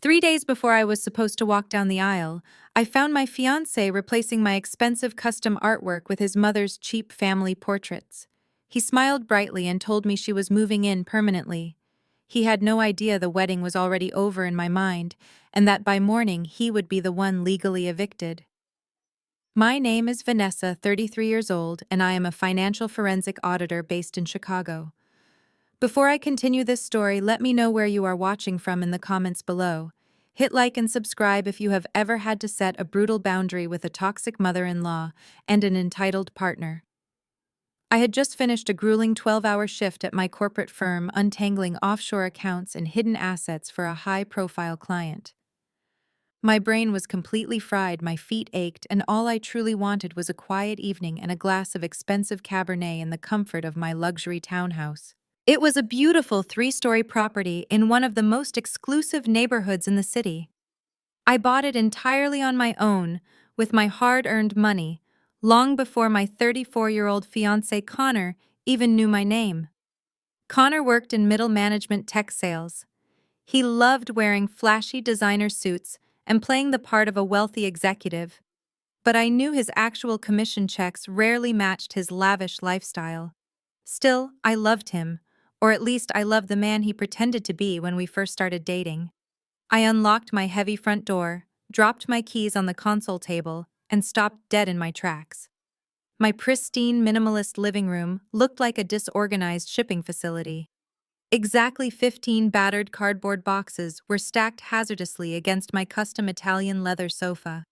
3 days before I was supposed to walk down the aisle, I found my fiancé replacing my expensive custom artwork with his mother's cheap family portraits. He smiled brightly and told me she was moving in permanently. He had no idea the wedding was already over in my mind, and that by morning he would be the one legally evicted. My name is Vanessa, 33 years old, and I am a financial forensic auditor based in Chicago. Before I continue this story, let me know where you are watching from in the comments below. Hit like and subscribe if you have ever had to set a brutal boundary with a toxic mother-in-law and an entitled partner. I had just finished a grueling 12-hour shift at my corporate firm untangling offshore accounts and hidden assets for a high-profile client. My brain was completely fried, my feet ached, and all I truly wanted was a quiet evening and a glass of expensive Cabernet in the comfort of my luxury townhouse. It was a beautiful 3-story property in one of the most exclusive neighborhoods in the city. I bought it entirely on my own, with my hard-earned money, long before my 34-year-old fiancé Connor even knew my name. Connor worked in middle management tech sales. He loved wearing flashy designer suits and playing the part of a wealthy executive, but I knew his actual commission checks rarely matched his lavish lifestyle. Still, I loved him, or at least I loved the man he pretended to be when we first started dating. I unlocked my heavy front door, dropped my keys on the console table, and stopped dead in my tracks. My pristine, minimalist living room looked like a disorganized shipping facility. Exactly 15 battered cardboard boxes were stacked hazardously against my custom Italian leather sofa.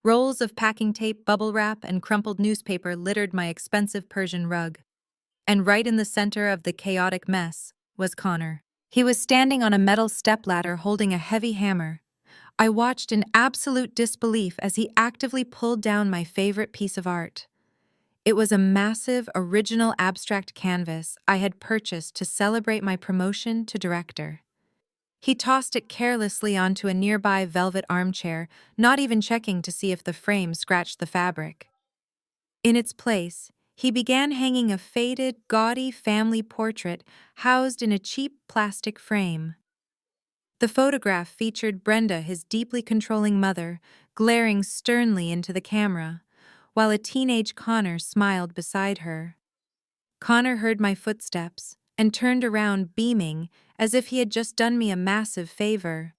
Rolls of packing tape, bubble wrap, and crumpled newspaper littered my expensive Persian rug. And right in the center of the chaotic mess was Connor. He was standing on a metal stepladder holding a heavy hammer. I watched in absolute disbelief as he actively pulled down my favorite piece of art. It was a massive, original abstract canvas I had purchased to celebrate my promotion to director. He tossed it carelessly onto a nearby velvet armchair, not even checking to see if the frame scratched the fabric. In its place, he began hanging a faded, gaudy family portrait housed in a cheap plastic frame. The photograph featured Brenda, his deeply controlling mother, glaring sternly into the camera, while a teenage Connor smiled beside her. Connor heard my footsteps and turned around beaming as if he had just done me a massive favor.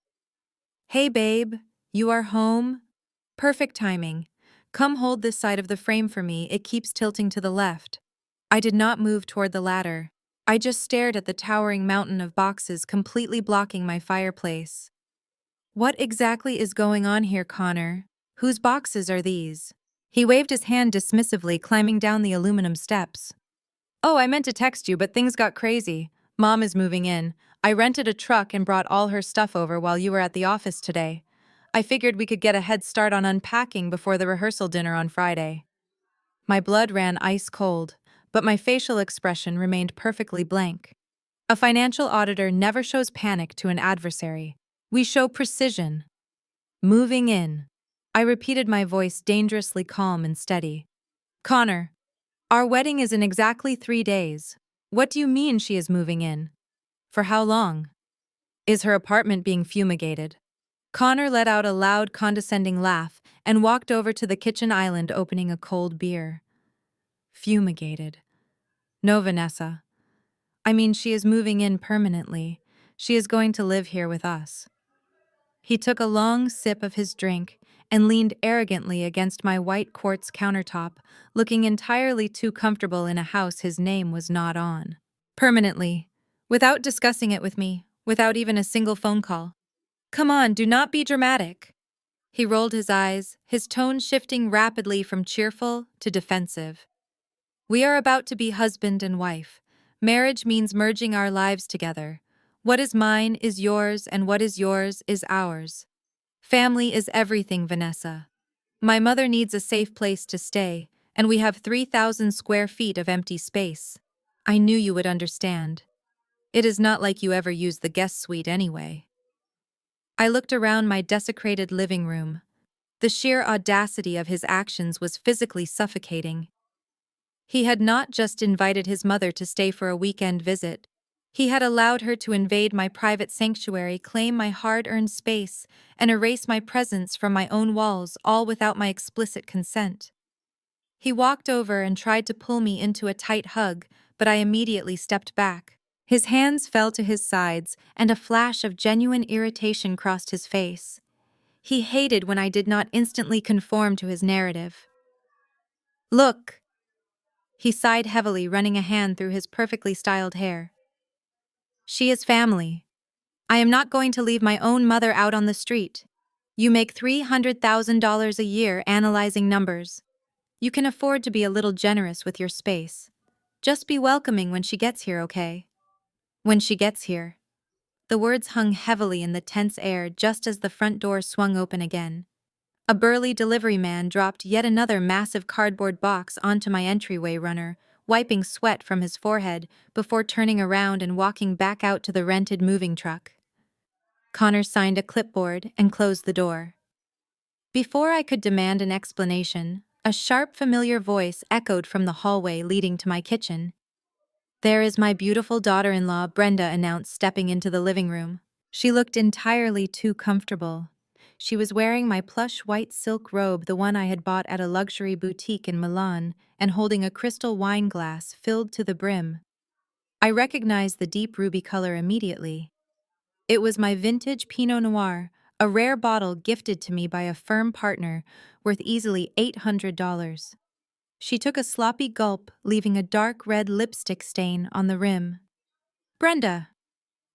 "Hey babe, you are home? Perfect timing. Come hold this side of the frame for me, it keeps tilting to the left." I did not move toward the ladder. I just stared at the towering mountain of boxes completely blocking my fireplace. "What exactly is going on here, Connor? Whose boxes are these?" He waved his hand dismissively, climbing down the aluminum steps. "Oh, I meant to text you, but things got crazy. Mom is moving in. I rented a truck and brought all her stuff over while you were at the office today. I figured we could get a head start on unpacking before the rehearsal dinner on Friday." My blood ran ice cold, but my facial expression remained perfectly blank. A financial auditor never shows panic to an adversary. We show precision. "Moving in." I repeated, my voice dangerously calm and steady. "Connor, our wedding is in exactly 3 days. What do you mean she is moving in? For how long? Is her apartment being fumigated?" Connor let out a loud, condescending laugh and walked over to the kitchen island, opening a cold beer. "Fumigated? No, Vanessa. I mean, she is moving in permanently. She is going to live here with us." He took a long sip of his drink and leaned arrogantly against my white quartz countertop, looking entirely too comfortable in a house his name was not on. "Permanently. Without discussing it with me, without even a single phone call. Come on, do not be dramatic." He rolled his eyes, his tone shifting rapidly from cheerful to defensive. "We are about to be husband and wife. Marriage means merging our lives together. What is mine is yours, and what is yours is ours. Family is everything, Vanessa. My mother needs a safe place to stay, and we have 3,000 square feet of empty space. I knew you would understand. It is not like you ever use the guest suite anyway." I looked around my desecrated living room. The sheer audacity of his actions was physically suffocating. He had not just invited his mother to stay for a weekend visit. He had allowed her to invade my private sanctuary, claim my hard-earned space, and erase my presence from my own walls, all without my explicit consent. He walked over and tried to pull me into a tight hug, but I immediately stepped back. His hands fell to his sides, and a flash of genuine irritation crossed his face. He hated when I did not instantly conform to his narrative. "Look!" He sighed heavily, running a hand through his perfectly styled hair. "She is family. I am not going to leave my own mother out on the street. You make $300,000 a year analyzing numbers. You can afford to be a little generous with your space. Just be welcoming when she gets here, okay?" When she gets here. The words hung heavily in the tense air just as the front door swung open again. A burly delivery man dropped yet another massive cardboard box onto my entryway runner, wiping sweat from his forehead before turning around and walking back out to the rented moving truck. Connor signed a clipboard and closed the door. Before I could demand an explanation, a sharp, familiar voice echoed from the hallway leading to my kitchen. "There is my beautiful daughter-in-law," Brenda announced, stepping into the living room. She looked entirely too comfortable. She was wearing my plush white silk robe, the one I had bought at a luxury boutique in Milan, and holding a crystal wine glass filled to the brim. I recognized the deep ruby color immediately. It was my vintage Pinot Noir, a rare bottle gifted to me by a firm partner, worth easily $800. She took a sloppy gulp, leaving a dark red lipstick stain on the rim. "Brenda,"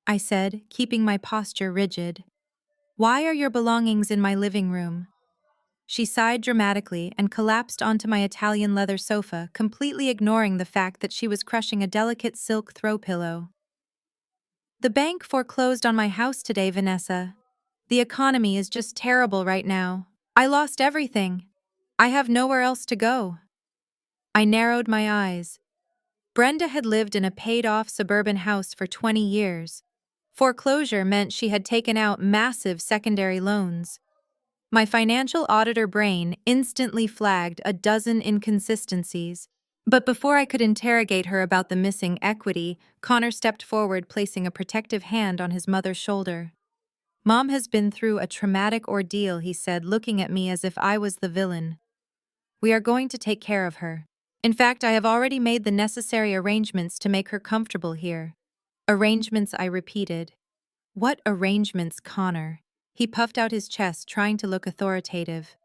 I said, keeping my posture rigid, "why are your belongings in my living room?" She sighed dramatically and collapsed onto my Italian leather sofa, completely ignoring the fact that she was crushing a delicate silk throw pillow. "The bank foreclosed on my house today, Vanessa. The economy is just terrible right now. I lost everything. I have nowhere else to go." I narrowed my eyes. Brenda had lived in a paid-off suburban house for 20 years. Foreclosure meant she had taken out massive secondary loans. My financial auditor brain instantly flagged a dozen inconsistencies. But before I could interrogate her about the missing equity, Connor stepped forward, placing a protective hand on his mother's shoulder. "Mom has been through a traumatic ordeal," he said, looking at me as if I was the villain. "We are going to take care of her. In fact, I have already made the necessary arrangements to make her comfortable here." "Arrangements," I repeated. "What arrangements, Connor?" He puffed out his chest, trying to look authoritative.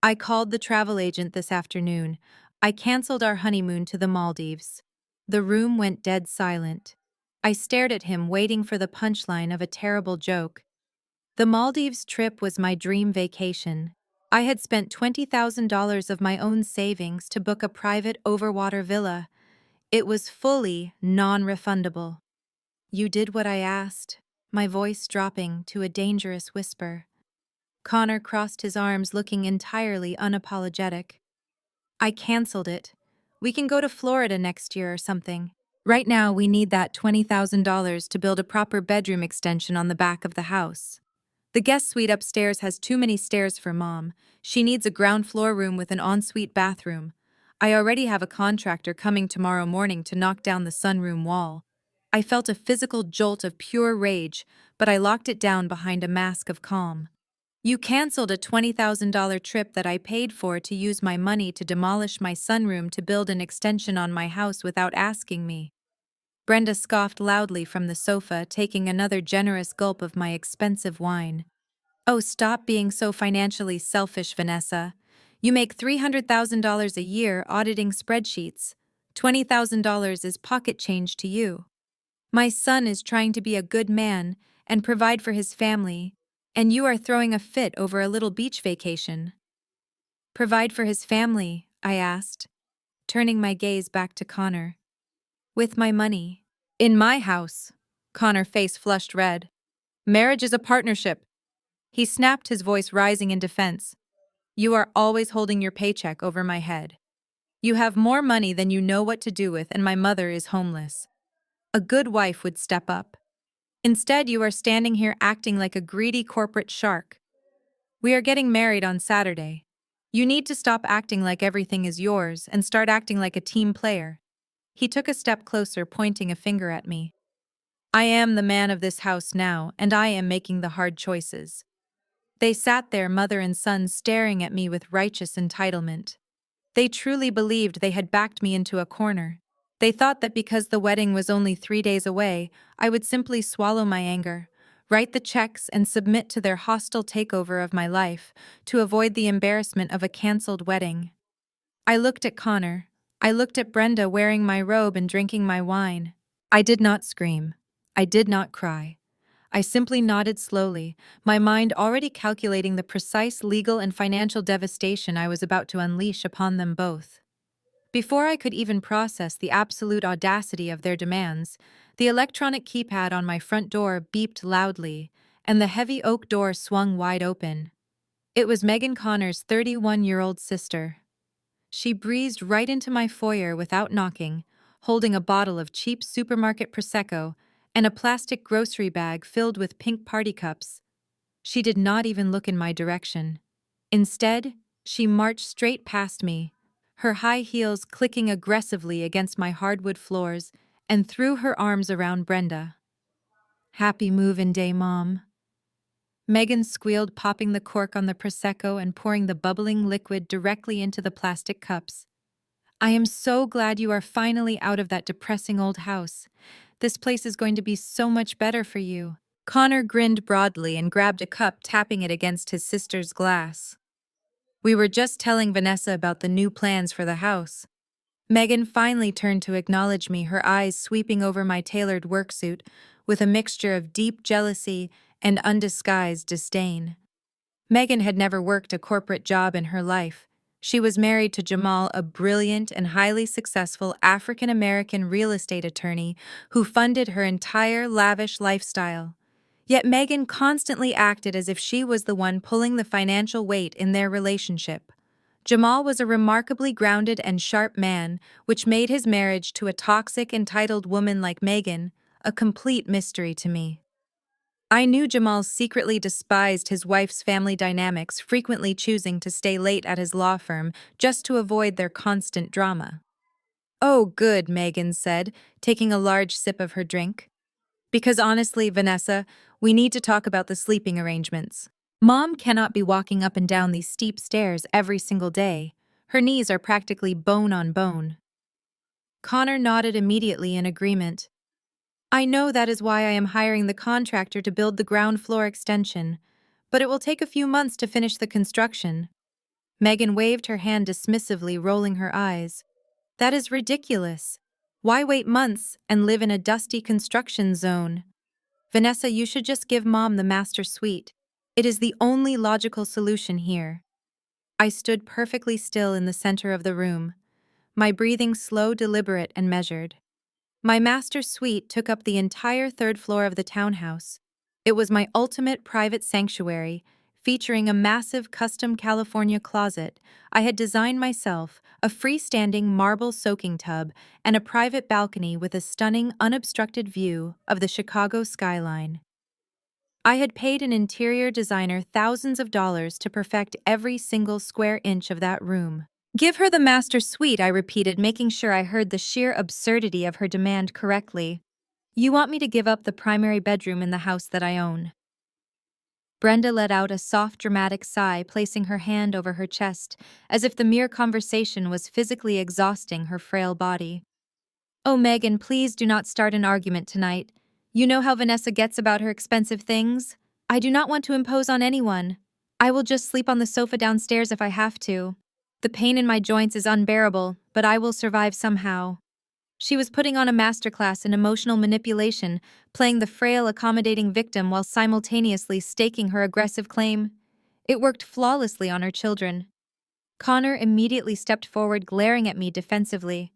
"I called the travel agent this afternoon. I canceled our honeymoon to the Maldives." The room went dead silent. I stared at him, waiting for the punchline of a terrible joke. The Maldives trip was my dream vacation. I had spent $20,000 of my own savings to book a private overwater villa. It was fully non-refundable. "You did what I asked," my voice dropping to a dangerous whisper. Connor crossed his arms, looking entirely unapologetic. "I canceled it. We can go to Florida next year or something. Right now, we need that $20,000 to build a proper bedroom extension on the back of the house. The guest suite upstairs has too many stairs for Mom. She needs a ground floor room with an ensuite bathroom. I already have a contractor coming tomorrow morning to knock down the sunroom wall." I felt a physical jolt of pure rage, but I locked it down behind a mask of calm. "You canceled a $20,000 trip that I paid for to use my money to demolish my sunroom to build an extension on my house without asking me." Brenda scoffed loudly from the sofa, taking another generous gulp of my expensive wine. "Oh, stop being so financially selfish, Vanessa. You make $300,000 a year auditing spreadsheets. $20,000 is pocket change to you. My son is trying to be a good man and provide for his family, and you are throwing a fit over a little beach vacation." "Provide for his family?" I asked, turning my gaze back to Connor. "With my money. In my house." Connor's face flushed red. "Marriage is a partnership." He snapped, his voice rising in defense. "You are always holding your paycheck over my head. You have more money than you know what to do with, and my mother is homeless. A good wife would step up. Instead, you are standing here acting like a greedy corporate shark. We are getting married on Saturday. You need to stop acting like everything is yours and start acting like a team player." He took a step closer, pointing a finger at me. I am the man of this house now, and I am making the hard choices. They sat there, mother and son, staring at me with righteous entitlement. They truly believed they had backed me into a corner. They thought that because the wedding was only 3 days away, I would simply swallow my anger, write the checks, and submit to their hostile takeover of my life to avoid the embarrassment of a cancelled wedding. I looked at Connor. I looked at Brenda wearing my robe and drinking my wine. I did not scream. I did not cry. I simply nodded slowly, my mind already calculating the precise legal and financial devastation I was about to unleash upon them both. Before I could even process the absolute audacity of their demands, the electronic keypad on my front door beeped loudly, and the heavy oak door swung wide open. It was Megan Connor's 31-year-old sister. She breezed right into my foyer without knocking, holding a bottle of cheap supermarket Prosecco and a plastic grocery bag filled with pink party cups. She did not even look in my direction. Instead, she marched straight past me, her high heels clicking aggressively against my hardwood floors, and threw her arms around Brenda. "Happy move-in day, Mom." Megan squealed, popping the cork on the Prosecco and pouring the bubbling liquid directly into the plastic cups. "I am so glad you are finally out of that depressing old house. This place is going to be so much better for you." Connor grinned broadly and grabbed a cup, tapping it against his sister's glass. "We were just telling Vanessa about the new plans for the house." Megan finally turned to acknowledge me, her eyes sweeping over my tailored worksuit with a mixture of deep jealousy and undisguised disdain. Megan had never worked a corporate job in her life. She was married to Jamal, a brilliant and highly successful African-American real estate attorney who funded her entire lavish lifestyle. Yet Megan constantly acted as if she was the one pulling the financial weight in their relationship. Jamal was a remarkably grounded and sharp man, which made his marriage to a toxic, entitled woman like Megan a complete mystery to me. I knew Jamal secretly despised his wife's family dynamics, frequently choosing to stay late at his law firm just to avoid their constant drama. "Oh, good," Megan said, taking a large sip of her drink. "Because honestly, Vanessa, we need to talk about the sleeping arrangements. Mom cannot be walking up and down these steep stairs every single day. Her knees are practically bone on bone." Connor nodded immediately in agreement. "I know that is why I am hiring the contractor to build the ground floor extension, but it will take a few months to finish the construction." Megan waved her hand dismissively, rolling her eyes. "That is ridiculous. Why wait months and live in a dusty construction zone? Vanessa, you should just give Mom the master suite. It is the only logical solution here." I stood perfectly still in the center of the room, my breathing slow, deliberate, and measured. My master suite took up the entire third floor of the townhouse. It was my ultimate private sanctuary, featuring a massive custom California closet I had designed myself, a freestanding marble soaking tub, and a private balcony with a stunning, unobstructed view of the Chicago skyline. I had paid an interior designer thousands of dollars to perfect every single square inch of that room. "Give her the master suite," I repeated, making sure I heard the sheer absurdity of her demand correctly. "You want me to give up the primary bedroom in the house that I own?" Brenda let out a soft, dramatic sigh, placing her hand over her chest, as if the mere conversation was physically exhausting her frail body. "Oh, Megan, please do not start an argument tonight. You know how Vanessa gets about her expensive things. I do not want to impose on anyone. I will just sleep on the sofa downstairs if I have to. The pain in my joints is unbearable, but I will survive somehow." She was putting on a masterclass in emotional manipulation, playing the frail, accommodating victim while simultaneously staking her aggressive claim. It worked flawlessly on her children. Connor immediately stepped forward, glaring at me defensively.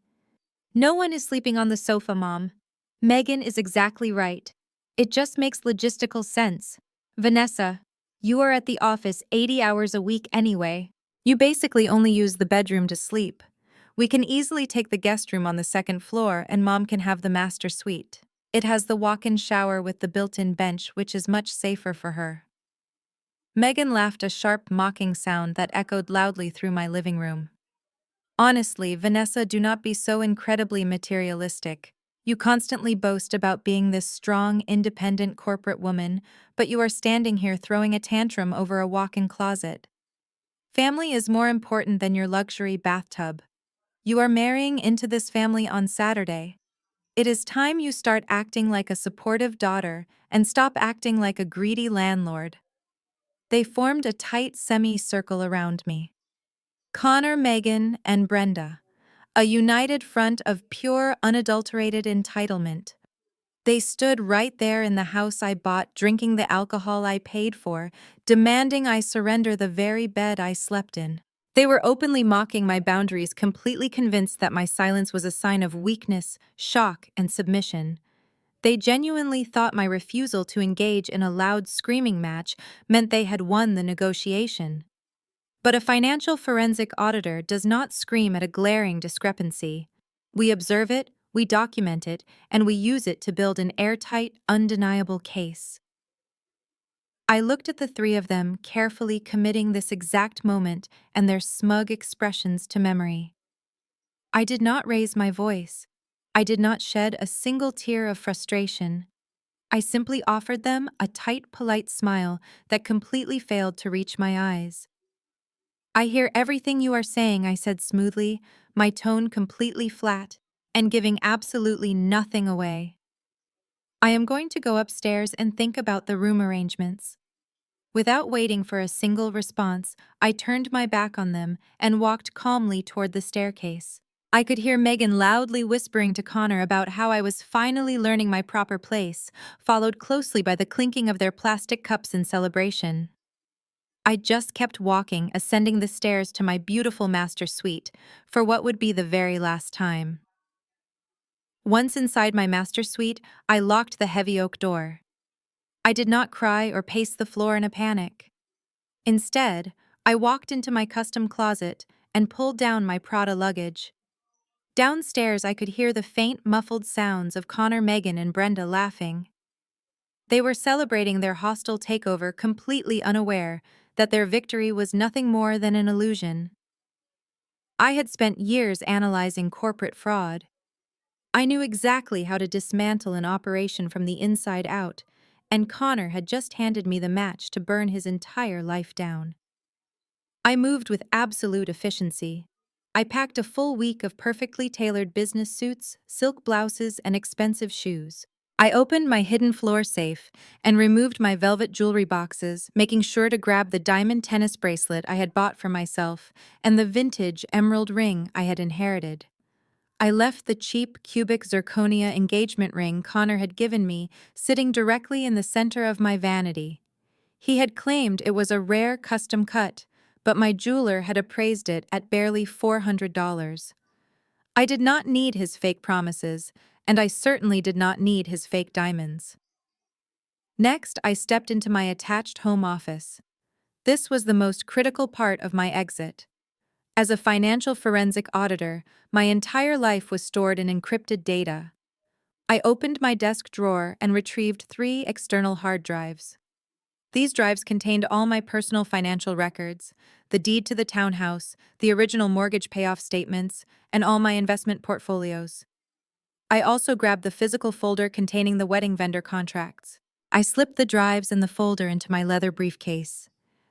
"No one is sleeping on the sofa, Mom. Megan is exactly right. It just makes logistical sense. Vanessa, you are at the office 80 hours a week anyway. You basically only use the bedroom to sleep. We can easily take the guest room on the second floor and Mom can have the master suite. It has the walk-in shower with the built-in bench, which is much safer for her." Megan laughed, a sharp, mocking sound that echoed loudly through my living room. "Honestly, Vanessa, do not be so incredibly materialistic. You constantly boast about being this strong, independent corporate woman, but you are standing here throwing a tantrum over a walk-in closet. Family is more important than your luxury bathtub. You are marrying into this family on Saturday. It is time you start acting like a supportive daughter and stop acting like a greedy landlord. They formed a tight semicircle around me. Connor, Megan, and Brenda. A united front of pure, unadulterated entitlement. They stood right there in the house I bought, drinking the alcohol I paid for, demanding I surrender the very bed I slept in. They were openly mocking my boundaries, completely convinced that my silence was a sign of weakness, shock, and submission. They genuinely thought my refusal to engage in a loud screaming match meant they had won the negotiation. But a financial forensic auditor does not scream at a glaring discrepancy. We observe it, we document it, and we use it to build an airtight, undeniable case. I looked at the three of them, carefully committing this exact moment and their smug expressions to memory. I did not raise my voice. I did not shed a single tear of frustration. I simply offered them a tight, polite smile that completely failed to reach my eyes. I hear everything you are saying, I said smoothly, my tone completely flat and giving absolutely nothing away. I am going to go upstairs and think about the room arrangements. Without waiting for a single response, I turned my back on them and walked calmly toward the staircase. I could hear Megan loudly whispering to Connor about how I was finally learning my proper place, followed closely by the clinking of their plastic cups in celebration. I just kept walking, ascending the stairs to my beautiful master suite, for what would be the very last time. Once inside my master suite, I locked the heavy oak door. I did not cry or pace the floor in a panic. Instead, I walked into my custom closet and pulled down my Prada luggage. Downstairs, I could hear the faint, muffled sounds of Connor, Megan, and Brenda laughing. They were celebrating their hostile takeover, completely unaware that their victory was nothing more than an illusion. I had spent years analyzing corporate fraud. I knew exactly how to dismantle an operation from the inside out, and Connor had just handed me the match to burn his entire life down. I moved with absolute efficiency. I packed a full week of perfectly tailored business suits, silk blouses, and expensive shoes. I opened my hidden floor safe and removed my velvet jewelry boxes, making sure to grab the diamond tennis bracelet I had bought for myself and the vintage emerald ring I had inherited. I left the cheap cubic zirconia engagement ring Connor had given me sitting directly in the center of my vanity. He had claimed it was a rare custom cut, but my jeweler had appraised it at barely $400. I did not need his fake promises, and I certainly did not need his fake diamonds. Next, I stepped into my attached home office. This was the most critical part of my exit. As a financial forensic auditor, my entire life was stored in encrypted data. I opened my desk drawer and retrieved 3 external hard drives. These drives contained all my personal financial records, the deed to the townhouse, the original mortgage payoff statements, and all my investment portfolios. I also grabbed the physical folder containing the wedding vendor contracts. I slipped the drives and the folder into my leather briefcase.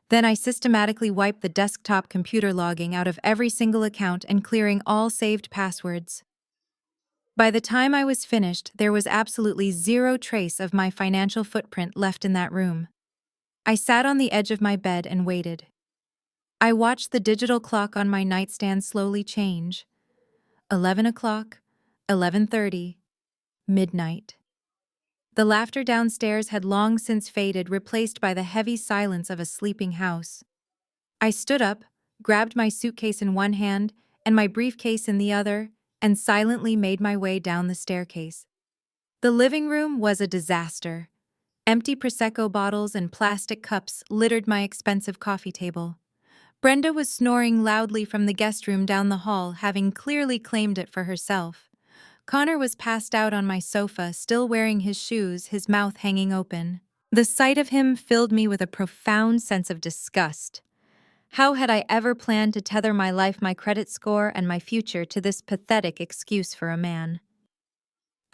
Then I systematically wiped the desktop computer logging out of every single account and clearing all saved passwords. By the time I was finished, there was absolutely zero trace of my financial footprint left in that room. I sat on the edge of my bed and waited. I watched the digital clock on my nightstand slowly change. 11 o'clock, 11:30, midnight. The laughter downstairs had long since faded, replaced by the heavy silence of a sleeping house. I stood up, grabbed my suitcase in one hand and my briefcase in the other, and silently made my way down the staircase. The living room was a disaster. Empty Prosecco bottles and plastic cups littered my expensive coffee table. Brenda was snoring loudly from the guest room down the hall, having clearly claimed it for herself. Connor was passed out on my sofa, still wearing his shoes, his mouth hanging open. The sight of him filled me with a profound sense of disgust. How had I ever planned to tether my life, my credit score, and my future to this pathetic excuse for a man?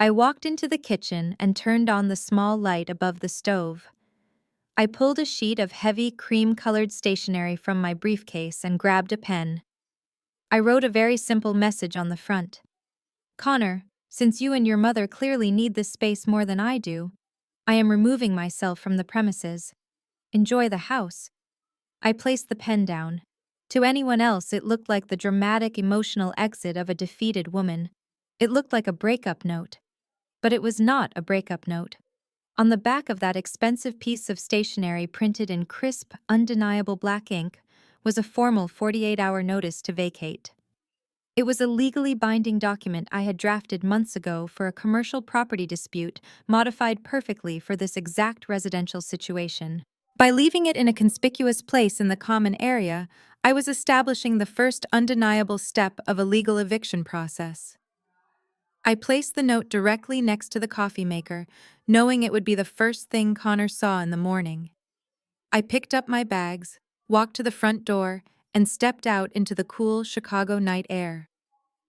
I walked into the kitchen and turned on the small light above the stove. I pulled a sheet of heavy cream-colored stationery from my briefcase and grabbed a pen. I wrote a very simple message on the front. Connor, since you and your mother clearly need this space more than I do, I am removing myself from the premises. Enjoy the house. I placed the pen down. To anyone else, it looked like the dramatic emotional exit of a defeated woman. It looked like a breakup note. But it was not a breakup note. On the back of that expensive piece of stationery printed in crisp, undeniable black ink was a formal 48-hour notice to vacate. It was a legally binding document I had drafted months ago for a commercial property dispute modified perfectly for this exact residential situation. By leaving it in a conspicuous place in the common area, I was establishing the first undeniable step of a legal eviction process. I placed the note directly next to the coffee maker, knowing it would be the first thing Connor saw in the morning. I picked up my bags, walked to the front door, and stepped out into the cool Chicago night air.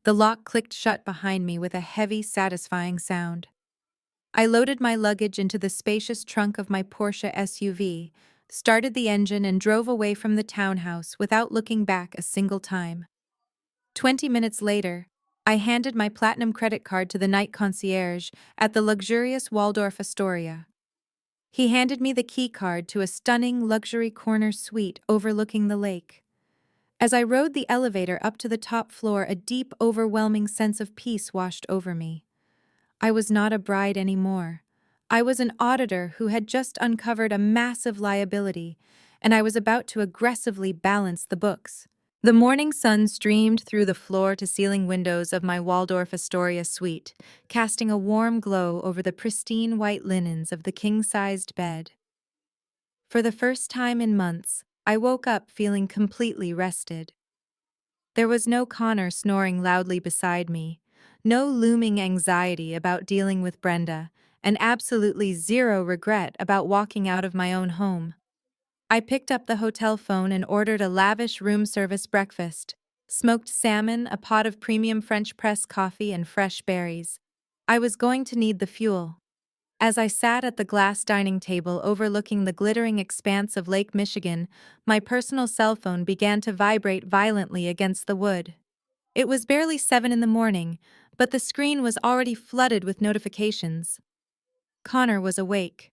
The lock clicked shut behind me with a heavy, satisfying sound. I loaded my luggage into the spacious trunk of my Porsche SUV, started the engine, and drove away from the townhouse without looking back a single time. 20 minutes later, I handed my platinum credit card to the night concierge at the luxurious Waldorf Astoria. He handed me the key card to a stunning luxury corner suite overlooking the lake. As I rode the elevator up to the top floor, a deep, overwhelming sense of peace washed over me. I was not a bride anymore. I was an auditor who had just uncovered a massive liability, and I was about to aggressively balance the books. The morning sun streamed through the floor-to-ceiling windows of my Waldorf Astoria suite, casting a warm glow over the pristine white linens of the king-sized bed. For the first time in months, I woke up feeling completely rested. There was no Connor snoring loudly beside me, no looming anxiety about dealing with Brenda, and absolutely zero regret about walking out of my own home. I picked up the hotel phone and ordered a lavish room service breakfast, smoked salmon, a pot of premium French press coffee, and fresh berries. I was going to need the fuel. As I sat at the glass dining table overlooking the glittering expanse of Lake Michigan, my personal cell phone began to vibrate violently against the wood. It was barely 7 in the morning, but the screen was already flooded with notifications. Connor was awake.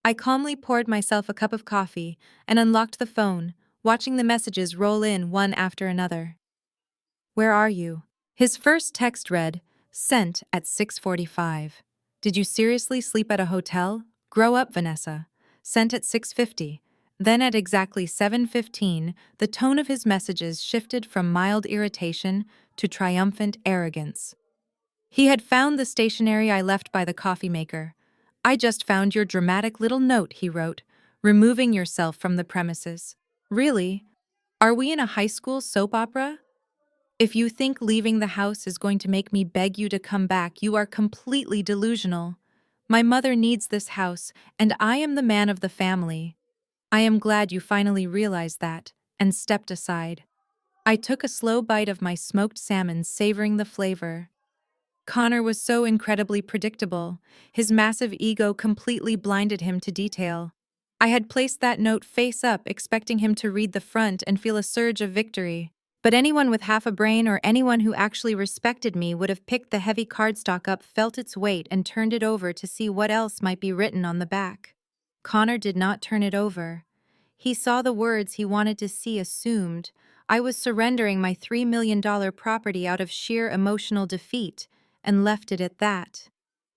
I calmly poured myself a cup of coffee and unlocked the phone, watching the messages roll in one after another. "Where are you?" His first text read, "Sent at 6:45. Did you seriously sleep at a hotel? Grow up, Vanessa." Sent at 6:50. Then at exactly 7:15, the tone of his messages shifted from mild irritation to triumphant arrogance. He had found the stationery I left by the coffee maker. "I just found your dramatic little note," he wrote, "removing yourself from the premises." Really? Are we in a high school soap opera? If you think leaving the house is going to make me beg you to come back, you are completely delusional. My mother needs this house, and I am the man of the family. I am glad you finally realized that, and stepped aside. I took a slow bite of my smoked salmon, savoring the flavor. Connor was so incredibly predictable. His massive ego completely blinded him to detail. I had placed that note face up, expecting him to read the front and feel a surge of victory. But anyone with half a brain or anyone who actually respected me would have picked the heavy cardstock up, felt its weight, and turned it over to see what else might be written on the back. Connor did not turn it over. He saw the words he wanted to see, assumed I was surrendering my $3 million property out of sheer emotional defeat, and left it at that.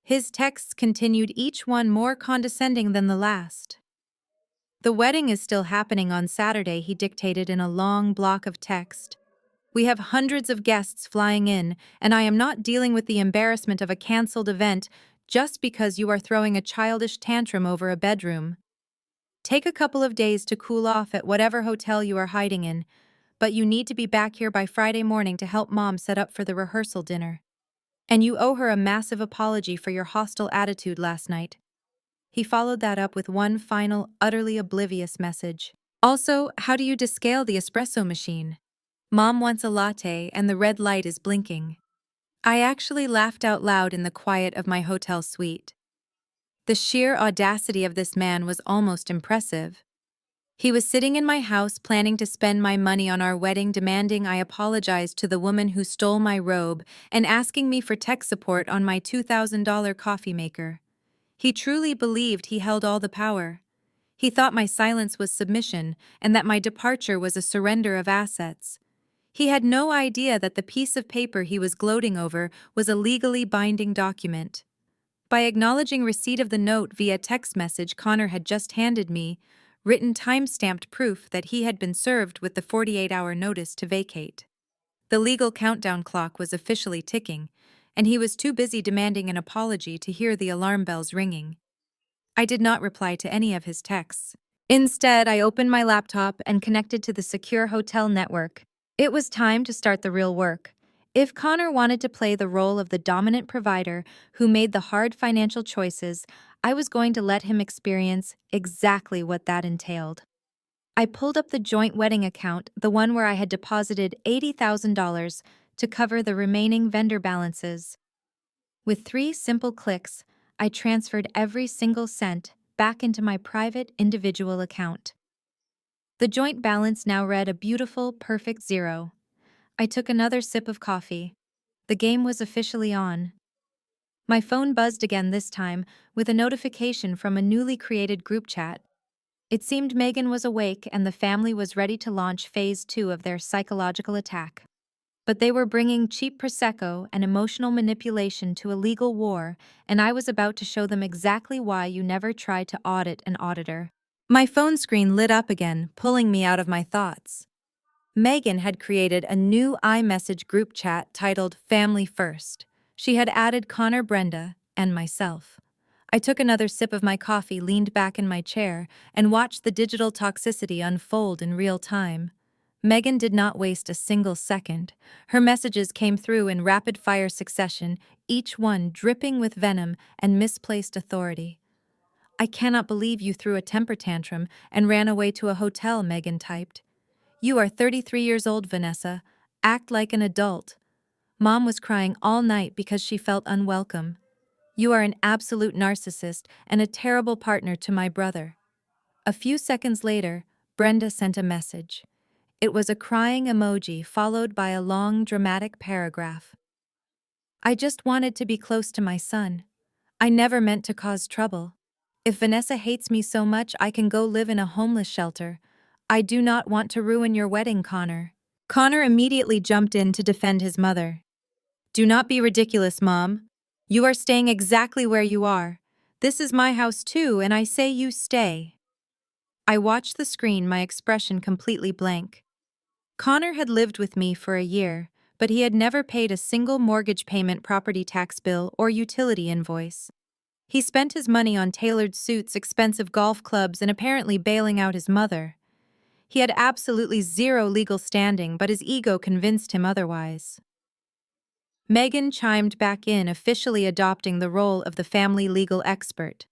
His texts continued, each one more condescending than the last. "The wedding is still happening on Saturday," he dictated in a long block of text. "We have hundreds of guests flying in, and I am not dealing with the embarrassment of a canceled event just because you are throwing a childish tantrum over a bedroom. Take a couple of days to cool off at whatever hotel you are hiding in, but you need to be back here by Friday morning to help Mom set up for the rehearsal dinner. And you owe her a massive apology for your hostile attitude last night." He followed that up with one final, utterly oblivious message. "Also, how do you descale the espresso machine? Mom wants a latte and the red light is blinking." I actually laughed out loud in the quiet of my hotel suite. The sheer audacity of this man was almost impressive. He was sitting in my house planning to spend my money on our wedding, demanding I apologize to the woman who stole my robe and asking me for tech support on my $2,000 coffee maker. He truly believed he held all the power. He thought my silence was submission and that my departure was a surrender of assets. He had no idea that the piece of paper he was gloating over was a legally binding document. By acknowledging receipt of the note via text message Connor had just handed me, written time-stamped proof that he had been served with the 48-hour notice to vacate. The legal countdown clock was officially ticking, and he was too busy demanding an apology to hear the alarm bells ringing. I did not reply to any of his texts. Instead, I opened my laptop and connected to the secure hotel network. It was time to start the real work. If Connor wanted to play the role of the dominant provider who made the hard financial choices, I was going to let him experience exactly what that entailed. I pulled up the joint wedding account, the one where I had deposited $80,000 to cover the remaining vendor balances. With 3 simple clicks, I transferred every single cent back into my private individual account. The joint balance now read a beautiful, perfect zero. I took another sip of coffee. The game was officially on. My phone buzzed again this time with a notification from a newly created group chat. It seemed Megan was awake and the family was ready to launch phase 2 of their psychological attack. But they were bringing cheap Prosecco and emotional manipulation to a legal war, and I was about to show them exactly why you never try to audit an auditor. My phone screen lit up again, pulling me out of my thoughts. Megan had created a new iMessage group chat titled Family First. She had added Connor, Brenda, and myself. I took another sip of my coffee, leaned back in my chair, and watched the digital toxicity unfold in real time. Megan did not waste a single second. Her messages came through in rapid-fire succession, each one dripping with venom and misplaced authority. "I cannot believe you threw a temper tantrum and ran away to a hotel," Megan typed. "You are 33 years old, Vanessa. Act like an adult. Mom was crying all night because she felt unwelcome. You are an absolute narcissist and a terrible partner to my brother." A few seconds later, Brenda sent a message. It was a crying emoji followed by a long, dramatic paragraph. "I just wanted to be close to my son. I never meant to cause trouble. If Vanessa hates me so much, I can go live in a homeless shelter. I do not want to ruin your wedding, Connor." Connor immediately jumped in to defend his mother. "Do not be ridiculous, Mom. You are staying exactly where you are. This is my house too, and I say you stay." I watched the screen, my expression completely blank. Connor had lived with me for a year, but he had never paid a single mortgage payment, property tax bill, or utility invoice. He spent his money on tailored suits, expensive golf clubs, and apparently bailing out his mother. He had absolutely zero legal standing, but his ego convinced him otherwise. Megan chimed back in, officially adopting the role of the family legal expert.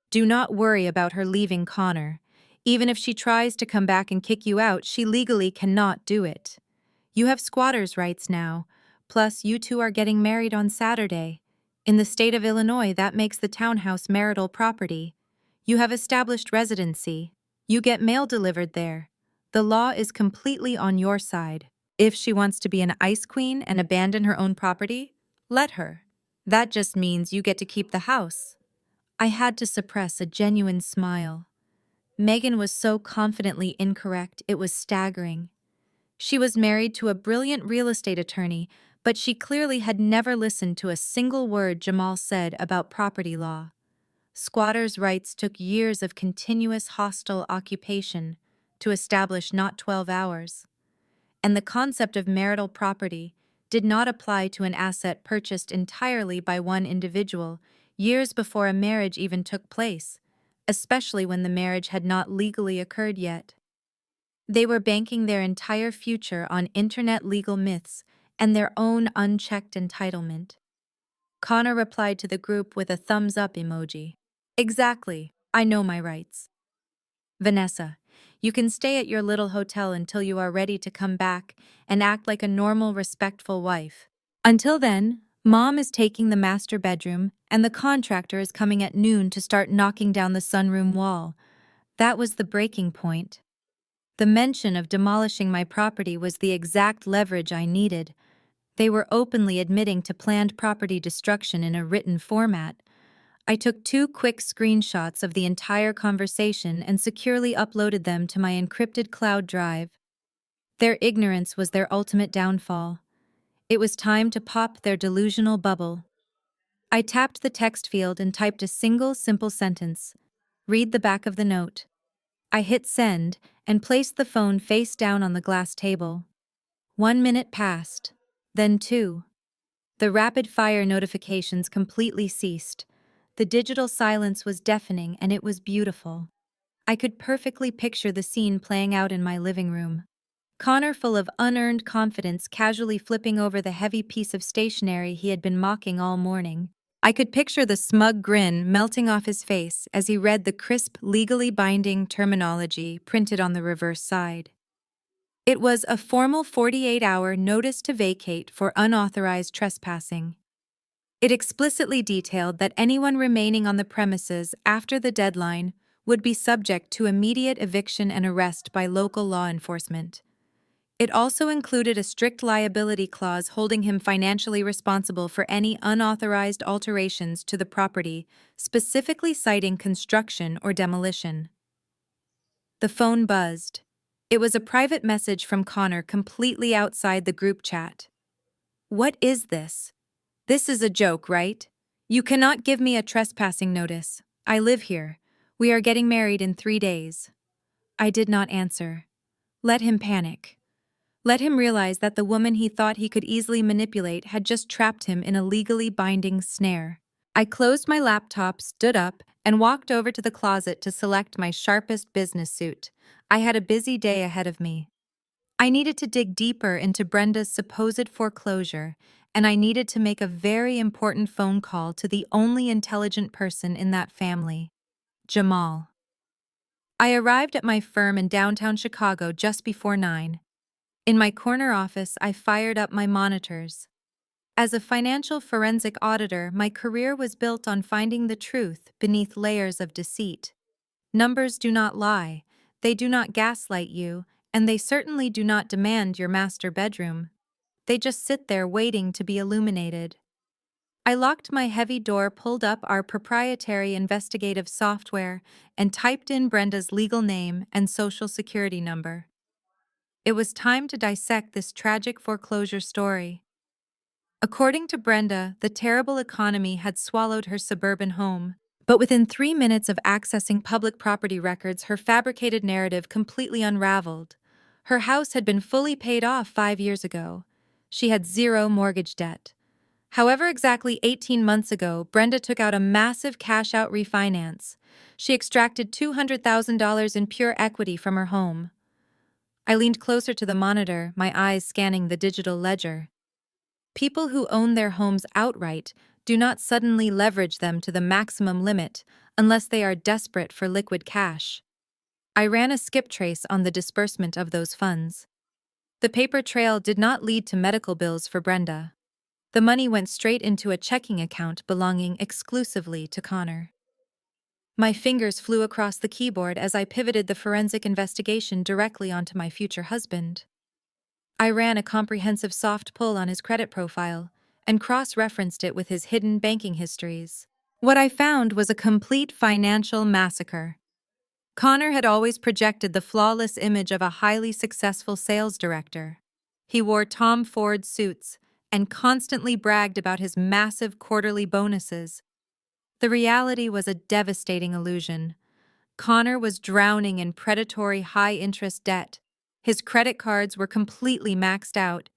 "Do not worry about her leaving Connor. Even if she tries to come back and kick you out, she legally cannot do it. You have squatters' rights now, plus you two are getting married on Saturday. In the state of Illinois, that makes the townhouse marital property. You have established residency. You get mail delivered there. The law is completely on your side. If she wants to be an ice queen and abandon her own property, let her. That just means you get to keep the house." I had to suppress a genuine smile. Megan was so confidently incorrect, it was staggering. She was married to a brilliant real estate attorney, but she clearly had never listened to a single word Jamal said about property law. Squatters' rights took years of continuous hostile occupation to establish, not 12 hours. And the concept of marital property did not apply to an asset purchased entirely by one individual years before a marriage even took place, especially when the marriage had not legally occurred yet. They were banking their entire future on internet legal myths and their own unchecked entitlement. Connor replied to the group with a thumbs up emoji. "Exactly, I know my rights. Vanessa, you can stay at your little hotel until you are ready to come back and act like a normal, respectful wife. Until then, Mom is taking the master bedroom, and the contractor is coming at noon to start knocking down the sunroom wall. That was the breaking point. The mention of demolishing my property was the exact leverage I needed. They were openly admitting to planned property destruction in a written format. I took 2 quick screenshots of the entire conversation and securely uploaded them to my encrypted cloud drive. Their ignorance was their ultimate downfall. It was time to pop their delusional bubble. I tapped the text field and typed a single simple sentence. Read the back of the note. I hit send and placed the phone face down on the glass table. 1 minute passed. Then 2. The rapid-fire notifications completely ceased. The digital silence was deafening, and it was beautiful. I could perfectly picture the scene playing out in my living room. Connor, full of unearned confidence, casually flipping over the heavy piece of stationery he had been mocking all morning. I could picture the smug grin melting off his face as he read the crisp, legally binding terminology printed on the reverse side. It was a formal 48-hour notice to vacate for unauthorized trespassing. It explicitly detailed that anyone remaining on the premises after the deadline would be subject to immediate eviction and arrest by local law enforcement. It also included a strict liability clause holding him financially responsible for any unauthorized alterations to the property, specifically citing construction or demolition. The phone buzzed. It was a private message from Connor completely outside the group chat. "What is this? This is a joke, right? You cannot give me a trespassing notice. I live here. We are getting married in 3 days." I did not answer. Let him panic. Let him realize that the woman he thought he could easily manipulate had just trapped him in a legally binding snare. I closed my laptop, stood up, and walked over to the closet to select my sharpest business suit. I had a busy day ahead of me. I needed to dig deeper into Brenda's supposed foreclosure, and I needed to make a very important phone call to the only intelligent person in that family, Jamal. I arrived at my firm in downtown Chicago just before 9. In my corner office, I fired up my monitors. As a financial forensic auditor, my career was built on finding the truth beneath layers of deceit. Numbers do not lie, they do not gaslight you, and they certainly do not demand your master bedroom. They just sit there waiting to be illuminated. I locked my heavy door, pulled up our proprietary investigative software, and typed in Brenda's legal name and social security number. It was time to dissect this tragic foreclosure story. According to Brenda, the terrible economy had swallowed her suburban home. But within 3 minutes of accessing public property records, her fabricated narrative completely unraveled. Her house had been fully paid off 5 years ago. She had zero mortgage debt. However, exactly 18 months ago, Brenda took out a massive cash-out refinance. She extracted $200,000 in pure equity from her home. I leaned closer to the monitor, my eyes scanning the digital ledger. People who own their homes outright do not suddenly leverage them to the maximum limit unless they are desperate for liquid cash. I ran a skip trace on the disbursement of those funds. The paper trail did not lead to medical bills for Brenda. The money went straight into a checking account belonging exclusively to Connor. My fingers flew across the keyboard as I pivoted the forensic investigation directly onto my future husband. I ran a comprehensive soft pull on his credit profile and cross-referenced it with his hidden banking histories. What I found was a complete financial massacre. Connor had always projected the flawless image of a highly successful sales director. He wore Tom Ford suits and constantly bragged about his massive quarterly bonuses. The reality was a devastating illusion. Connor was drowning in predatory high-interest debt. His credit cards were completely maxed out.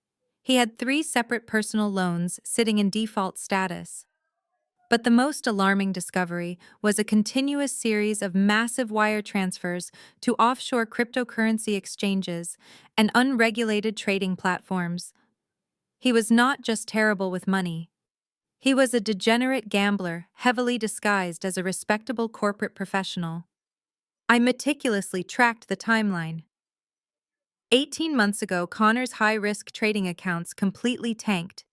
He had 3 separate personal loans sitting in default status. But the most alarming discovery was a continuous series of massive wire transfers to offshore cryptocurrency exchanges and unregulated trading platforms. He was not just terrible with money. He was a degenerate gambler, heavily disguised as a respectable corporate professional. I meticulously tracked the timeline. 18 months ago, Connor's high-risk trading accounts completely tanked.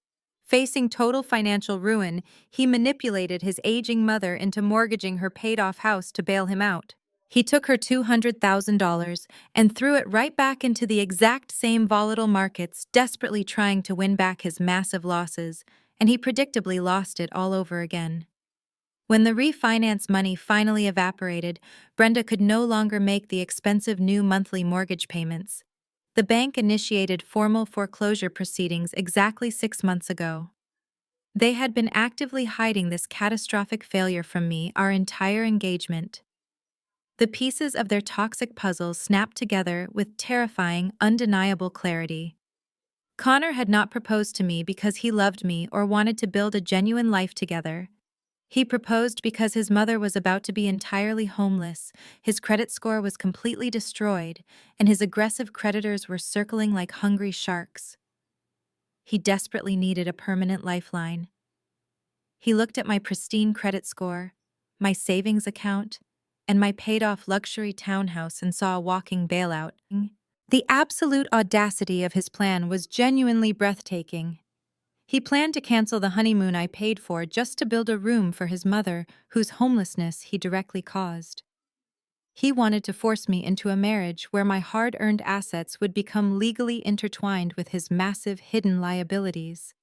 Facing total financial ruin, he manipulated his aging mother into mortgaging her paid-off house to bail him out. He took her $200,000 and threw it right back into the exact same volatile markets, desperately trying to win back his massive losses, and he predictably lost it all over again. When the refinance money finally evaporated, Brenda could no longer make the expensive new monthly mortgage payments. The bank initiated formal foreclosure proceedings exactly 6 months ago. They had been actively hiding this catastrophic failure from me our entire engagement. The pieces of their toxic puzzle snapped together with terrifying, undeniable clarity. Connor had not proposed to me because he loved me or wanted to build a genuine life together. He proposed because his mother was about to be entirely homeless, his credit score was completely destroyed, and his aggressive creditors were circling like hungry sharks. He desperately needed a permanent lifeline. He looked at my pristine credit score, my savings account, and my paid-off luxury townhouse and saw a walking bailout. The absolute audacity of his plan was genuinely breathtaking. He planned to cancel the honeymoon I paid for just to build a room for his mother, whose homelessness he directly caused. He wanted to force me into a marriage where my hard-earned assets would become legally intertwined with his massive hidden liabilities.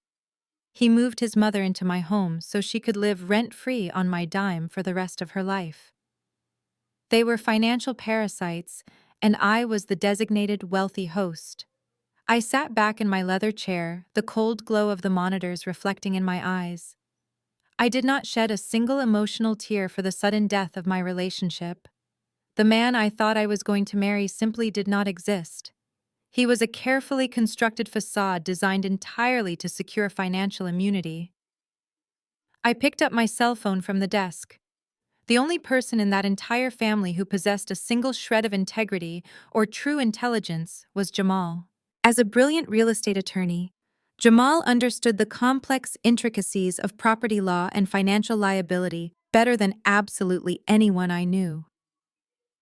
He moved his mother into my home so she could live rent-free on my dime for the rest of her life. They were financial parasites, and I was the designated wealthy host. I sat back in my leather chair, the cold glow of the monitors reflecting in my eyes. I did not shed a single emotional tear for the sudden death of my relationship. The man I thought I was going to marry simply did not exist. He was a carefully constructed facade designed entirely to secure financial immunity. I picked up my cell phone from the desk. The only person in that entire family who possessed a single shred of integrity or true intelligence was Jamal. As a brilliant real estate attorney, Jamal understood the complex intricacies of property law and financial liability better than absolutely anyone I knew.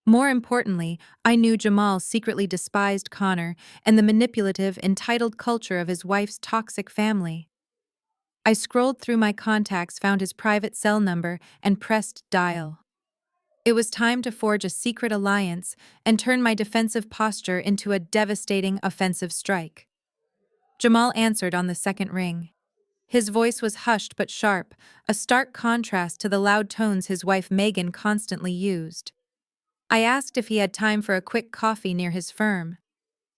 More importantly, I knew Jamal secretly despised Connor and the manipulative, entitled culture of his wife's toxic family. I scrolled through my contacts, found his private cell number, and pressed dial. It was time to forge a secret alliance and turn my defensive posture into a devastating offensive strike. Jamal answered on the second ring. His voice was hushed but sharp, a stark contrast to the loud tones his wife Megan constantly used. I asked if he had time for a quick coffee near his firm.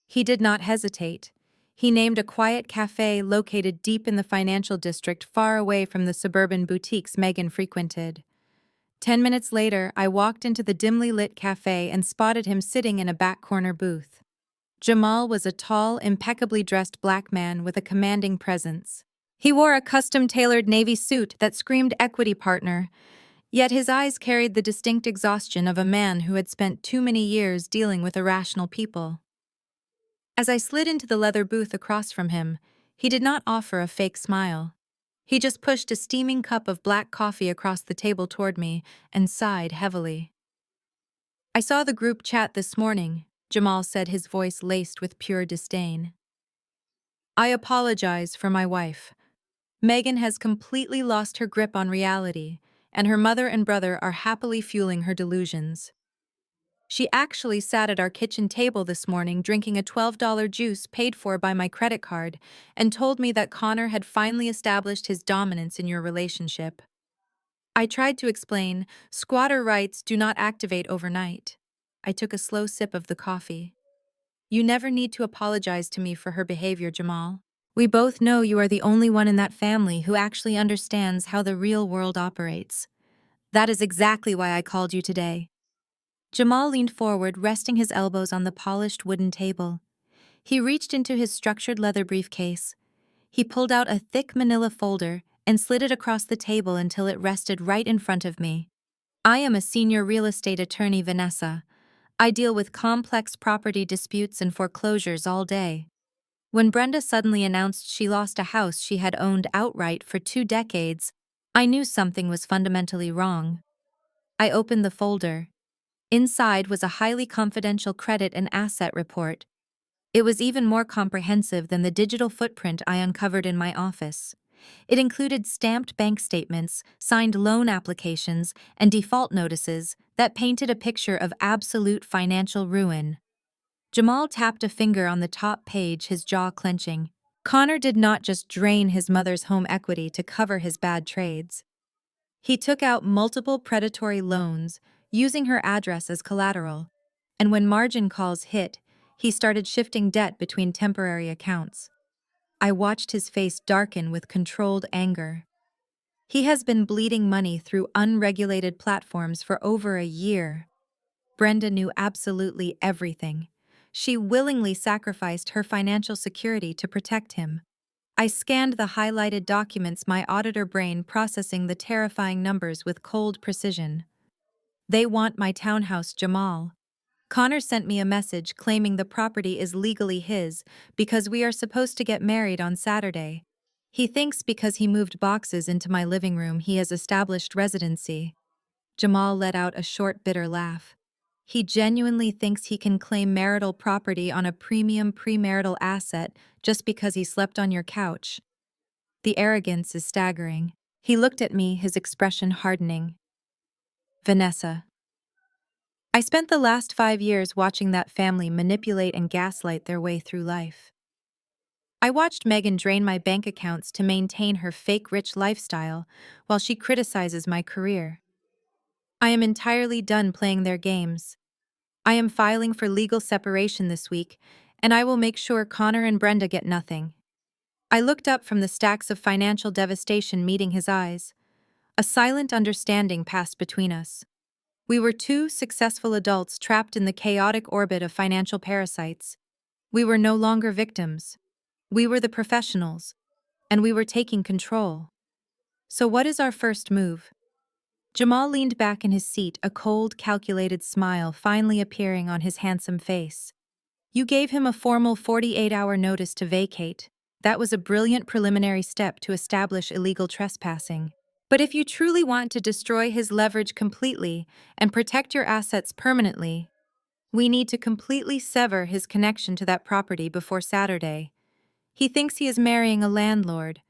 He did not hesitate. He named a quiet cafe located deep in the financial district far away from the suburban boutiques Megan frequented. 10 minutes later, I walked into the dimly lit cafe and spotted him sitting in a back corner booth. Jamal was a tall, impeccably dressed black man with a commanding presence. He wore a custom-tailored navy suit that screamed equity partner, yet his eyes carried the distinct exhaustion of a man who had spent too many years dealing with irrational people. As I slid into the leather booth across from him, he did not offer a fake smile. He just pushed a steaming cup of black coffee across the table toward me and sighed heavily. "I saw the group chat this morning," Jamal said, his voice laced with pure disdain. "I apologize for my wife. Megan has completely lost her grip on reality, and her mother and brother are happily fueling her delusions. She actually sat at our kitchen table this morning drinking a $12 juice paid for by my credit card and told me that Connor had finally established his dominance in your relationship. I tried to explain, squatter rights do not activate overnight." I took a slow sip of the coffee. "You never need to apologize to me for her behavior, Jamal. We both know you are the only one in that family who actually understands how the real world operates. That is exactly why I called you today." Jamal leaned forward, resting his elbows on the polished wooden table. He reached into his structured leather briefcase. He pulled out a thick manila folder and slid it across the table until it rested right in front of me. "I am a senior real estate attorney, Vanessa. I deal with complex property disputes and foreclosures all day." When Brenda suddenly announced she lost a house she had owned outright for 2 decades, I knew something was fundamentally wrong. I opened the folder. Inside was a highly confidential credit and asset report. It was even more comprehensive than the digital footprint I uncovered in my office. It included stamped bank statements, signed loan applications, and default notices that painted a picture of absolute financial ruin. Jamal tapped a finger on the top page, his jaw clenching. Connor did not just drain his mother's home equity to cover his bad trades. He took out multiple predatory loans, using her address as collateral. And when margin calls hit, he started shifting debt between temporary accounts. I watched his face darken with controlled anger. He has been bleeding money through unregulated platforms for over a year. Brenda knew absolutely everything. She willingly sacrificed her financial security to protect him. I scanned the highlighted documents, my auditor brain processing the terrifying numbers with cold precision. They want my townhouse, Jamal. Connor sent me a message claiming the property is legally his because we are supposed to get married on Saturday. He thinks because he moved boxes into my living room he has established residency. Jamal let out a short, bitter laugh. He genuinely thinks he can claim marital property on a premium premarital asset just because he slept on your couch. The arrogance is staggering. He looked at me, his expression hardening. Vanessa. I spent the last 5 years watching that family manipulate and gaslight their way through life. I watched Megan drain my bank accounts to maintain her fake rich lifestyle while she criticizes my career. I am entirely done playing their games. I am filing for legal separation this week, and I will make sure Connor and Brenda get nothing. I looked up from the stacks of financial devastation meeting his eyes. A silent understanding passed between us. We were two successful adults trapped in the chaotic orbit of financial parasites. We were no longer victims. We were the professionals, and we were taking control. So what is our first move? Jamal leaned back in his seat, a cold, calculated smile finally appearing on his handsome face. You gave him a formal 48-hour notice to vacate. That was a brilliant preliminary step to establish illegal trespassing. But if you truly want to destroy his leverage completely and protect your assets permanently, we need to completely sever his connection to that property before Saturday. He thinks he is marrying a landlord.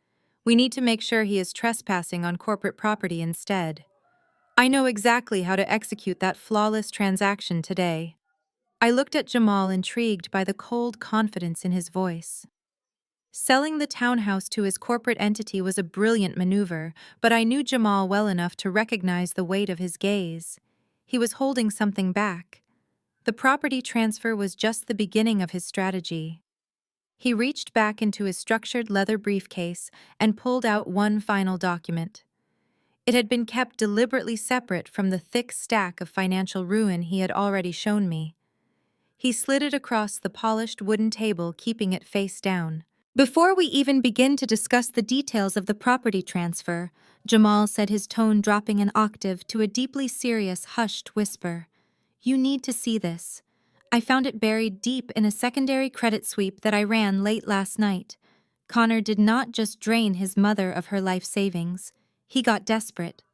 We need to make sure he is trespassing on corporate property instead. I know exactly how to execute that flawless transaction today. I looked at Jamal, intrigued by the cold confidence in his voice. Selling the townhouse to his corporate entity was a brilliant maneuver, but I knew Jamal well enough to recognize the weight of his gaze. He was holding something back. The property transfer was just the beginning of his strategy. He reached back into his structured leather briefcase and pulled out one final document. It had been kept deliberately separate from the thick stack of financial ruin he had already shown me. He slid it across the polished wooden table, keeping it face down. Before we even begin to discuss the details of the property transfer, Jamal said, his tone dropping an octave to a deeply serious, hushed whisper. You need to see this. I found it buried deep in a secondary credit sweep that I ran late last night. Connor did not just drain his mother of her life savings. He got desperate.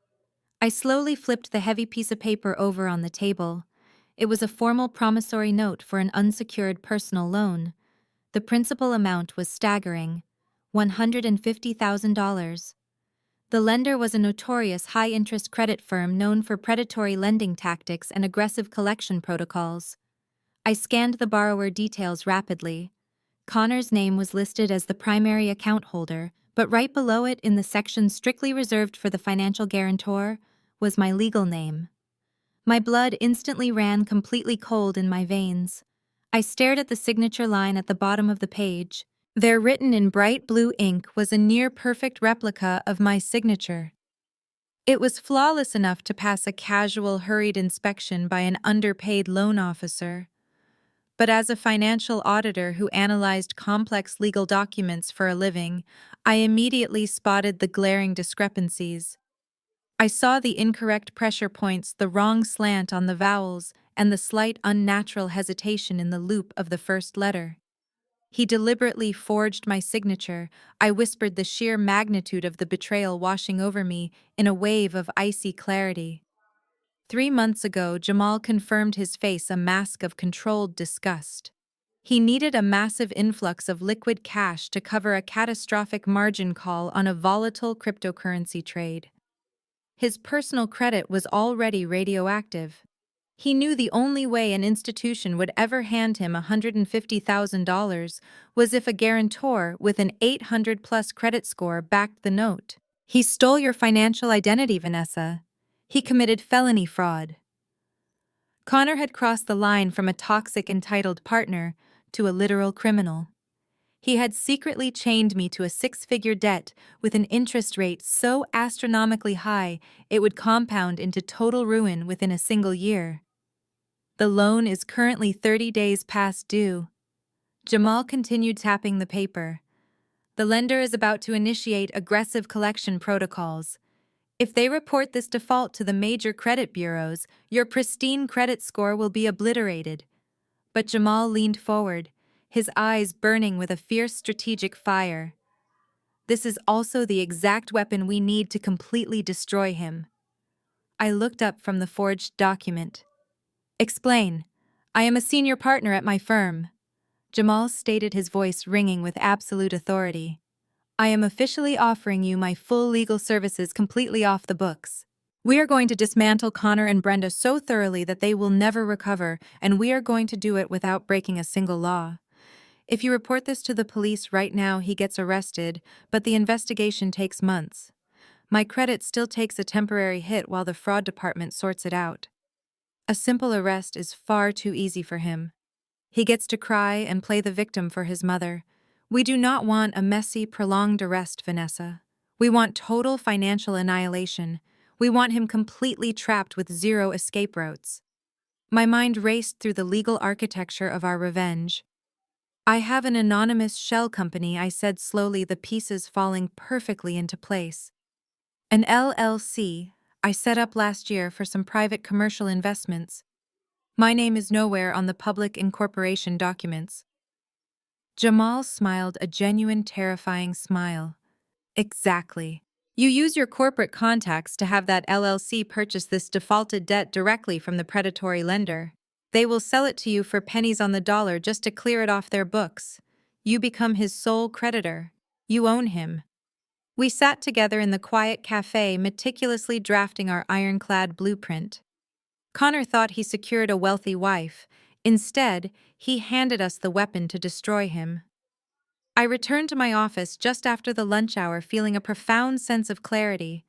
I slowly flipped the heavy piece of paper over on the table. It was a formal promissory note for an unsecured personal loan. The principal amount was staggering, $150,000. The lender was a notorious high-interest credit firm known for predatory lending tactics and aggressive collection protocols. I scanned the borrower details rapidly. Connor's name was listed as the primary account holder, but right below it, in the section strictly reserved for the financial guarantor, was my legal name. My blood instantly ran completely cold in my veins. I stared at the signature line at the bottom of the page. There, written in bright blue ink, was a near-perfect replica of my signature. It was flawless enough to pass a casual, hurried inspection by an underpaid loan officer. But as a financial auditor who analyzed complex legal documents for a living, I immediately spotted the glaring discrepancies. I saw the incorrect pressure points, the wrong slant on the vowels, and the slight unnatural hesitation in the loop of the first letter. He deliberately forged my signature. I whispered, the sheer magnitude of the betrayal washing over me in a wave of icy clarity. 3 months ago, Jamal confirmed, his face a mask of controlled disgust. He needed a massive influx of liquid cash to cover a catastrophic margin call on a volatile cryptocurrency trade. His personal credit was already radioactive. He knew the only way an institution would ever hand him $150,000 was if a guarantor with an 800-plus credit score backed the note. He stole your financial identity, Vanessa. He committed felony fraud. Connor had crossed the line from a toxic entitled partner to a literal criminal. He had secretly chained me to a six-figure debt with an interest rate so astronomically high it would compound into total ruin within a single year. The loan is currently 30 days past due. Jamal continued tapping the paper. The lender is about to initiate aggressive collection protocols. If they report this default to the major credit bureaus, your pristine credit score will be obliterated. But Jamal leaned forward, his eyes burning with a fierce strategic fire. This is also the exact weapon we need to completely destroy him. I looked up from the forged document. Explain. I am a senior partner at my firm. Jamal stated, his voice ringing with absolute authority. I am officially offering you my full legal services completely off the books. We are going to dismantle Connor and Brenda so thoroughly that they will never recover, and we are going to do it without breaking a single law. If you report this to the police right now, he gets arrested, but the investigation takes months. My credit still takes a temporary hit while the fraud department sorts it out. A simple arrest is far too easy for him. He gets to cry and play the victim for his mother. We do not want a messy, prolonged arrest, Vanessa. We want total financial annihilation. We want him completely trapped with zero escape routes. My mind raced through the legal architecture of our revenge. I have an anonymous shell company, I said slowly, the pieces falling perfectly into place. An LLC I set up last year for some private commercial investments. My name is nowhere on the public incorporation documents. Jamal smiled a genuine, terrifying smile. Exactly. You use your corporate contacts to have that LLC purchase this defaulted debt directly from the predatory lender. They will sell it to you for pennies on the dollar just to clear it off their books. You become his sole creditor. You own him. We sat together in the quiet cafe, meticulously drafting our ironclad blueprint. Connor thought he secured a wealthy wife. Instead, he handed us the weapon to destroy him. I returned to my office just after the lunch hour, feeling a profound sense of clarity.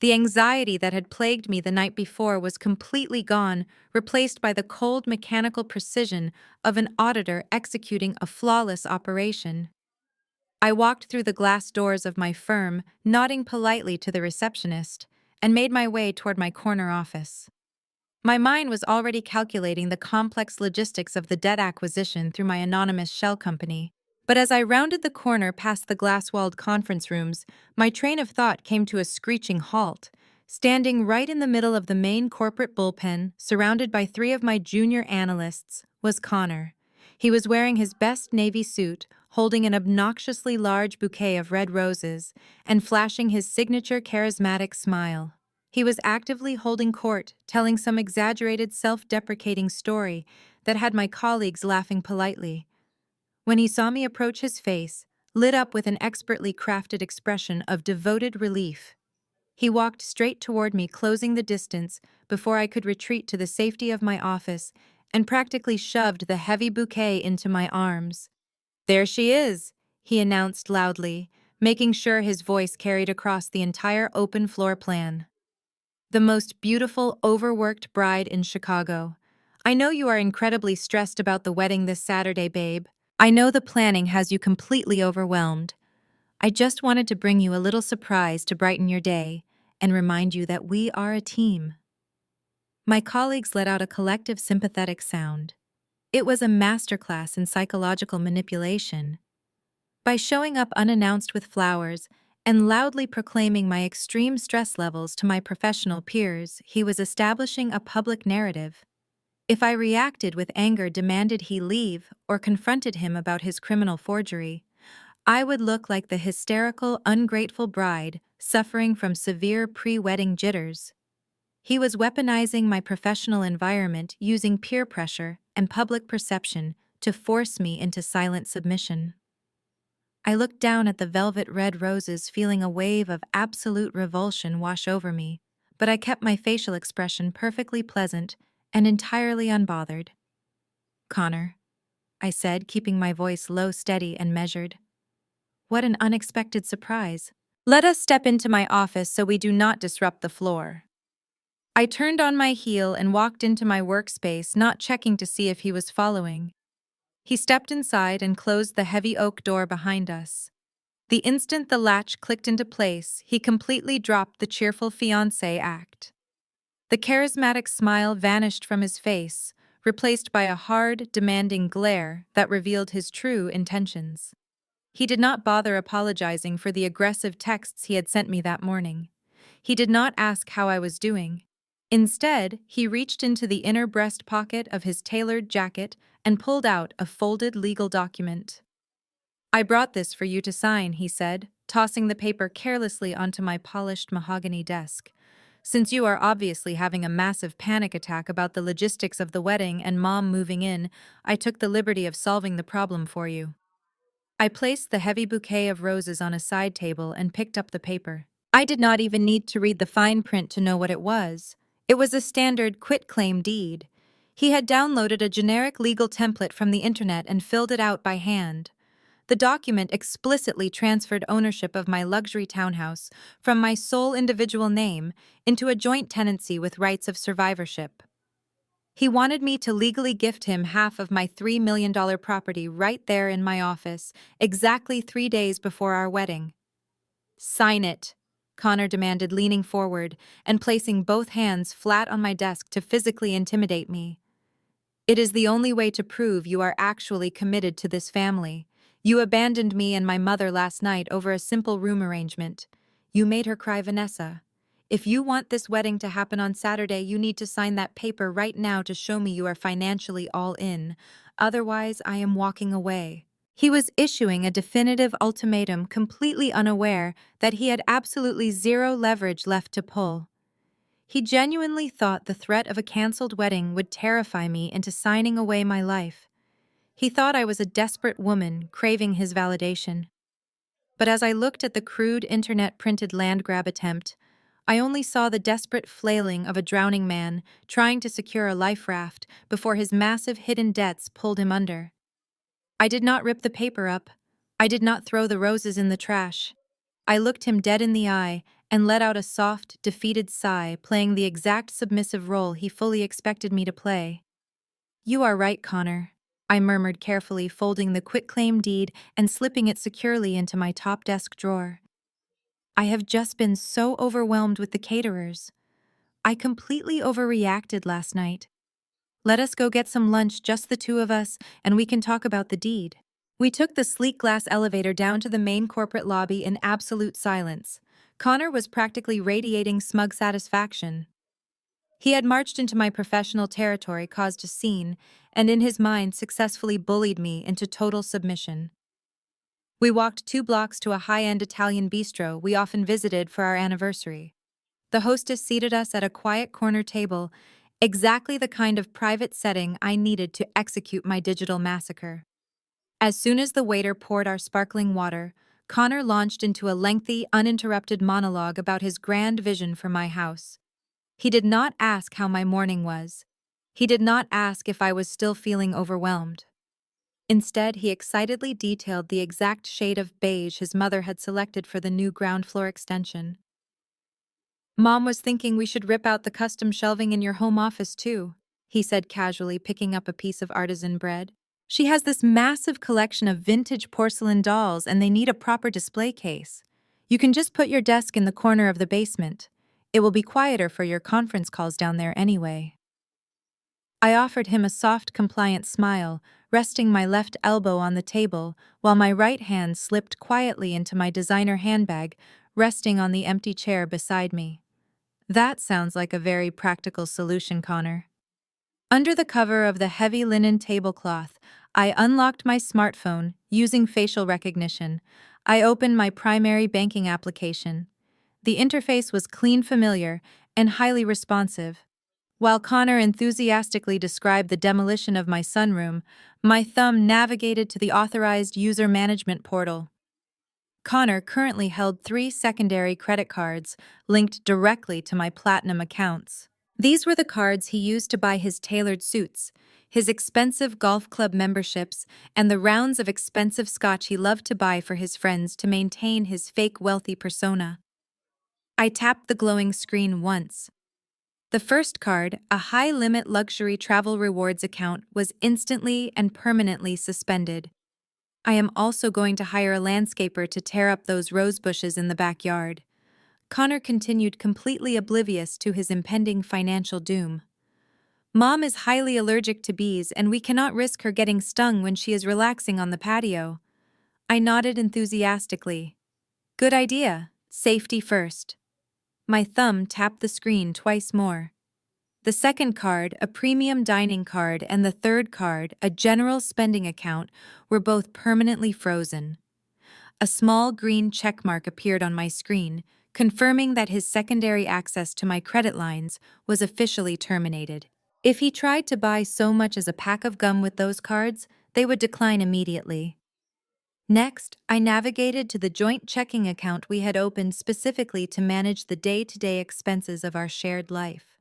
The anxiety that had plagued me the night before was completely gone, replaced by the cold mechanical precision of an auditor executing a flawless operation. I walked through the glass doors of my firm, nodding politely to the receptionist, and made my way toward my corner office. My mind was already calculating the complex logistics of the debt acquisition through my anonymous shell company. But as I rounded the corner past the glass-walled conference rooms, my train of thought came to a screeching halt. Standing right in the middle of the main corporate bullpen, surrounded by three of my junior analysts, was Connor. He was wearing his best navy suit, holding an obnoxiously large bouquet of red roses, and flashing his signature charismatic smile. He was actively holding court, telling some exaggerated, self-deprecating story that had my colleagues laughing politely. When he saw me approach, his face lit up with an expertly crafted expression of devoted relief. He walked straight toward me, closing the distance before I could retreat to the safety of my office, and practically shoved the heavy bouquet into my arms. "There she is," he announced loudly, making sure his voice carried across the entire open floor plan. "The most beautiful, overworked bride in Chicago. I know you are incredibly stressed about the wedding this Saturday, babe. I know the planning has you completely overwhelmed. I just wanted to bring you a little surprise to brighten your day and remind you that we are a team." My colleagues let out a collective sympathetic sound. It was a masterclass in psychological manipulation. By showing up unannounced with flowers and loudly proclaiming my extreme stress levels to my professional peers, he was establishing a public narrative. If I reacted with anger, demanded he leave, or confronted him about his criminal forgery, I would look like the hysterical, ungrateful bride suffering from severe pre-wedding jitters. He was weaponizing my professional environment, using peer pressure and public perception to force me into silent submission. I looked down at the velvet red roses, feeling a wave of absolute revulsion wash over me, but I kept my facial expression perfectly pleasant and entirely unbothered. "Connor," I said, keeping my voice low, steady, and measured. "What an unexpected surprise. Let us step into my office so we do not disrupt the floor." I turned on my heel and walked into my workspace, not checking to see if he was following. He stepped inside and closed the heavy oak door behind us. The instant the latch clicked into place, he completely dropped the cheerful fiancé act. The charismatic smile vanished from his face, replaced by a hard, demanding glare that revealed his true intentions. He did not bother apologizing for the aggressive texts he had sent me that morning. He did not ask how I was doing. Instead, he reached into the inner breast pocket of his tailored jacket and pulled out a folded legal document. "I brought this for you to sign," he said, tossing the paper carelessly onto my polished mahogany desk. "Since you are obviously having a massive panic attack about the logistics of the wedding and Mom moving in, I took the liberty of solving the problem for you." I placed the heavy bouquet of roses on a side table and picked up the paper. I did not even need to read the fine print to know what it was. It was a standard quitclaim deed. He had downloaded a generic legal template from the internet and filled it out by hand. The document explicitly transferred ownership of my luxury townhouse from my sole individual name into a joint tenancy with rights of survivorship. He wanted me to legally gift him half of my $3 million property right there in my office, exactly 3 days before our wedding. "Sign it," Connor demanded, leaning forward and placing both hands flat on my desk to physically intimidate me. "It is the only way to prove you are actually committed to this family. You abandoned me and my mother last night over a simple room arrangement. You made her cry, Vanessa. If you want this wedding to happen on Saturday, you need to sign that paper right now to show me you are financially all in. Otherwise, I am walking away." He was issuing a definitive ultimatum, completely unaware that he had absolutely zero leverage left to pull. He genuinely thought the threat of a canceled wedding would terrify me into signing away my life. He thought I was a desperate woman craving his validation. But as I looked at the crude internet-printed land grab attempt, I only saw the desperate flailing of a drowning man trying to secure a life raft before his massive hidden debts pulled him under. I did not rip the paper up. I did not throw the roses in the trash. I looked him dead in the eye and let out a soft, defeated sigh, playing the exact submissive role he fully expected me to play. "You are right, Connor," I murmured carefully, folding the quitclaim deed and slipping it securely into my top desk drawer. "I have just been so overwhelmed with the caterers. I completely overreacted last night. Let us go get some lunch, just the two of us, and we can talk about the deed." We took the sleek glass elevator down to the main corporate lobby in absolute silence. Connor was practically radiating smug satisfaction. He had marched into my professional territory, caused a scene, and in his mind successfully bullied me into total submission. We walked 2 blocks to a high-end Italian bistro we often visited for our anniversary. The hostess seated us at a quiet corner table, exactly the kind of private setting I needed to execute my digital massacre. As soon as the waiter poured our sparkling water, Connor launched into a lengthy, uninterrupted monologue about his grand vision for my house. He did not ask how my morning was. He did not ask if I was still feeling overwhelmed. Instead, he excitedly detailed the exact shade of beige his mother had selected for the new ground floor extension. "Mom was thinking we should rip out the custom shelving in your home office too," he said casually, picking up a piece of artisan bread. "She has this massive collection of vintage porcelain dolls and they need a proper display case. You can just put your desk in the corner of the basement. It will be quieter for your conference calls down there anyway." I offered him a soft, compliant smile, resting my left elbow on the table while my right hand slipped quietly into my designer handbag, resting on the empty chair beside me. "That sounds like a very practical solution, Connor." Under the cover of the heavy linen tablecloth, I unlocked my smartphone using facial recognition. I opened my primary banking application. The interface was clean, familiar, and highly responsive. While Connor enthusiastically described the demolition of my sunroom, my thumb navigated to the authorized user management portal. Connor currently held 3 secondary credit cards linked directly to my platinum accounts. These were the cards he used to buy his tailored suits, his expensive golf club memberships, and the rounds of expensive scotch he loved to buy for his friends to maintain his fake wealthy persona. I tapped the glowing screen once. The first card, a high-limit luxury travel rewards account, was instantly and permanently suspended. I am also going to hire a landscaper to tear up those rose bushes in the backyard. Connor continued, completely oblivious to his impending financial doom. Mom is highly allergic to bees, and we cannot risk her getting stung when she is relaxing on the patio. I nodded enthusiastically. Good idea. Safety first. My thumb tapped the screen twice more. The second card, a premium dining card, and the third card, a general spending account, were both permanently frozen. A small green checkmark appeared on my screen, confirming that his secondary access to my credit lines was officially terminated. If he tried to buy so much as a pack of gum with those cards, they would decline immediately. Next, I navigated to the joint checking account we had opened specifically to manage the day-to-day expenses of our shared life.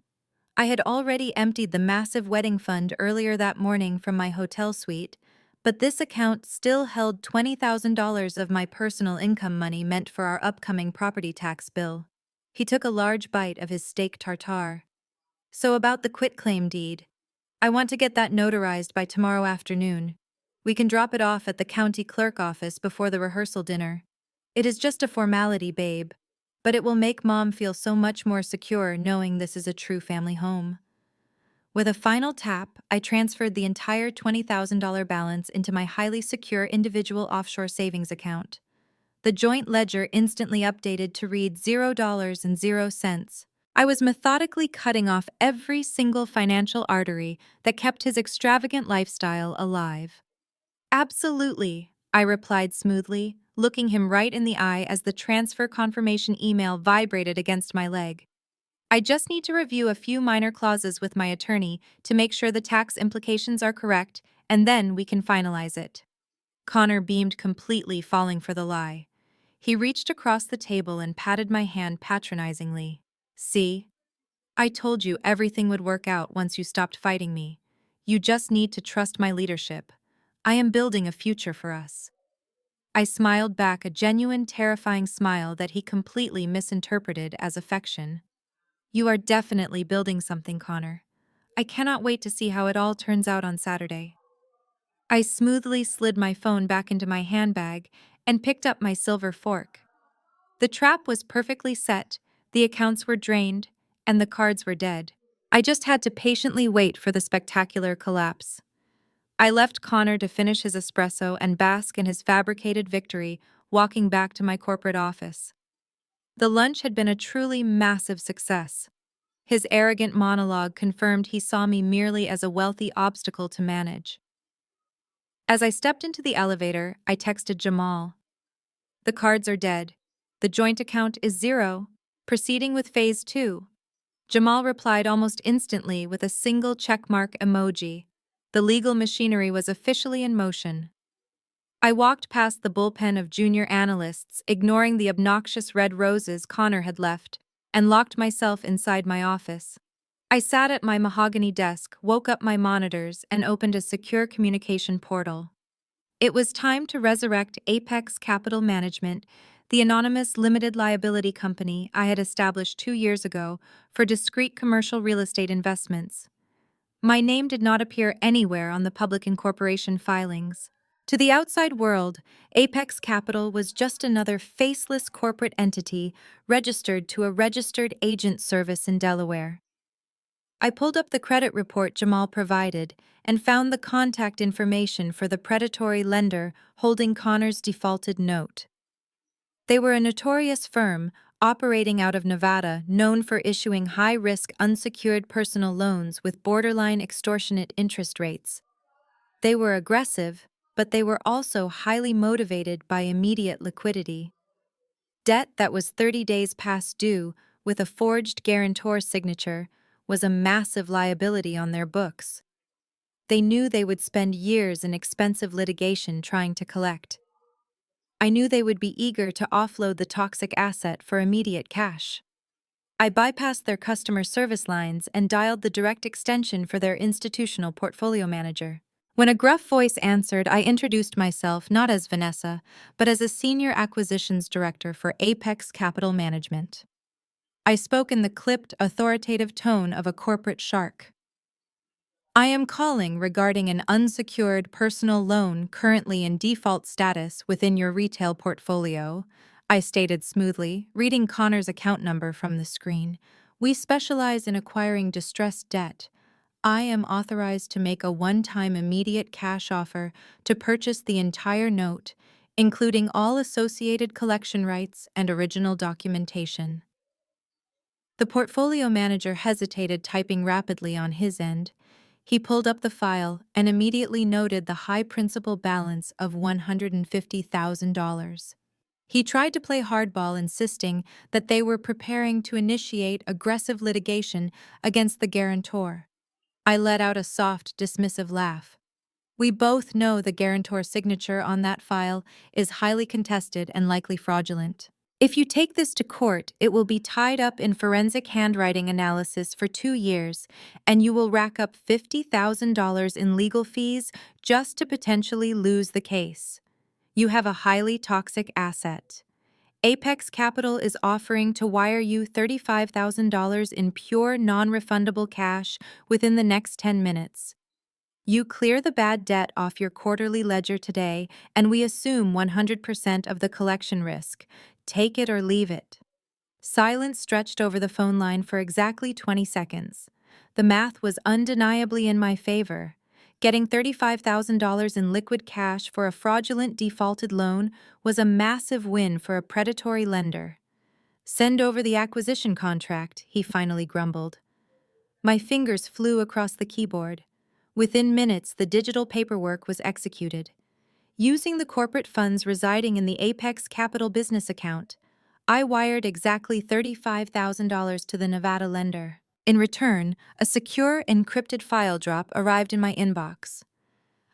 I had already emptied the massive wedding fund earlier that morning from my hotel suite, but this account still held $20,000 of my personal income money meant for our upcoming property tax bill. He took a large bite of his steak tartare. So about the quitclaim deed. I want to get that notarized by tomorrow afternoon. We can drop it off at the county clerk office before the rehearsal dinner. It is just a formality, babe, but it will make Mom feel so much more secure knowing this is a true family home. With a final tap, I transferred the entire $20,000 balance into my highly secure individual offshore savings account. The joint ledger instantly updated to read $0.00. I was methodically cutting off every single financial artery that kept his extravagant lifestyle alive. Absolutely, I replied smoothly, looking him right in the eye as the transfer confirmation email vibrated against my leg. I just need to review a few minor clauses with my attorney to make sure the tax implications are correct, and then we can finalize it. Connor beamed, completely falling for the lie. He reached across the table and patted my hand patronizingly. See? I told you everything would work out once you stopped fighting me. You just need to trust my leadership. I am building a future for us. I smiled back, a genuine, terrifying smile that he completely misinterpreted as affection. You are definitely building something, Connor. I cannot wait to see how it all turns out on Saturday. I smoothly slid my phone back into my handbag and picked up my silver fork. The trap was perfectly set, the accounts were drained, and the cards were dead. I just had to patiently wait for the spectacular collapse. I left Connor to finish his espresso and bask in his fabricated victory, walking back to my corporate office. The lunch had been a truly massive success. His arrogant monologue confirmed he saw me merely as a wealthy obstacle to manage. As I stepped into the elevator, I texted Jamal. The cards are dead. The joint account is 0. Proceeding with phase 2. Jamal replied almost instantly with a single checkmark emoji. The legal machinery was officially in motion. I walked past the bullpen of junior analysts, ignoring the obnoxious red roses Connor had left, and locked myself inside my office. I sat at my mahogany desk, woke up my monitors, and opened a secure communication portal. It was time to resurrect Apex Capital Management, the anonymous limited liability company I had established 2 years ago for discrete commercial real estate investments. My name did not appear anywhere on the public incorporation filings. To the outside world, Apex Capital was just another faceless corporate entity registered to a registered agent service in Delaware. I pulled up the credit report Jamal provided and found the contact information for the predatory lender holding Connor's defaulted note. They were a notorious firm operating out of Nevada, known for issuing high-risk unsecured personal loans with borderline extortionate interest rates. They were aggressive, but they were also highly motivated by immediate liquidity. Debt that was 30 days past due, with a forged guarantor signature, was a massive liability on their books. They knew they would spend years in expensive litigation trying to collect. I knew they would be eager to offload the toxic asset for immediate cash. I bypassed their customer service lines and dialed the direct extension for their institutional portfolio manager. When a gruff voice answered, I introduced myself not as Vanessa, but as a senior acquisitions director for Apex Capital Management. I spoke in the clipped, authoritative tone of a corporate shark. I am calling regarding an unsecured personal loan currently in default status within your retail portfolio, I stated smoothly, reading Connor's account number from the screen. We specialize in acquiring distressed debt. I am authorized to make a one-time immediate cash offer to purchase the entire note, including all associated collection rights and original documentation. The portfolio manager hesitated, typing rapidly on his end. He pulled up the file and immediately noted the high principal balance of $150,000. He tried to play hardball, insisting that they were preparing to initiate aggressive litigation against the guarantor. I let out a soft, dismissive laugh. We both know the guarantor's signature on that file is highly contested and likely fraudulent. If you take this to court, it will be tied up in forensic handwriting analysis for 2 years, and you will rack up $50,000 in legal fees just to potentially lose the case. You have a highly toxic asset. Apex Capital is offering to wire you $35,000 in pure, non-refundable cash within the next 10 minutes. You clear the bad debt off your quarterly ledger today, and we assume 100% of the collection risk. Take it or leave it. Silence stretched over the phone line for exactly 20 seconds. The math was undeniably in my favor. Getting $35,000 in liquid cash for a fraudulent defaulted loan was a massive win for a predatory lender. Send over the acquisition contract, he finally grumbled. My fingers flew across the keyboard. Within minutes, the digital paperwork was executed. Using the corporate funds residing in the Apex Capital business account, I wired exactly $35,000 to the Nevada lender. In return, a secure, encrypted file drop arrived in my inbox.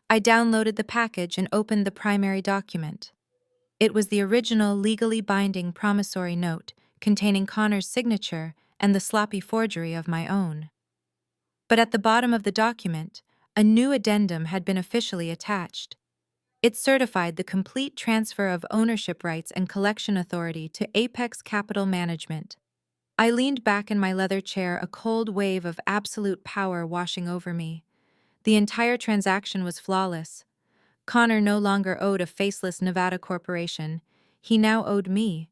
I downloaded the package and opened the primary document. It was the original legally binding promissory note containing Connor's signature and the sloppy forgery of my own. But at the bottom of the document, a new addendum had been officially attached. It certified the complete transfer of ownership rights and collection authority to Apex Capital Management. I leaned back in my leather chair, a cold wave of absolute power washing over me. The entire transaction was flawless. Connor no longer owed a faceless Nevada corporation. He now owed me.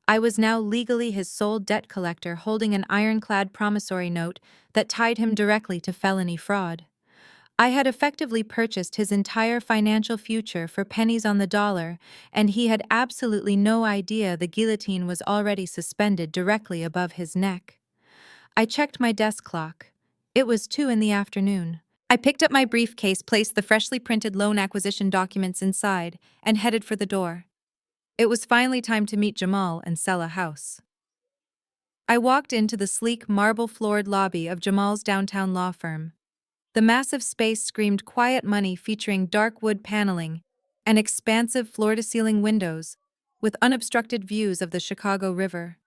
I was now legally his sole debt collector, holding an ironclad promissory note that tied him directly to felony fraud. I had effectively purchased his entire financial future for pennies on the dollar, and he had absolutely no idea the guillotine was already suspended directly above his neck. I checked my desk clock. It was 2 in the afternoon. I picked up my briefcase, placed the freshly printed loan acquisition documents inside, and headed for the door. It was finally time to meet Jamal and sell a house. I walked into the sleek, marble-floored lobby of Jamal's downtown law firm. The massive space screamed quiet money, featuring dark wood paneling and expansive floor-to-ceiling windows with unobstructed views of the Chicago River.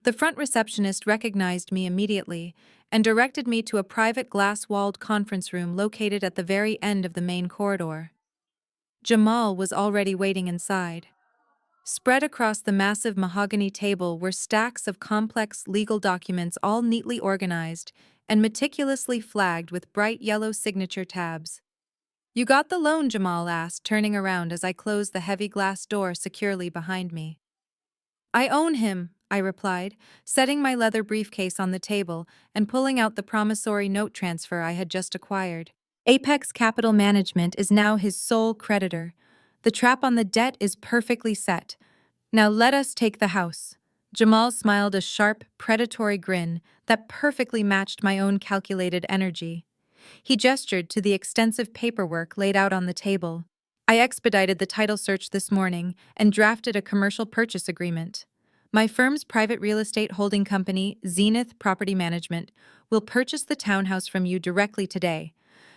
The front receptionist recognized me immediately and directed me to a private glass-walled conference room located at the very end of the main corridor. Jamal was already waiting inside. Spread across the massive mahogany table were stacks of complex legal documents, all neatly organized and meticulously flagged with bright yellow signature tabs. "You got the loan?" Jamal asked, turning around as I closed the heavy glass door securely behind me. "I own him," I replied, setting my leather briefcase on the table and pulling out the promissory note transfer I had just acquired. Apex Capital Management is now his sole creditor. The trap on the debt is perfectly set. Now let us take the house. Jamal smiled, a sharp, predatory grin that perfectly matched my own calculated energy. He gestured to the extensive paperwork laid out on the table. I expedited the title search this morning and drafted a commercial purchase agreement. My firm's private real estate holding company, Zenith Property Management, will purchase the townhouse from you directly today.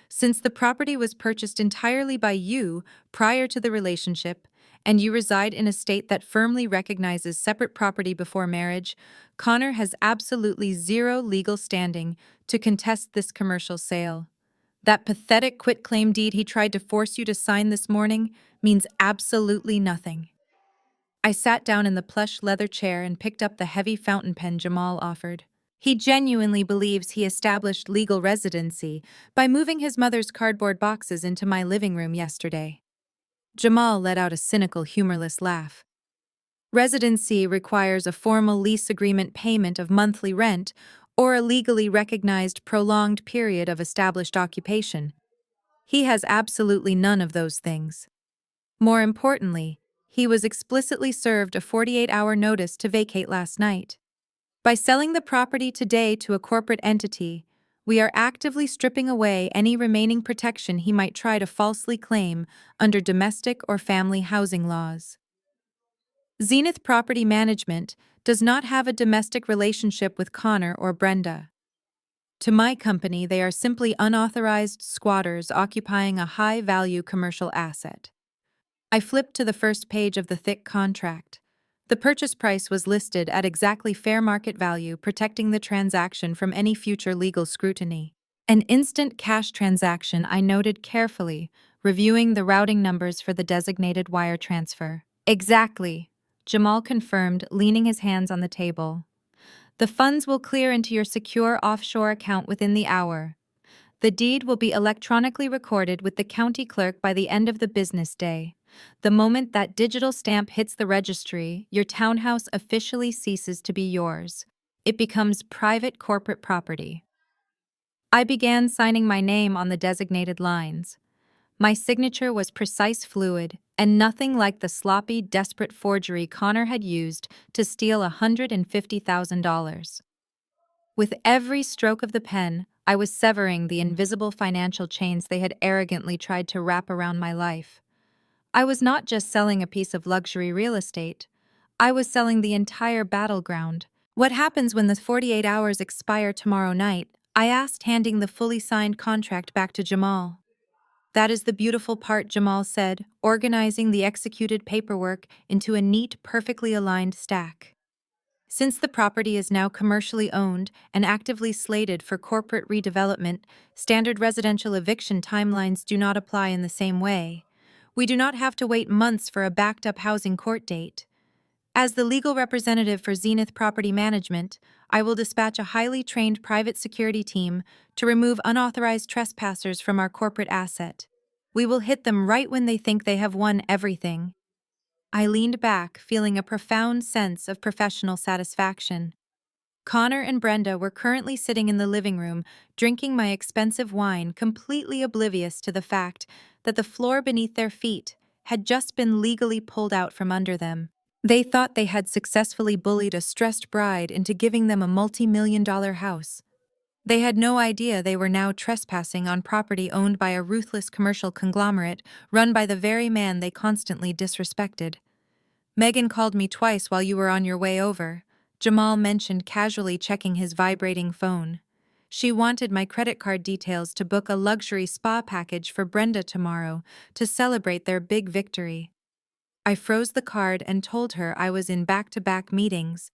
Since the property was purchased entirely by you prior to the relationship, and you reside in a state that firmly recognizes separate property before marriage, Connor has absolutely zero legal standing to contest this commercial sale. That pathetic quitclaim deed he tried to force you to sign this morning means absolutely nothing. I sat down in the plush leather chair and picked up the heavy fountain pen Jamal offered. He genuinely believes he established legal residency by moving his mother's cardboard boxes into my living room yesterday. Jamal let out a cynical, humorless laugh. Residency requires a formal lease agreement payment of monthly rent or a legally recognized prolonged period of established occupation. He has absolutely none of those things. More importantly, he was explicitly served a 48-hour notice to vacate last night. By selling the property today to a corporate entity, we are actively stripping away any remaining protection he might try to falsely claim under domestic or family housing laws. Zenith Property Management does not have a domestic relationship with Connor or Brenda. To my company, they are simply unauthorized squatters occupying a high-value commercial asset. I flipped to the first page of the thick contract. The purchase price was listed at exactly fair market value, protecting the transaction from any future legal scrutiny. An instant cash transaction, I noted carefully, reviewing the routing numbers for the designated wire transfer. Exactly, Jamal confirmed, leaning his hands on the table. The funds will clear into your secure offshore account within the hour. The deed will be electronically recorded with the county clerk by the end of the business day. The moment that digital stamp hits the registry, your townhouse officially ceases to be yours. It becomes private corporate property. I began signing my name on the designated lines. My signature was precise, fluid, and nothing like the sloppy, desperate forgery Connor had used to steal $150,000. With every stroke of the pen, I was severing the invisible financial chains they had arrogantly tried to wrap around my life. I was not just selling a piece of luxury real estate. I was selling the entire battleground. What happens when the 48 hours expire tomorrow night? I asked, handing the fully signed contract back to Jamal. That is the beautiful part, Jamal said, organizing the executed paperwork into a neat, perfectly aligned stack. Since the property is now commercially owned and actively slated for corporate redevelopment, standard residential eviction timelines do not apply in the same way. We do not have to wait months for a backed-up housing court date. As the legal representative for Zenith Property Management, I will dispatch a highly trained private security team to remove unauthorized trespassers from our corporate asset. We will hit them right when they think they have won everything. I leaned back, feeling a profound sense of professional satisfaction. Connor and Brenda were currently sitting in the living room, drinking my expensive wine, completely oblivious to the fact that the floor beneath their feet had just been legally pulled out from under them. They thought they had successfully bullied a stressed bride into giving them a multi-million-dollar house. They had no idea they were now trespassing on property owned by a ruthless commercial conglomerate run by the very man they constantly disrespected. Megan called me twice while you were on your way over, Jamal mentioned, casually checking his vibrating phone. She wanted my credit card details to book a luxury spa package for Brenda tomorrow to celebrate their big victory. I froze the card and told her I was in back-to-back meetings.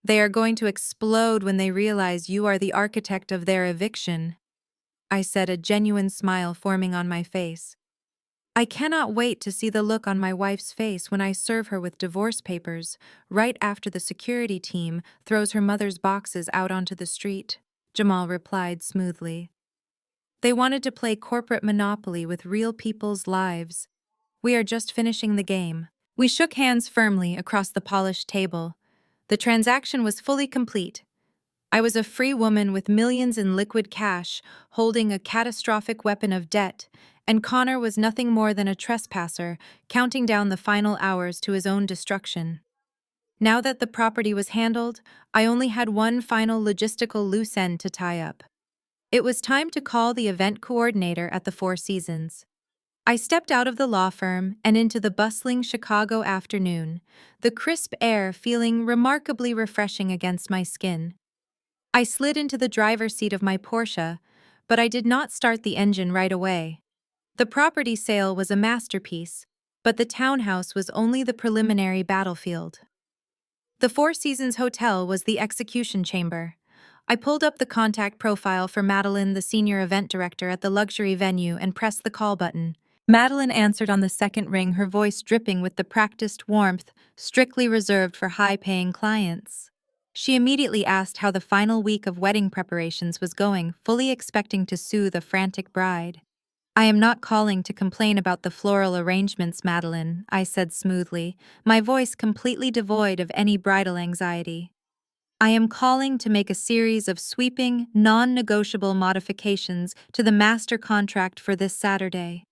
They are going to explode when they realize you are the architect of their eviction, I said, a genuine smile forming on my face. I cannot wait to see the look on my wife's face when I serve her with divorce papers, right after the security team throws her mother's boxes out onto the street, Jamal replied smoothly. They wanted to play corporate Monopoly with real people's lives. We are just finishing the game. We shook hands firmly across the polished table. The transaction was fully complete. I was a free woman with millions in liquid cash, holding a catastrophic weapon of debt, and Connor was nothing more than a trespasser, counting down the final hours to his own destruction. Now that the property was handled, I only had one final logistical loose end to tie up. It was time to call the event coordinator at the Four Seasons. I stepped out of the law firm and into the bustling Chicago afternoon, the crisp air feeling remarkably refreshing against my skin. I slid into the driver's seat of my Porsche, but I did not start the engine right away. The property sale was a masterpiece, but the townhouse was only the preliminary battlefield. The Four Seasons Hotel was the execution chamber. I pulled up the contact profile for Madeline, the senior event director at the luxury venue, and pressed the call button. Madeline answered on the second ring, her voice dripping with the practiced warmth strictly reserved for high-paying clients. She immediately asked how the final week of wedding preparations was going, fully expecting to soothe a frantic bride. "I am not calling to complain about the floral arrangements, Madeline," I said smoothly, my voice completely devoid of any bridal anxiety. "I am calling to make a series of sweeping, non-negotiable modifications to the master contract for this Saturday."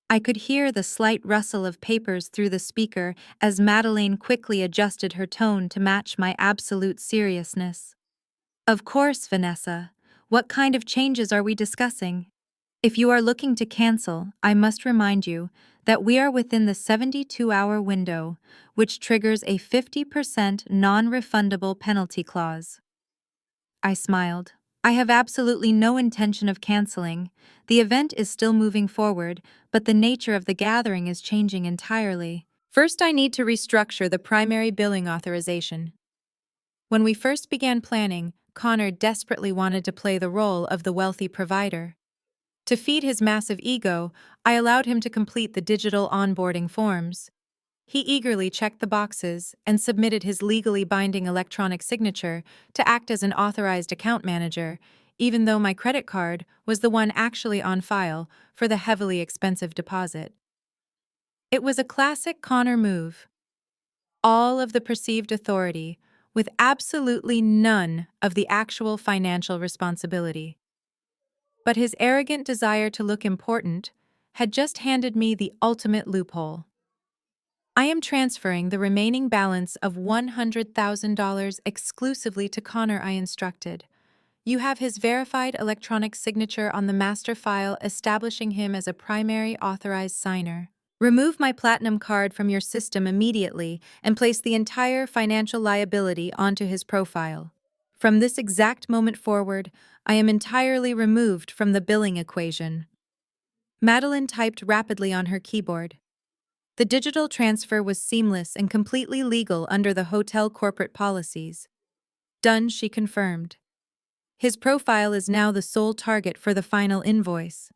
I could hear the slight rustle of papers through the speaker as Madeleine quickly adjusted her tone to match my absolute seriousness. "Of course, Vanessa. What kind of changes are we discussing? If you are looking to cancel, I must remind you that we are within the 72-hour window, which triggers a 50% non-refundable penalty clause." I smiled. "I have absolutely no intention of canceling. The event is still moving forward, but the nature of the gathering is changing entirely. First, I need to restructure the primary billing authorization." When we first began planning, Connor desperately wanted to play the role of the wealthy provider. To feed his massive ego, I allowed him to complete the digital onboarding forms. He eagerly checked the boxes and submitted his legally binding electronic signature to act as an authorized account manager, even though my credit card was the one actually on file for the heavily expensive deposit. It was a classic Connor move. All of the perceived authority, with absolutely none of the actual financial responsibility. But his arrogant desire to look important had just handed me the ultimate loophole. "I am transferring the remaining balance of $100,000 exclusively to Connor," I instructed. "You have his verified electronic signature on the master file establishing him as a primary authorized signer. Remove my platinum card from your system immediately and place the entire financial liability onto his profile. From this exact moment forward, I am entirely removed from the billing equation." Madeline typed rapidly on her keyboard. The digital transfer was seamless and completely legal under the hotel corporate policies. "Done," she confirmed. "His profile is now the sole target for the final invoice."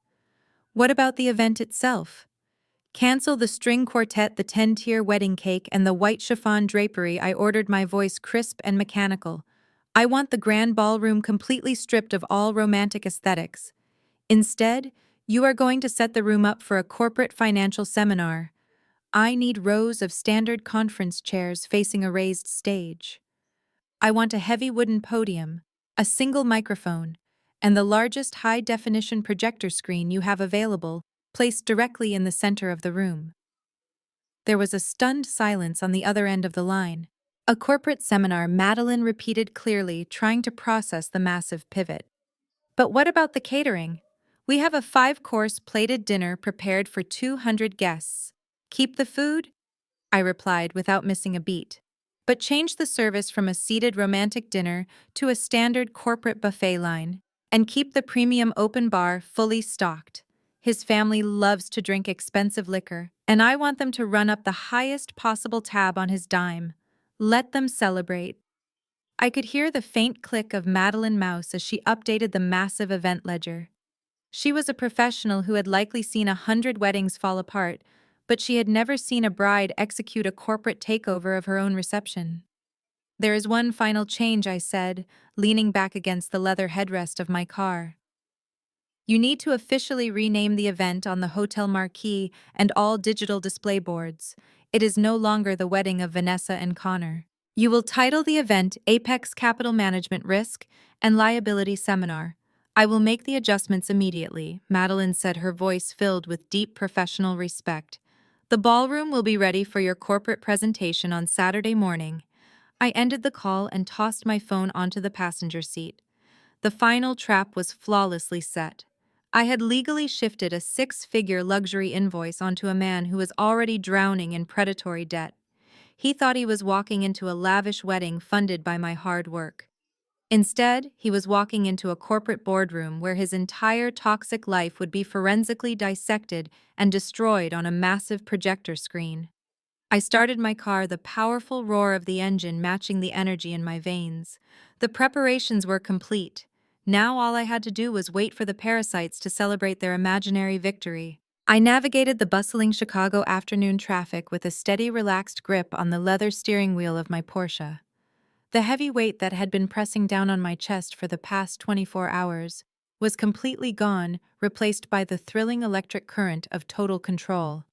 "What about the event itself?" "Cancel the string quartet, the 10-tier wedding cake, and the white chiffon drapery," I ordered, my voice crisp and mechanical. "I want the grand ballroom completely stripped of all romantic aesthetics. Instead, you are going to set the room up for a corporate financial seminar. I need rows of standard conference chairs facing a raised stage. I want a heavy wooden podium, a single microphone, and the largest high-definition projector screen you have available, placed directly in the center of the room." There was a stunned silence on the other end of the line. "A corporate seminar," Madeline repeated clearly, trying to process the massive pivot. "But what about the catering? We have a 5-course plated dinner prepared for 200 guests. Keep the food?" I replied without missing a beat. "But change the service from a seated romantic dinner to a standard corporate buffet line, and keep the premium open bar fully stocked. His family loves to drink expensive liquor, and I want them to run up the highest possible tab on his dime. Let them celebrate." I could hear the faint click of Madeline Mouse as she updated the massive event ledger. She was a professional who had likely seen 100 weddings fall apart, but she had never seen a bride execute a corporate takeover of her own reception. "There is one final change," I said, leaning back against the leather headrest of my car. "You need to officially rename the event on the hotel marquee and all digital display boards. It is no longer the wedding of Vanessa and Connor. You will title the event Apex Capital Management Risk and Liability Seminar. I will make the adjustments immediately," Madeline said, her voice filled with deep professional respect. "The ballroom will be ready for your corporate presentation on Saturday morning." I ended the call and tossed my phone onto the passenger seat. The final trap was flawlessly set. I had legally shifted a six-figure luxury invoice onto a man who was already drowning in predatory debt. He thought he was walking into a lavish wedding funded by my hard work. Instead, he was walking into a corporate boardroom where his entire toxic life would be forensically dissected and destroyed on a massive projector screen. I started my car, the powerful roar of the engine matching the energy in my veins. The preparations were complete. Now all I had to do was wait for the parasites to celebrate their imaginary victory. I navigated the bustling Chicago afternoon traffic with a steady, relaxed grip on the leather steering wheel of my Porsche. The heavy weight that had been pressing down on my chest for the past 24 hours was completely gone, replaced by the thrilling electric current of total control.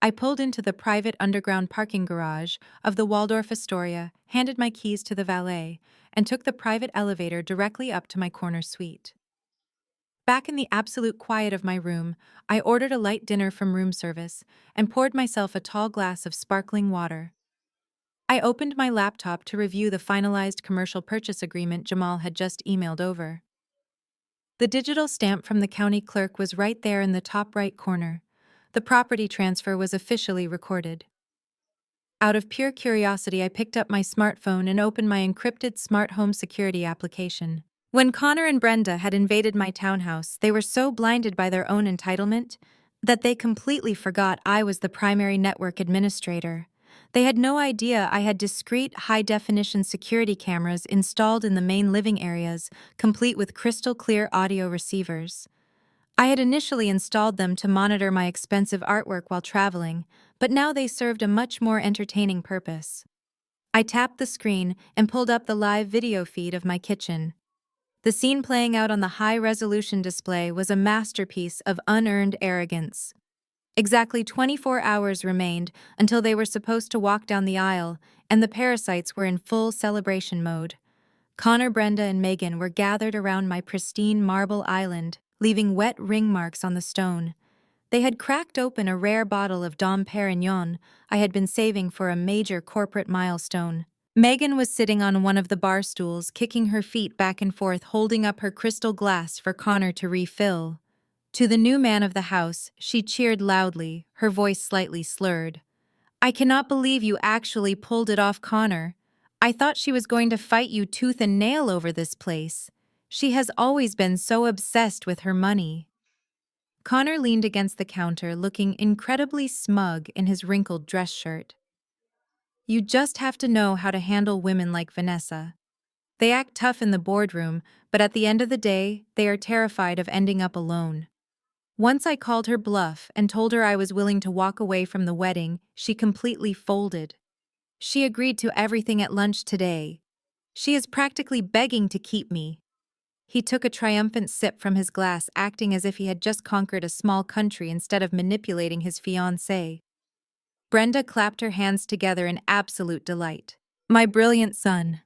I pulled into the private underground parking garage of the Waldorf Astoria, handed my keys to the valet, and took the private elevator directly up to my corner suite. Back in the absolute quiet of my room, I ordered a light dinner from room service and poured myself a tall glass of sparkling water. I opened my laptop to review the finalized commercial purchase agreement Jamal had just emailed over. The digital stamp from the county clerk was right there in the top right corner. The property transfer was officially recorded. Out of pure curiosity, I picked up my smartphone and opened my encrypted smart home security application. When Connor and Brenda had invaded my townhouse, they were so blinded by their own entitlement that they completely forgot I was the primary network administrator. They had no idea I had discrete, high-definition security cameras installed in the main living areas, complete with crystal-clear audio receivers. I had initially installed them to monitor my expensive artwork while traveling, but now they served a much more entertaining purpose. I tapped the screen and pulled up the live video feed of my kitchen. The scene playing out on the high-resolution display was a masterpiece of unearned arrogance. Exactly 24 hours remained until they were supposed to walk down the aisle, and the parasites were in full celebration mode. Connor, Brenda, and Megan were gathered around my pristine marble island, leaving wet ring marks on the stone. They had cracked open a rare bottle of Dom Perignon I had been saving for a major corporate milestone. Megan was sitting on one of the bar stools, kicking her feet back and forth, holding up her crystal glass for Connor to refill. To the new man of the house, she cheered loudly, her voice slightly slurred. "I cannot believe you actually pulled it off, Connor. I thought she was going to fight you tooth and nail over this place. She has always been so obsessed with her money." Connor leaned against the counter, looking incredibly smug in his wrinkled dress shirt. "You just have to know how to handle women like Vanessa. They act tough in the boardroom, but at the end of the day, they are terrified of ending up alone. Once I called her bluff and told her I was willing to walk away from the wedding, she completely folded. She agreed to everything at lunch today. She is practically begging to keep me." He took a triumphant sip from his glass, acting as if he had just conquered a small country instead of manipulating his fiancé. Brenda clapped her hands together in absolute delight. "My brilliant son.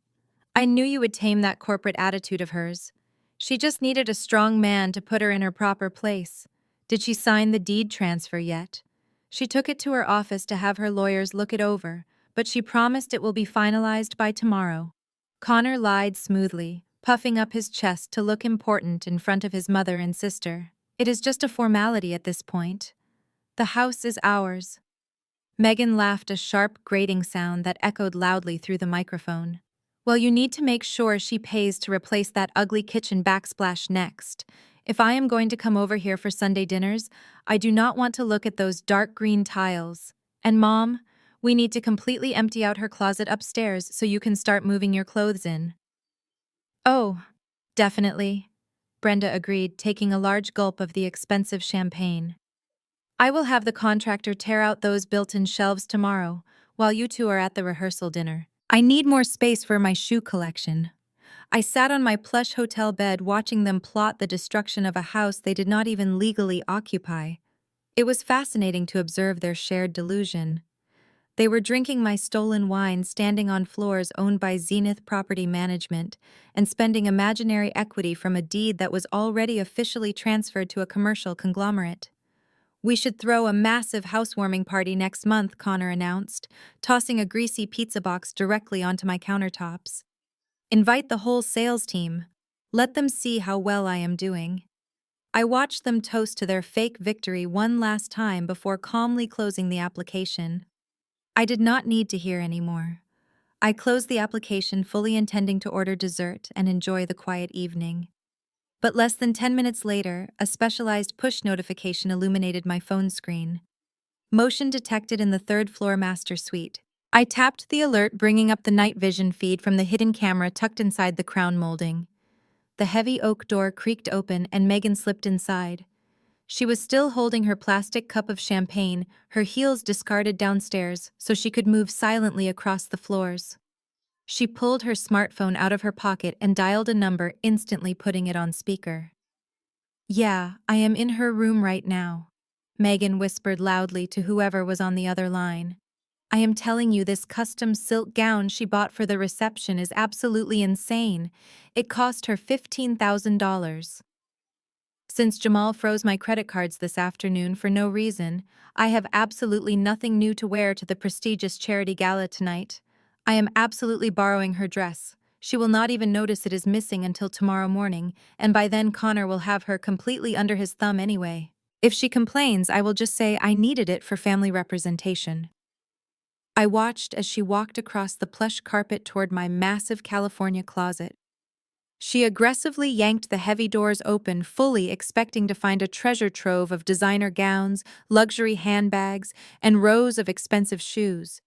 I knew you would tame that corporate attitude of hers. She just needed a strong man to put her in her proper place. Did she sign the deed transfer yet?" "She took it to her office to have her lawyers look it over, but she promised it will be finalized by tomorrow." Connor lied smoothly, puffing up his chest to look important in front of his mother and sister. "It is just a formality at this point. The house is ours." Megan laughed, a sharp, grating sound that echoed loudly through the microphone. "Well, you need to make sure she pays to replace that ugly kitchen backsplash next. If I am going to come over here for Sunday dinners, I do not want to look at those dark green tiles. And Mom, we need to completely empty out her closet upstairs so you can start moving your clothes in." "Oh, definitely," Brenda agreed, taking a large gulp of the expensive champagne. "I will have the contractor tear out those built-in shelves tomorrow, while you two are at the rehearsal dinner. I need more space for my shoe collection." I sat on my plush hotel bed watching them plot the destruction of a house they did not even legally occupy. It was fascinating to observe their shared delusion. They were drinking my stolen wine, standing on floors owned by Zenith Property Management, and spending imaginary equity from a deed that was already officially transferred to a commercial conglomerate. "We should throw a massive housewarming party next month," Connor announced, tossing a greasy pizza box directly onto my countertops. "Invite the whole sales team. Let them see how well I am doing." I watched them toast to their fake victory one last time before calmly closing the application. I did not need to hear any more. I closed the application fully intending to order dessert and enjoy the quiet evening. But less than 10 minutes later, a specialized push notification illuminated my phone screen. Motion detected in the third-floor master suite. I tapped the alert, bringing up the night vision feed from the hidden camera tucked inside the crown molding. The heavy oak door creaked open and Megan slipped inside. She was still holding her plastic cup of champagne, her heels discarded downstairs so she could move silently across the floors. She pulled her smartphone out of her pocket and dialed a number, instantly putting it on speaker. "Yeah, I am in her room right now," Megan whispered loudly to whoever was on the other line. "I am telling you, this custom silk gown she bought for the reception is absolutely insane. It cost her $15,000. Since Jamal froze my credit cards this afternoon for no reason, I have absolutely nothing new to wear to the prestigious charity gala tonight. I am absolutely borrowing her dress. She will not even notice it is missing until tomorrow morning, and by then Connor will have her completely under his thumb anyway. If she complains, I will just say I needed it for family representation." I watched as she walked across the plush carpet toward my massive California closet. She aggressively yanked the heavy doors open, fully expecting to find a treasure trove of designer gowns, luxury handbags, and rows of expensive shoes.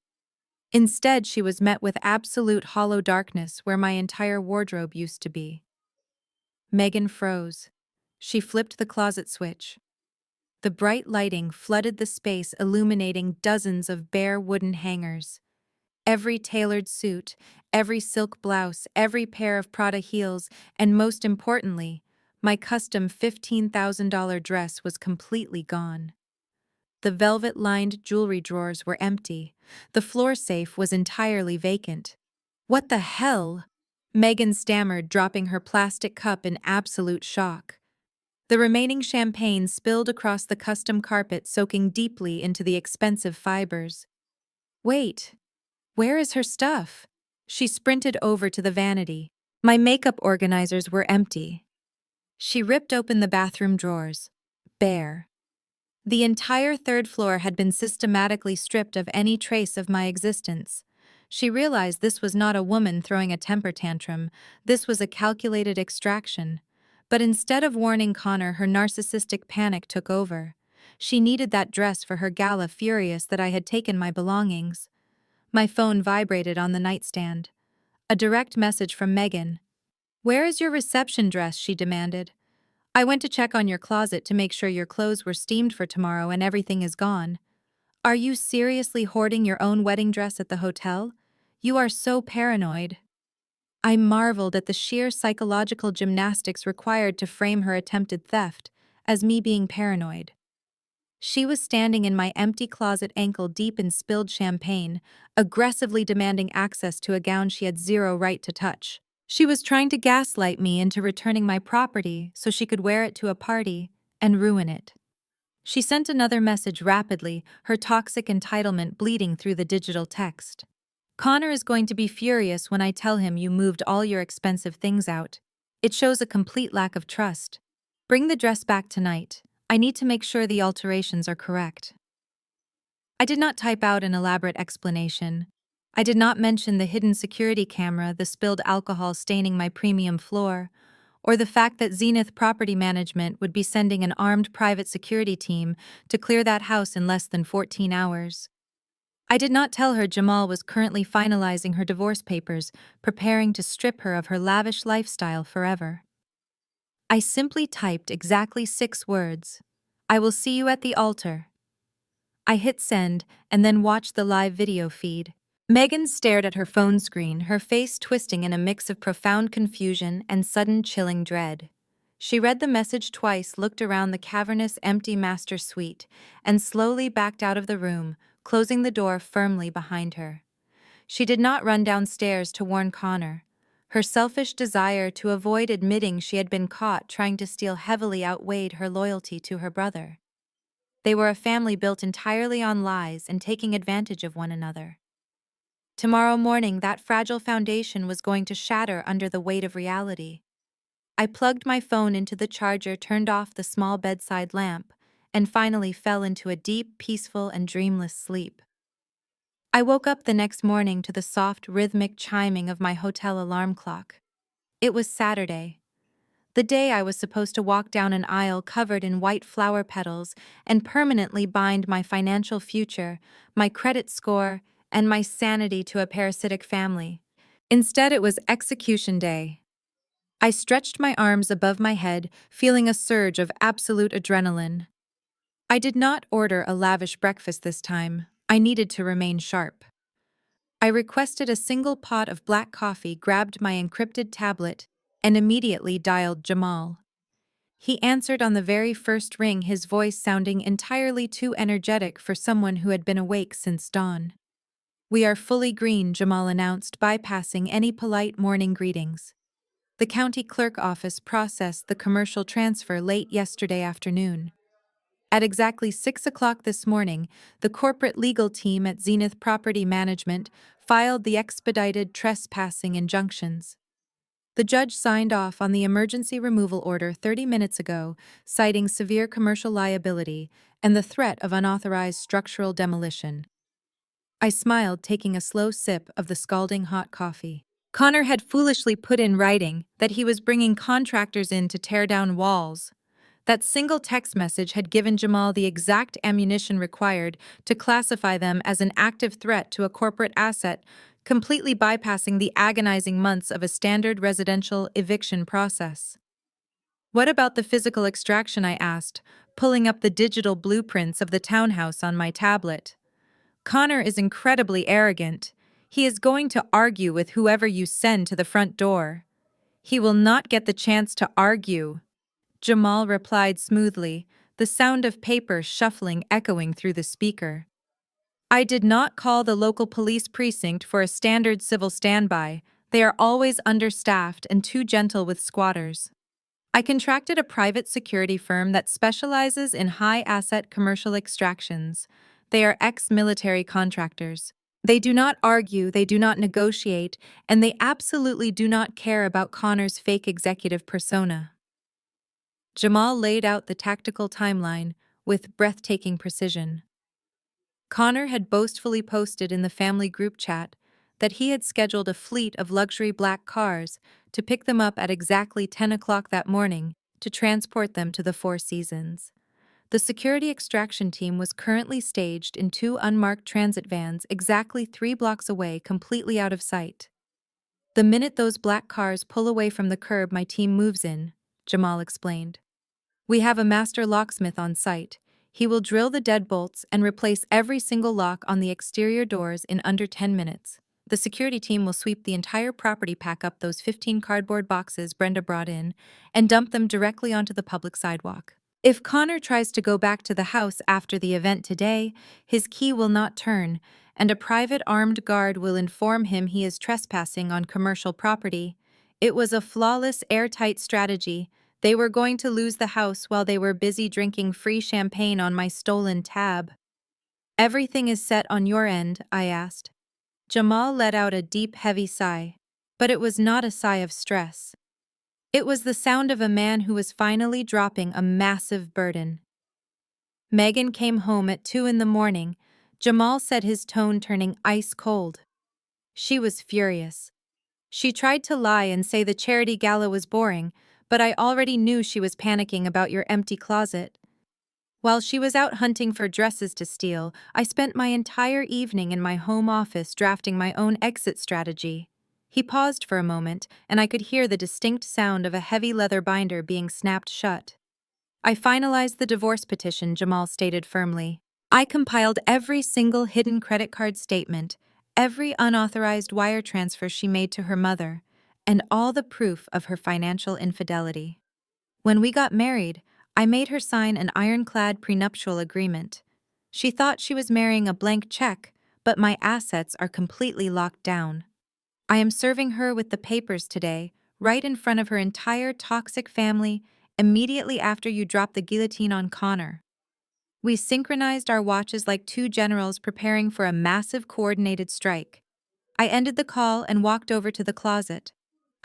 Instead, she was met with absolute hollow darkness where my entire wardrobe used to be. Megan froze. She flipped the closet switch. The bright lighting flooded the space, illuminating dozens of bare wooden hangers. Every tailored suit, every silk blouse, every pair of Prada heels, and most importantly, my custom $15,000 dress was completely gone. The velvet-lined jewelry drawers were empty. The floor safe was entirely vacant. "What the hell?" Megan stammered, dropping her plastic cup in absolute shock. The remaining champagne spilled across the custom carpet, soaking deeply into the expensive fibers. "Wait. Where is her stuff?" She sprinted over to the vanity. My makeup organizers were empty. She ripped open the bathroom drawers. Bare. The entire third floor had been systematically stripped of any trace of my existence. She realized this was not a woman throwing a temper tantrum, this was a calculated extraction. But instead of warning Connor, her narcissistic panic took over. She needed that dress for her gala, furious that I had taken my belongings. My phone vibrated on the nightstand. A direct message from Megan. "Where is your reception dress?" she demanded. "I went to check on your closet to make sure your clothes were steamed for tomorrow and everything is gone. Are you seriously hoarding your own wedding dress at the hotel? You are so paranoid." I marveled at the sheer psychological gymnastics required to frame her attempted theft as me being paranoid. She was standing in my empty closet, ankle deep in spilled champagne, aggressively demanding access to a gown she had zero right to touch. She was trying to gaslight me into returning my property so she could wear it to a party and ruin it. She sent another message rapidly, her toxic entitlement bleeding through the digital text. "Connor is going to be furious when I tell him you moved all your expensive things out. It shows a complete lack of trust. Bring the dress back tonight. I need to make sure the alterations are correct." I did not type out an elaborate explanation. I did not mention the hidden security camera, the spilled alcohol staining my premium floor, or the fact that Zenith Property Management would be sending an armed private security team to clear that house in less than 14 hours. I did not tell her Jamal was currently finalizing her divorce papers, preparing to strip her of her lavish lifestyle forever. I simply typed exactly 6 words. "I will see you at the altar." I hit send and then watched the live video feed. Megan stared at her phone screen, her face twisting in a mix of profound confusion and sudden chilling dread. She read the message twice, looked around the cavernous, empty master suite, and slowly backed out of the room, closing the door firmly behind her. She did not run downstairs to warn Connor. Her selfish desire to avoid admitting she had been caught trying to steal heavily outweighed her loyalty to her brother. They were a family built entirely on lies and taking advantage of one another. Tomorrow morning, that fragile foundation was going to shatter under the weight of reality. I plugged my phone into the charger, turned off the small bedside lamp, and finally fell into a deep, peaceful, and dreamless sleep. I woke up the next morning to the soft, rhythmic chiming of my hotel alarm clock. It was Saturday, the day I was supposed to walk down an aisle covered in white flower petals and permanently bind my financial future, my credit score, and my sanity to a parasitic family. Instead, it was execution day. I stretched my arms above my head, feeling a surge of absolute adrenaline. I did not order a lavish breakfast this time. I needed to remain sharp. I requested a single pot of black coffee, grabbed my encrypted tablet, and immediately dialed Jamal. He answered on the very first ring, his voice sounding entirely too energetic for someone who had been awake since dawn. "We are fully green," Jamal announced, bypassing any polite morning greetings. "The county clerk office processed the commercial transfer late yesterday afternoon. At exactly 6 o'clock this morning, the corporate legal team at Zenith Property Management filed the expedited trespassing injunctions. The judge signed off on the emergency removal order 30 minutes ago, citing severe commercial liability and the threat of unauthorized structural demolition." I smiled, taking a slow sip of the scalding hot coffee. Connor had foolishly put in writing that he was bringing contractors in to tear down walls. That single text message had given Jamal the exact ammunition required to classify them as an active threat to a corporate asset, completely bypassing the agonizing months of a standard residential eviction process. "What about the physical extraction?" I asked, pulling up the digital blueprints of the townhouse on my tablet. "Connor is incredibly arrogant. He is going to argue with whoever you send to the front door." "He will not get the chance to argue," Jamal replied smoothly, the sound of paper shuffling echoing through the speaker. "I did not call the local police precinct for a standard civil standby. They are always understaffed and too gentle with squatters. I contracted a private security firm that specializes in high-asset commercial extractions. They are ex-military contractors. They do not argue, they do not negotiate, and they absolutely do not care about Connor's fake executive persona." Jamal laid out the tactical timeline with breathtaking precision. Connor had boastfully posted in the family group chat that he had scheduled a fleet of luxury black cars to pick them up at exactly 10 o'clock that morning to transport them to the Four Seasons. The security extraction team was currently staged in 2 unmarked transit vans exactly 3 blocks away, completely out of sight. "The minute those black cars pull away from the curb, my team moves in," Jamal explained. "We have a master locksmith on site. He will drill the deadbolts and replace every single lock on the exterior doors in under 10 minutes. The security team will sweep the entire property, pack up those 15 cardboard boxes Brenda brought in, and dump them directly onto the public sidewalk. If Connor tries to go back to the house after the event today, his key will not turn, and a private armed guard will inform him he is trespassing on commercial property." It was a flawless, airtight strategy. They were going to lose the house while they were busy drinking free champagne on my stolen tab. "Everything is set on your end?" I asked. Jamal let out a deep, heavy sigh. But it was not a sigh of stress. It was the sound of a man who was finally dropping a massive burden. Megan came home at 2 in the morning, Jamal said, his tone turning ice cold. She was furious. She tried to lie and say the charity gala was boring, but I already knew she was panicking about your empty closet. While she was out hunting for dresses to steal, I spent my entire evening in my home office drafting my own exit strategy. He paused for a moment, and I could hear the distinct sound of a heavy leather binder being snapped shut. "I finalized the divorce petition," Jamal stated firmly. "I compiled every single hidden credit card statement, every unauthorized wire transfer she made to her mother, and all the proof of her financial infidelity. When we got married, I made her sign an ironclad prenuptial agreement. She thought she was marrying a blank check, but my assets are completely locked down. I am serving her with the papers today, right in front of her entire toxic family, immediately after you dropped the guillotine on Connor." We synchronized our watches like 2 generals preparing for a massive coordinated strike. I ended the call and walked over to the closet.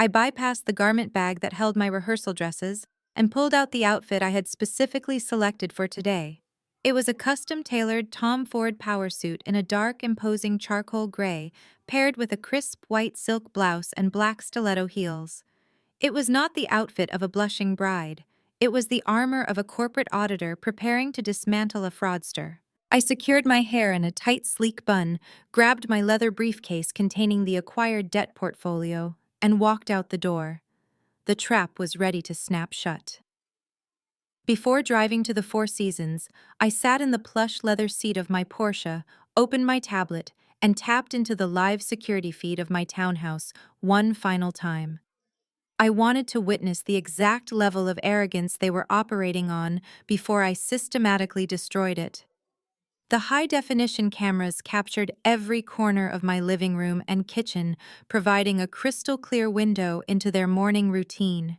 I bypassed the garment bag that held my rehearsal dresses and pulled out the outfit I had specifically selected for today. It was a custom-tailored Tom Ford power suit in a dark, imposing charcoal gray, paired with a crisp white silk blouse and black stiletto heels. It was not the outfit of a blushing bride. It was the armor of a corporate auditor preparing to dismantle a fraudster. I secured my hair in a tight, sleek bun, grabbed my leather briefcase containing the acquired debt portfolio, and walked out the door. The trap was ready to snap shut. Before driving to the Four Seasons, I sat in the plush leather seat of my Porsche, opened my tablet, and tapped into the live security feed of my townhouse one final time. I wanted to witness the exact level of arrogance they were operating on before I systematically destroyed it. The high-definition cameras captured every corner of my living room and kitchen, providing a crystal-clear window into their morning routine.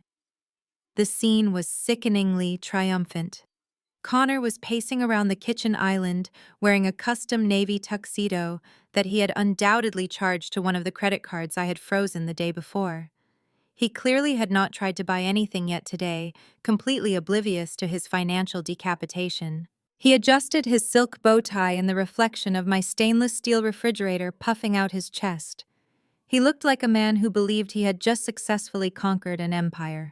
The scene was sickeningly triumphant. Connor was pacing around the kitchen island, wearing a custom navy tuxedo that he had undoubtedly charged to one of the credit cards I had frozen the day before. He clearly had not tried to buy anything yet today, completely oblivious to his financial decapitation. He adjusted his silk bow tie in the reflection of my stainless steel refrigerator puffing out his chest. He looked like a man who believed he had just successfully conquered an empire.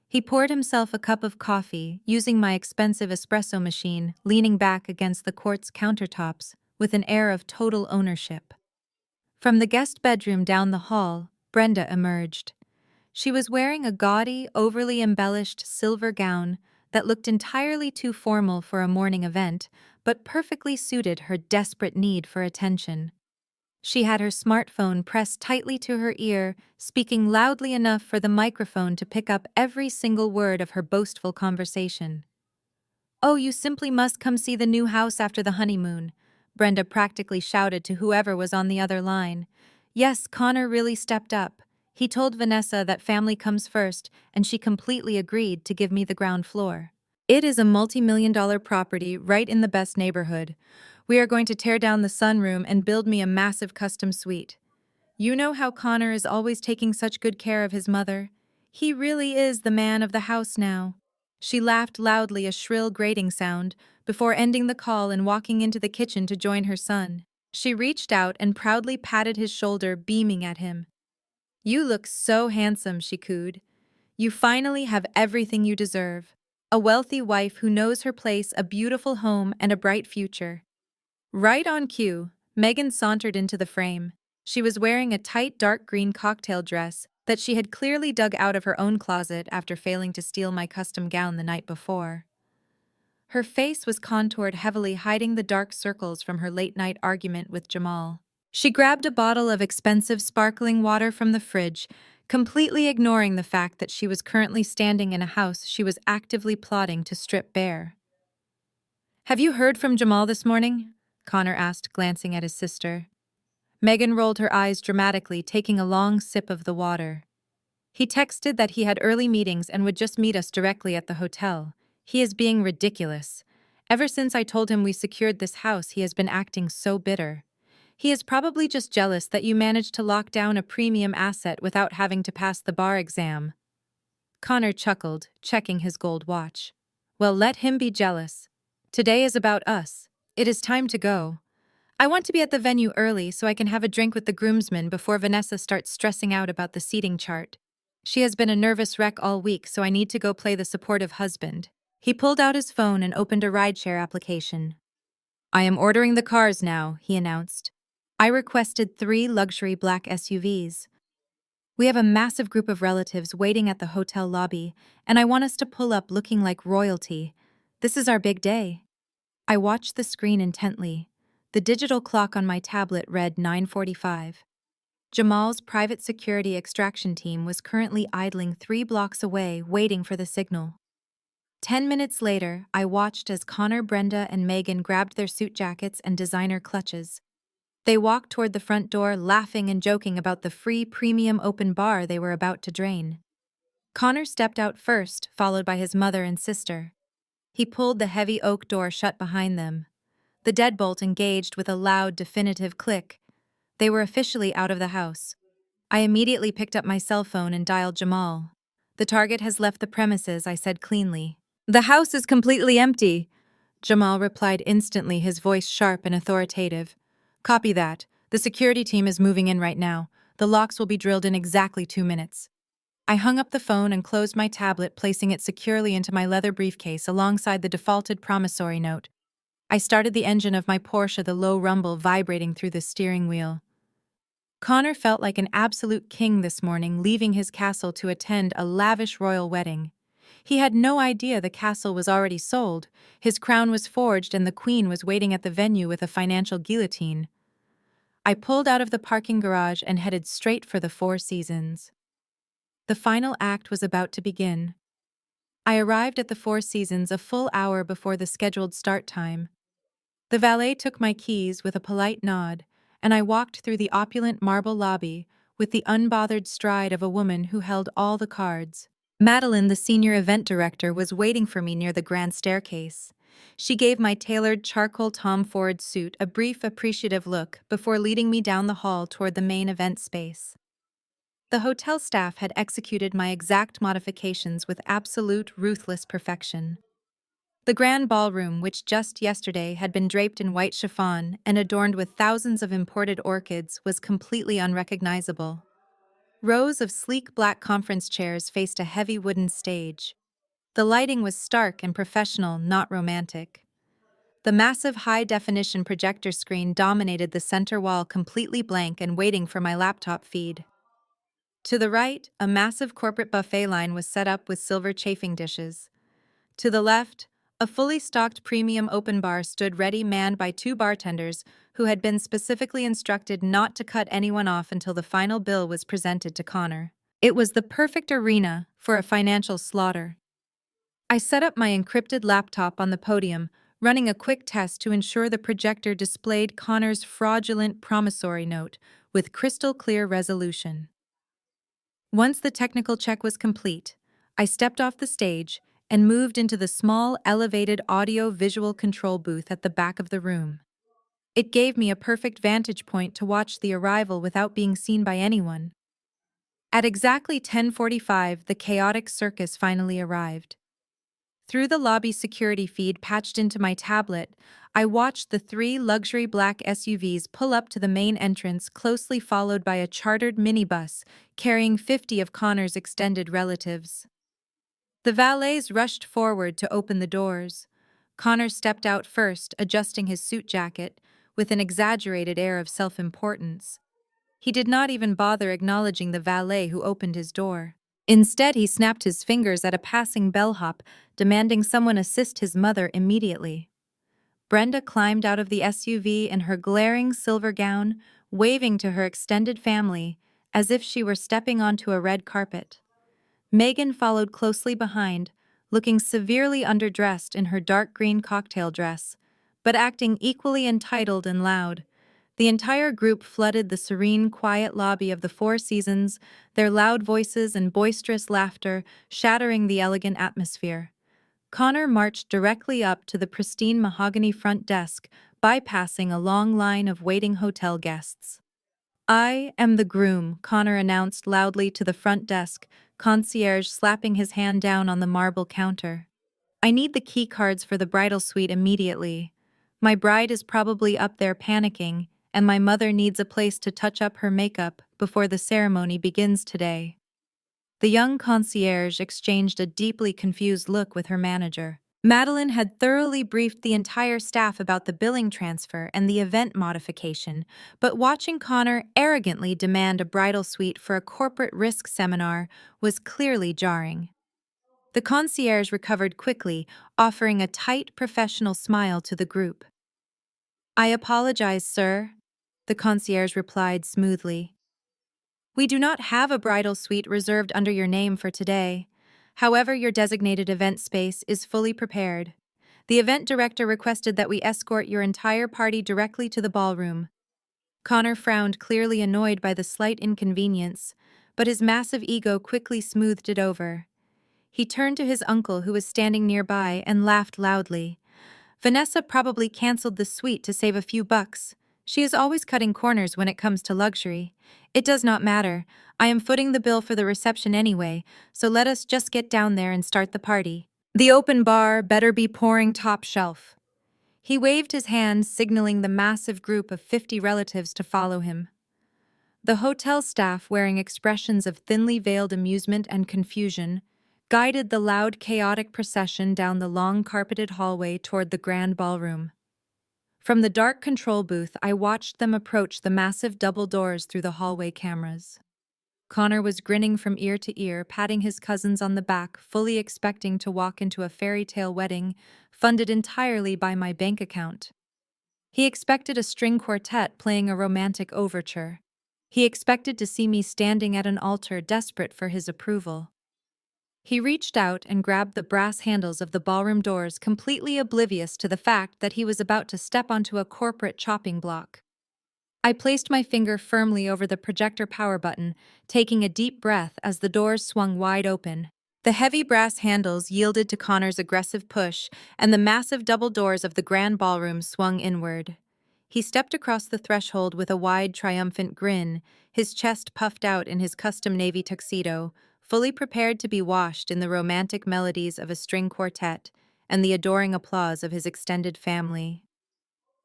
He poured himself a cup of coffee, using my expensive espresso machine, leaning back against the quartz countertops with an air of total ownership. From the guest bedroom down the hall, Brenda emerged. She was wearing a gaudy, overly embellished silver gown that looked entirely too formal for a morning event, but perfectly suited her desperate need for attention. She had her smartphone pressed tightly to her ear, speaking loudly enough for the microphone to pick up every single word of her boastful conversation. "Oh, you simply must come see the new house after the honeymoon," Brenda practically shouted to whoever was on the other line. Yes, Connor really stepped up. He told Vanessa that family comes first, and she completely agreed to give me the ground floor. It is a multi-million-dollar property right in the best neighborhood. We are going to tear down the sunroom and build me a massive custom suite. You know how Connor is always taking such good care of his mother? He really is the man of the house now. She laughed loudly, a shrill grating sound, before ending the call and walking into the kitchen to join her son. She reached out and proudly patted his shoulder, beaming at him. "You look so handsome," she cooed. "You finally have everything you deserve. A wealthy wife who knows her place, a beautiful home, and a bright future." Right on cue, Megan sauntered into the frame. She was wearing a tight dark green cocktail dress that she had clearly dug out of her own closet after failing to steal my custom gown the night before. Her face was contoured heavily, hiding the dark circles from her late-night argument with Jamal. She grabbed a bottle of expensive sparkling water from the fridge, completely ignoring the fact that she was currently standing in a house she was actively plotting to strip bare. "Have you heard from Jamal this morning?" Connor asked, glancing at his sister. Megan rolled her eyes dramatically, taking a long sip of the water. "He texted that he had early meetings and would just meet us directly at the hotel. He is being ridiculous. Ever since I told him we secured this house, he has been acting so bitter. He is probably just jealous that you managed to lock down a premium asset without having to pass the bar exam." Connor chuckled, checking his gold watch. "Well, let him be jealous. Today is about us. It is time to go. I want to be at the venue early so I can have a drink with the groomsmen before Vanessa starts stressing out about the seating chart. She has been a nervous wreck all week, so I need to go play the supportive husband." He pulled out his phone and opened a rideshare application. "I am ordering the cars now," he announced. I requested 3 luxury black SUVs. "We have a massive group of relatives waiting at the hotel lobby, and I want us to pull up looking like royalty. This is our big day." I watched the screen intently. The digital clock on my tablet read 9:45. Jamal's private security extraction team was currently idling 3 blocks away, waiting for the signal. 10 minutes later, I watched as Connor, Brenda, and Megan grabbed their suit jackets and designer clutches. They walked toward the front door, laughing and joking about the free premium open bar they were about to drain. Connor stepped out first, followed by his mother and sister. He pulled the heavy oak door shut behind them. The deadbolt engaged with a loud, definitive click. They were officially out of the house. I immediately picked up my cell phone and dialed Jamal. The target has left the premises, I said cleanly. The house is completely empty, Jamal replied instantly, his voice sharp and authoritative. Copy that. The security team is moving in right now. The locks will be drilled in exactly 2 minutes. I hung up the phone and closed my tablet, placing it securely into my leather briefcase alongside the defaulted promissory note. I started the engine of my Porsche, the low rumble vibrating through the steering wheel. Connor felt like an absolute king this morning, leaving his castle to attend a lavish royal wedding. He had no idea the castle was already sold, his crown was forged, and the queen was waiting at the venue with a financial guillotine. I pulled out of the parking garage and headed straight for the Four Seasons. The final act was about to begin. I arrived at the Four Seasons a full hour before the scheduled start time. The valet took my keys with a polite nod, and I walked through the opulent marble lobby with the unbothered stride of a woman who held all the cards. Madeline, the senior event director, was waiting for me near the grand staircase. She gave my tailored charcoal Tom Ford suit a brief, appreciative look before leading me down the hall toward the main event space. The hotel staff had executed my exact modifications with absolute, ruthless perfection. The grand ballroom, which just yesterday had been draped in white chiffon and adorned with thousands of imported orchids, was completely unrecognizable. Rows of sleek black conference chairs faced a heavy wooden stage. The lighting was stark and professional, not romantic. The massive high-definition projector screen dominated the center wall, completely blank and waiting for my laptop feed. To the right, a massive corporate buffet line was set up with silver chafing dishes. To the left, a fully stocked premium open bar stood ready, manned by 2 bartenders who had been specifically instructed not to cut anyone off until the final bill was presented to Connor. It was the perfect arena for a financial slaughter. I set up my encrypted laptop on the podium, running a quick test to ensure the projector displayed Connor's fraudulent promissory note with crystal-clear resolution. Once the technical check was complete, I stepped off the stage and moved into the small, elevated audio-visual control booth at the back of the room. It gave me a perfect vantage point to watch the arrival without being seen by anyone. At exactly 10:45, the chaotic circus finally arrived. Through the lobby security feed patched into my tablet, I watched the 3 luxury black SUVs pull up to the main entrance, closely followed by a chartered minibus carrying 50 of Connor's extended relatives. The valets rushed forward to open the doors. Connor stepped out first, adjusting his suit jacket with an exaggerated air of self-importance. He did not even bother acknowledging the valet who opened his door. Instead, he snapped his fingers at a passing bellhop, demanding someone assist his mother immediately. Brenda climbed out of the SUV in her glaring silver gown, waving to her extended family as if she were stepping onto a red carpet. Megan followed closely behind, looking severely underdressed in her dark green cocktail dress, but acting equally entitled and loud. The entire group flooded the serene, quiet lobby of the Four Seasons, their loud voices and boisterous laughter shattering the elegant atmosphere. Connor marched directly up to the pristine mahogany front desk, bypassing a long line of waiting hotel guests. "I am the groom," Connor announced loudly to the front desk, concierge slapping his hand down on the marble counter. "I need the key cards for the bridal suite immediately. My bride is probably up there panicking, and my mother needs a place to touch up her makeup before the ceremony begins today." The young concierge exchanged a deeply confused look with her manager. Madeline had thoroughly briefed the entire staff about the billing transfer and the event modification, but watching Connor arrogantly demand a bridal suite for a corporate risk seminar was clearly jarring. The concierge recovered quickly, offering a tight, professional smile to the group. "I apologize, sir," the concierge replied smoothly. "We do not have a bridal suite reserved under your name for today. However, your designated event space is fully prepared. The event director requested that we escort your entire party directly to the ballroom." Connor frowned, clearly annoyed by the slight inconvenience, but his massive ego quickly smoothed it over. He turned to his uncle, who was standing nearby, and laughed loudly. "Vanessa probably canceled the suite to save a few bucks. She is always cutting corners when it comes to luxury. It does not matter. I am footing the bill for the reception anyway, so let us just get down there and start the party. The open bar better be pouring top shelf. He waved his hand, signaling the massive group of 50 relatives to follow him. The hotel staff, wearing expressions of thinly veiled amusement and confusion, guided the loud, chaotic procession down the long carpeted hallway toward the grand ballroom. From the dark control booth, I watched them approach the massive double doors through the hallway cameras. Connor was grinning from ear to ear, patting his cousins on the back, fully expecting to walk into a fairy tale wedding funded entirely by my bank account. He expected a string quartet playing a romantic overture. He expected to see me standing at an altar, desperate for his approval. He reached out and grabbed the brass handles of the ballroom doors, completely oblivious to the fact that he was about to step onto a corporate chopping block. I placed my finger firmly over the projector power button, taking a deep breath as the doors swung wide open. The heavy brass handles yielded to Connor's aggressive push, and the massive double doors of the grand ballroom swung inward. He stepped across the threshold with a wide, triumphant grin, his chest puffed out in his custom navy tuxedo, fully prepared to be washed in the romantic melodies of a string quartet and the adoring applause of his extended family.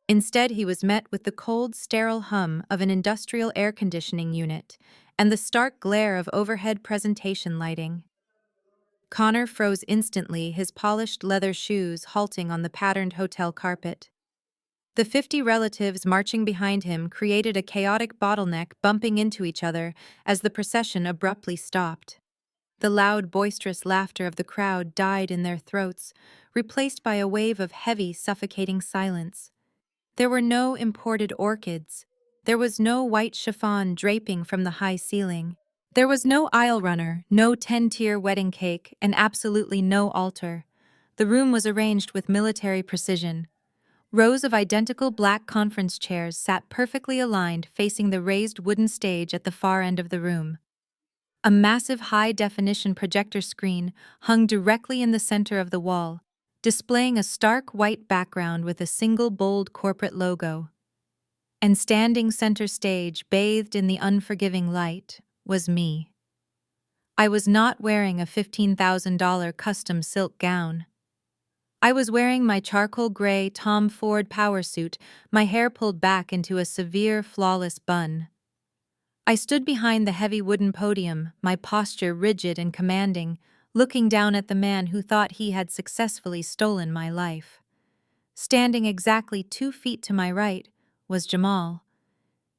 Instead, he was met with the cold, sterile hum of an industrial air conditioning unit and the stark glare of overhead presentation lighting. Connor froze instantly, his polished leather shoes halting on the patterned hotel carpet. The 50 relatives marching behind him created a chaotic bottleneck, bumping into each other as the procession abruptly stopped. The loud, boisterous laughter of the crowd died in their throats, replaced by a wave of heavy, suffocating silence. There were no imported orchids. There was no white chiffon draping from the high ceiling. There was no aisle runner, no 10-tier wedding cake, and absolutely no altar. The room was arranged with military precision. Rows of identical black conference chairs sat perfectly aligned, facing the raised wooden stage at the far end of the room. A massive high-definition projector screen hung directly in the center of the wall, displaying a stark white background with a single bold corporate logo. And standing center stage, bathed in the unforgiving light, was me. I was not wearing a $15,000 custom silk gown. I was wearing my charcoal gray Tom Ford power suit, my hair pulled back into a severe, flawless bun. I stood behind the heavy wooden podium, my posture rigid and commanding, looking down at the man who thought he had successfully stolen my life. Standing exactly 2 feet to my right was Jamal.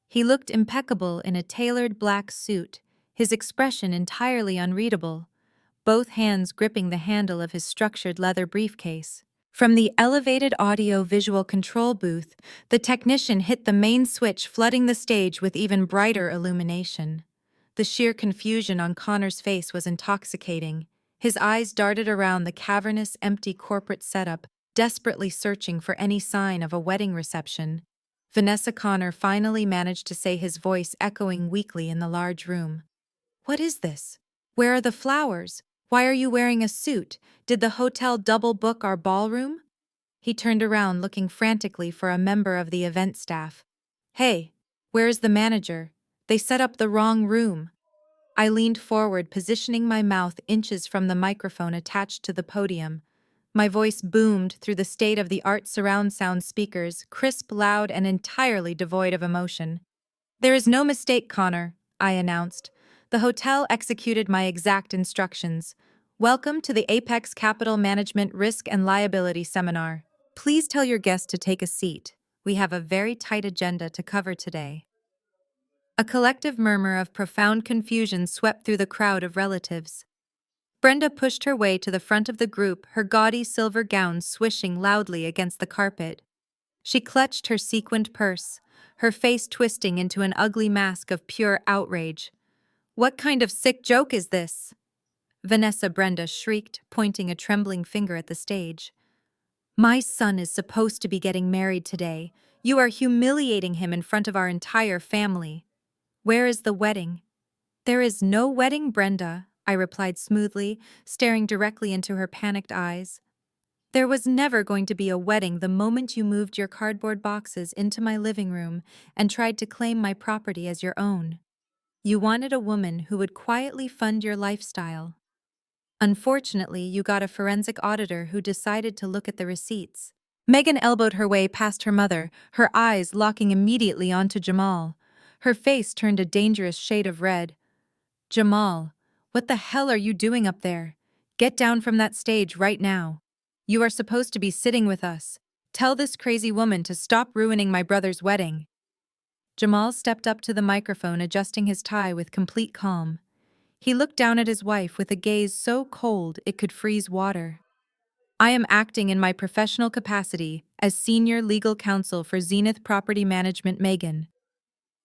He looked impeccable in a tailored black suit, his expression entirely unreadable, both hands gripping the handle of his structured leather briefcase. From the elevated audio-visual control booth, the technician hit the main switch, flooding the stage with even brighter illumination. The sheer confusion on Connor's face was intoxicating. His eyes darted around the cavernous, empty corporate setup, desperately searching for any sign of a wedding reception. Vanessa Connor finally managed to say, his voice echoing weakly in the large room. "What is this? Where are the flowers? Why are you wearing a suit? Did the hotel double book our ballroom?" He turned around, looking frantically for a member of the event staff. "Hey, where's the manager? They set up the wrong room." I leaned forward, positioning my mouth inches from the microphone attached to the podium. My voice boomed through the state-of-the-art surround sound speakers, crisp, loud, and entirely devoid of emotion. "There is no mistake, Connor," I announced. "The hotel executed my exact instructions. Welcome to the Apex Capital Management Risk and Liability Seminar. Please tell your guests to take a seat. We have a very tight agenda to cover today." A collective murmur of profound confusion swept through the crowd of relatives. Brenda pushed her way to the front of the group, her gaudy silver gown swishing loudly against the carpet. She clutched her sequined purse, her face twisting into an ugly mask of pure outrage. "What kind of sick joke is this?" Vanessa Brenda shrieked, pointing a trembling finger at the stage. "My son is supposed to be getting married today. You are humiliating him in front of our entire family. Where is the wedding?" "There is no wedding, Brenda," I replied smoothly, staring directly into her panicked eyes. There was never going to be a wedding the moment you moved your cardboard boxes into my living room and tried to claim my property as your own. You wanted a woman who would quietly fund your lifestyle. Unfortunately, you got a forensic auditor who decided to look at the receipts. Megan elbowed her way past her mother, her eyes locking immediately onto Jamal. Her face turned a dangerous shade of red. Jamal, what the hell are you doing up there? Get down from that stage right now. You are supposed to be sitting with us. Tell this crazy woman to stop ruining my brother's wedding. Jamal stepped up to the microphone, adjusting his tie with complete calm. He looked down at his wife with a gaze so cold it could freeze water. I am acting in my professional capacity as senior legal counsel for Zenith Property Management Megan.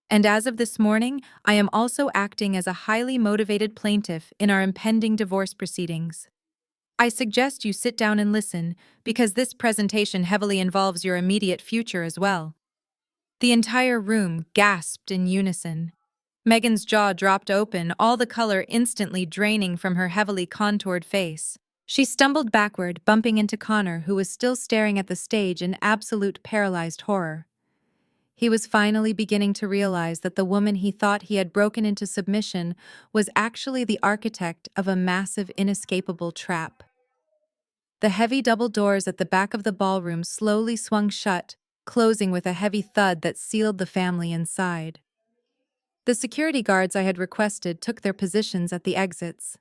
And as of this morning, I am also acting as a highly motivated plaintiff in our impending divorce proceedings. I suggest you sit down and listen, because this presentation heavily involves your immediate future as well. The entire room gasped in unison. Megan's jaw dropped open, all the color instantly draining from her heavily contoured face. She stumbled backward, bumping into Connor, who was still staring at the stage in absolute paralyzed horror. He was finally beginning to realize that the woman he thought he had broken into submission was actually the architect of a massive, inescapable trap. The heavy double doors at the back of the ballroom slowly swung shut, closing with a heavy thud that sealed the family inside. The security guards I had requested took their positions at the exits.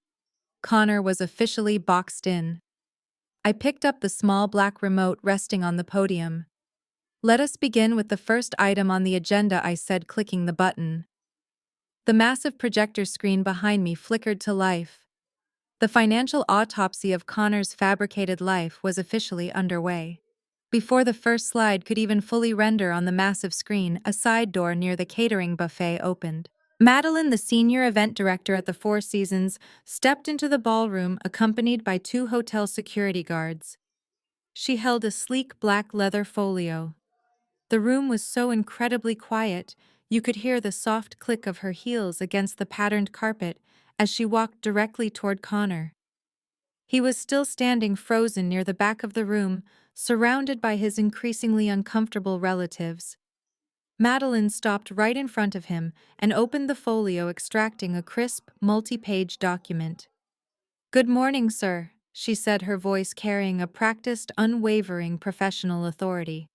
Connor was officially boxed in. I picked up the small black remote resting on the podium. "Let us begin with the first item on the agenda," I said, clicking the button. The massive projector screen behind me flickered to life. The financial autopsy of Connor's fabricated life was officially underway. Before the first slide could even fully render on the massive screen, a side door near the catering buffet opened. Madeline, the senior event director at the Four Seasons, stepped into the ballroom accompanied by 2 hotel security guards. She held a sleek black leather folio. The room was so incredibly quiet, you could hear the soft click of her heels against the patterned carpet as she walked directly toward Connor. He was still standing frozen near the back of the room, surrounded by his increasingly uncomfortable relatives. Madeline stopped right in front of him and opened the folio, extracting a crisp, multi-page document. "Good morning, sir," she said, her voice carrying a practiced, unwavering professional authority.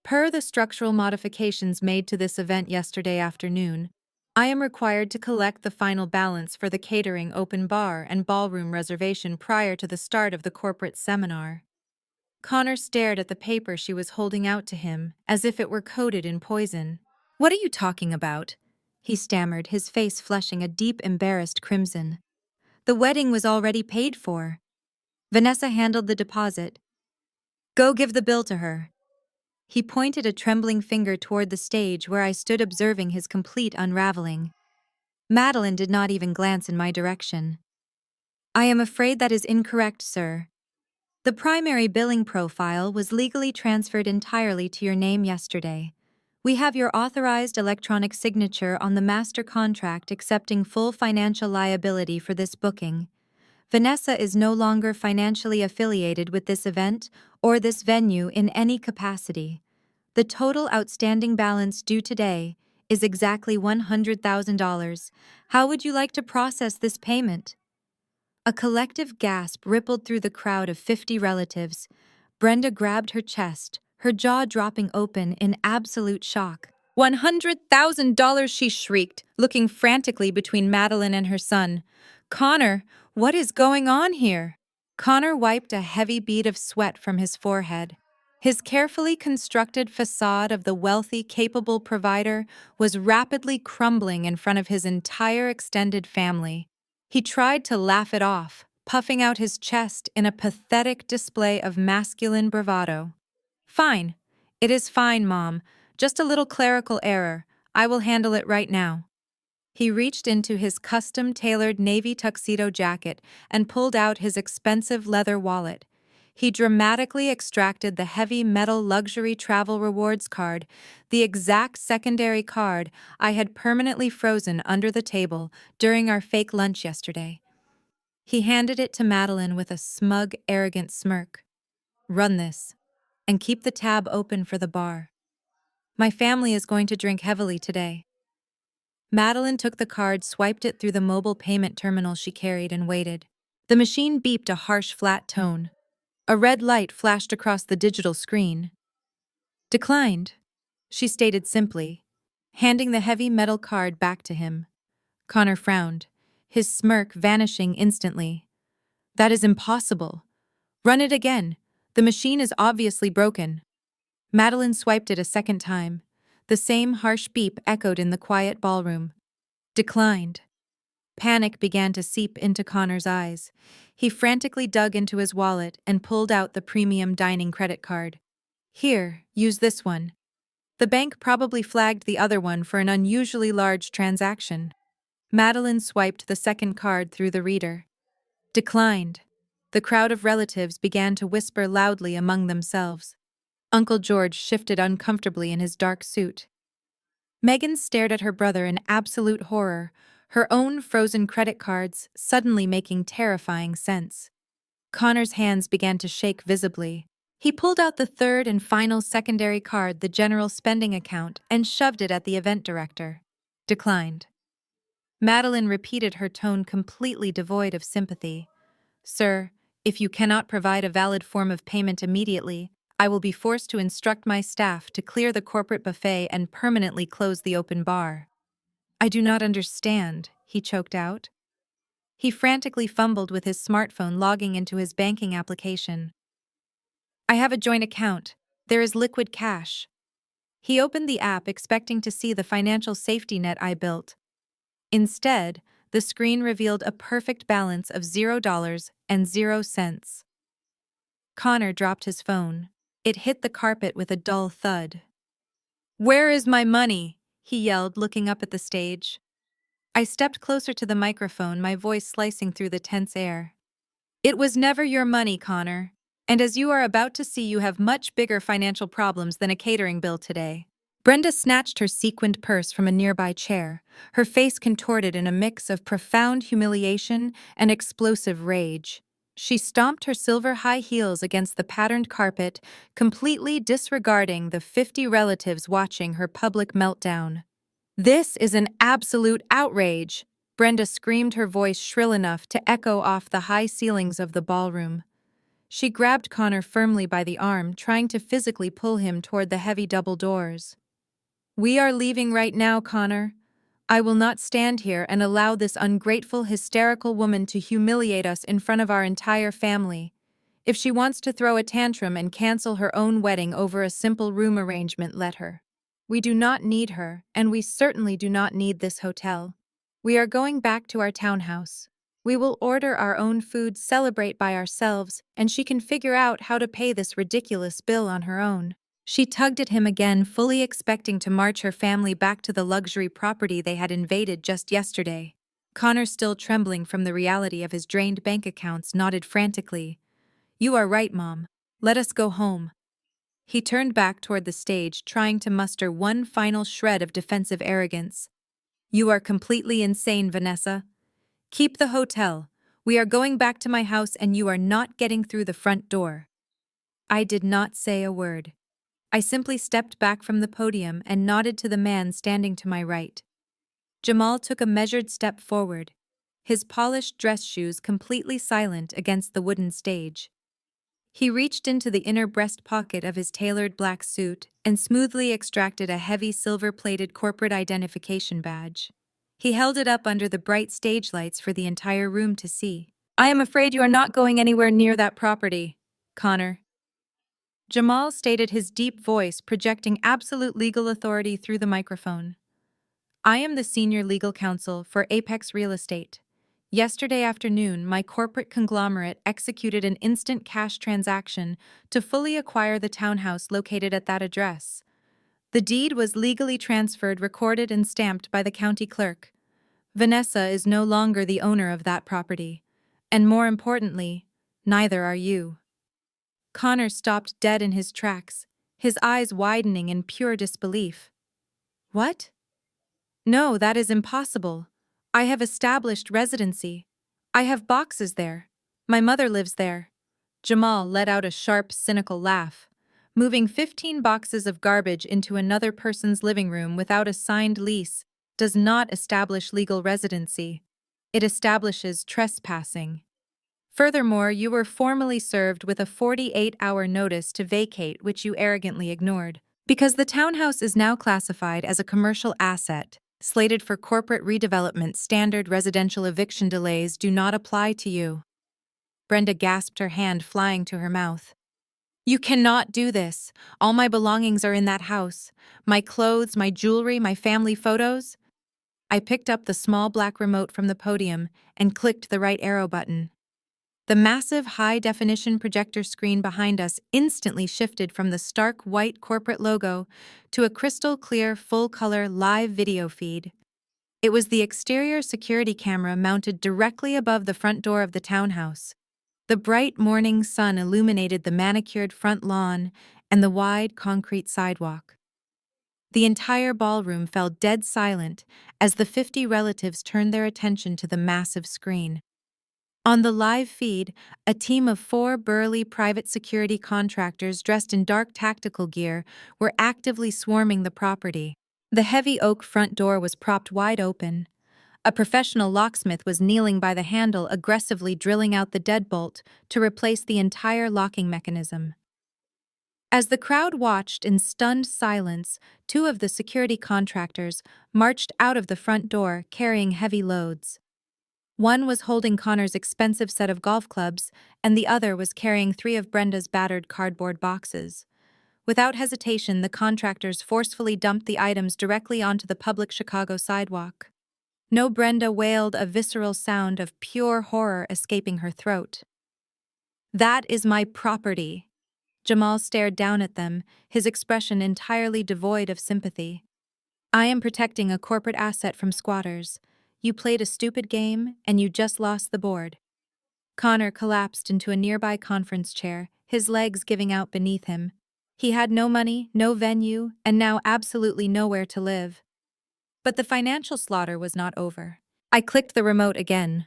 "Per the structural modifications made to this event yesterday afternoon, I am required to collect the final balance for the catering, open bar, and ballroom reservation prior to the start of the corporate seminar." Connor stared at the paper she was holding out to him, as if it were coated in poison. "What are you talking about?" he stammered, his face flushing a deep, embarrassed crimson. "The wedding was already paid for. Vanessa handled the deposit. Go give the bill to her." He pointed a trembling finger toward the stage where I stood observing his complete unraveling. Madeline did not even glance in my direction. "I am afraid that is incorrect, sir. The primary billing profile was legally transferred entirely to your name yesterday. We have your authorized electronic signature on the master contract accepting full financial liability for this booking. Vanessa is no longer financially affiliated with this event or this venue in any capacity. The total outstanding balance due today is exactly $100,000. How would you like to process this payment?" A collective gasp rippled through the crowd of 50 relatives. Brenda grabbed her chest, her jaw dropping open in absolute shock. $100,000, she shrieked, looking frantically between Madeline and her son. "Connor, what is going on here?" Connor wiped a heavy bead of sweat from his forehead. His carefully constructed facade of the wealthy, capable provider was rapidly crumbling in front of his entire extended family. He tried to laugh it off, puffing out his chest in a pathetic display of masculine bravado. "Fine. It is fine, Mom. Just a little clerical error. I will handle it right now." He reached into his custom-tailored navy tuxedo jacket and pulled out his expensive leather wallet. He dramatically extracted the heavy metal luxury travel rewards card, the exact secondary card I had permanently frozen under the table during our fake lunch yesterday. He handed it to Madeline with a smug, arrogant smirk. Run this. And keep the tab open for the bar. My family is going to drink heavily today. Madeline took the card, swiped it through the mobile payment terminal she carried, and waited. The machine beeped a harsh, flat tone. A red light flashed across the digital screen. Declined, she stated simply, handing the heavy metal card back to him. Connor frowned, his smirk vanishing instantly. That is impossible. Run it again. The machine is obviously broken. Madeline swiped it a second time. The same harsh beep echoed in the quiet ballroom. Declined. Panic began to seep into Connor's eyes. He frantically dug into his wallet and pulled out the premium dining credit card. Here, use this one. The bank probably flagged the other one for an unusually large transaction. Madeline swiped the second card through the reader. Declined. The crowd of relatives began to whisper loudly among themselves. Uncle George shifted uncomfortably in his dark suit. Megan stared at her brother in absolute horror, her own frozen credit cards suddenly making terrifying sense. Connor's hands began to shake visibly. He pulled out the third and final secondary card, the general spending account, and shoved it at the event director. Declined. Madeline repeated, her tone completely devoid of sympathy. Sir, if you cannot provide a valid form of payment immediately, I will be forced to instruct my staff to clear the corporate buffet and permanently close the open bar. I do not understand, he choked out. He frantically fumbled with his smartphone, logging into his banking application. I have a joint account. There is liquid cash. He opened the app expecting to see the financial safety net I built. Instead, the screen revealed a perfect balance of $0.00. Connor dropped his phone. It hit the carpet with a dull thud. Where is my money? He yelled, looking up at the stage. I stepped closer to the microphone, my voice slicing through the tense air. It was never your money, Connor. And as you are about to see, you have much bigger financial problems than a catering bill today. Brenda snatched her sequined purse from a nearby chair, her face contorted in a mix of profound humiliation and explosive rage. She stomped her silver high heels against the patterned carpet, completely disregarding the 50 relatives watching her public meltdown. This is an absolute outrage, Brenda screamed, her voice shrill enough to echo off the high ceilings of the ballroom. She grabbed Connor firmly by the arm, trying to physically pull him toward the heavy double doors. We are leaving right now, Connor. I will not stand here and allow this ungrateful, hysterical woman to humiliate us in front of our entire family. If she wants to throw a tantrum and cancel her own wedding over a simple room arrangement, let her. We do not need her, and we certainly do not need this hotel. We are going back to our townhouse. We will order our own food, celebrate by ourselves, and she can figure out how to pay this ridiculous bill on her own. She tugged at him again, fully expecting to march her family back to the luxury property they had invaded just yesterday. Connor, still trembling from the reality of his drained bank accounts, nodded frantically. You are right, Mom. Let us go home. He turned back toward the stage, trying to muster one final shred of defensive arrogance. You are completely insane, Vanessa. Keep the hotel. We are going back to my house and you are not getting through the front door. I did not say a word. I simply stepped back from the podium and nodded to the man standing to my right. Jamal took a measured step forward, his polished dress shoes completely silent against the wooden stage. He reached into the inner breast pocket of his tailored black suit and smoothly extracted a heavy silver-plated corporate identification badge. He held it up under the bright stage lights for the entire room to see. I am afraid you are not going anywhere near that property, Connor. Jamal stated, his deep voice projecting absolute legal authority through the microphone. I am the senior legal counsel for Apex Real Estate. Yesterday afternoon, my corporate conglomerate executed an instant cash transaction to fully acquire the townhouse located at that address. The deed was legally transferred, recorded, and stamped by the county clerk. Vanessa is no longer the owner of that property. And more importantly, neither are you. Connor stopped dead in his tracks, his eyes widening in pure disbelief. What? No, that is impossible. I have established residency. I have boxes there. My mother lives there. Jamal let out a sharp, cynical laugh. Moving 15 boxes of garbage into another person's living room without a signed lease does not establish legal residency. It establishes trespassing. Furthermore, you were formally served with a 48-hour notice to vacate, which you arrogantly ignored. Because the townhouse is now classified as a commercial asset, slated for corporate redevelopment, standard residential eviction delays do not apply to you. Brenda gasped, her hand flying to her mouth. You cannot do this. All my belongings are in that house. My clothes, my jewelry, my family photos. I picked up the small black remote from the podium and clicked the right arrow button. The massive high-definition projector screen behind us instantly shifted from the stark white corporate logo to a crystal-clear, full-color live video feed. It was the exterior security camera mounted directly above the front door of the townhouse. The bright morning sun illuminated the manicured front lawn and the wide concrete sidewalk. The entire ballroom fell dead silent as the 50 relatives turned their attention to the massive screen. On the live feed, a team of 4 burly private security contractors dressed in dark tactical gear were actively swarming the property. The heavy oak front door was propped wide open. A professional locksmith was kneeling by the handle, aggressively drilling out the deadbolt to replace the entire locking mechanism. As the crowd watched in stunned silence, 2 of the security contractors marched out of the front door carrying heavy loads. One was holding Connor's expensive set of golf clubs, and the other was carrying 3 of Brenda's battered cardboard boxes. Without hesitation, the contractors forcefully dumped the items directly onto the public Chicago sidewalk. No, Brenda wailed, a visceral sound of pure horror escaping her throat. That is my property. Jamal stared down at them, his expression entirely devoid of sympathy. I am protecting a corporate asset from squatters. You played a stupid game, and you just lost the board. Connor collapsed into a nearby conference chair, his legs giving out beneath him. He had no money, no venue, and now absolutely nowhere to live. But the financial slaughter was not over. I clicked the remote again.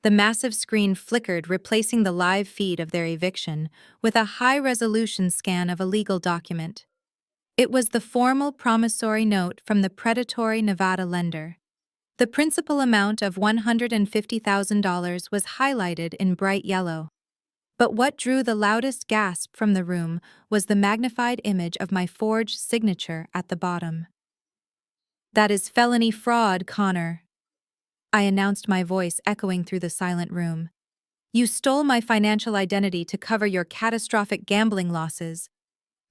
The massive screen flickered, replacing the live feed of their eviction with a high-resolution scan of a legal document. It was the formal promissory note from the predatory Nevada lender. The principal amount of $150,000 was highlighted in bright yellow. But what drew the loudest gasp from the room was the magnified image of my forged signature at the bottom. That is felony fraud, Connor. I announced, my voice echoing through the silent room. You stole my financial identity to cover your catastrophic gambling losses.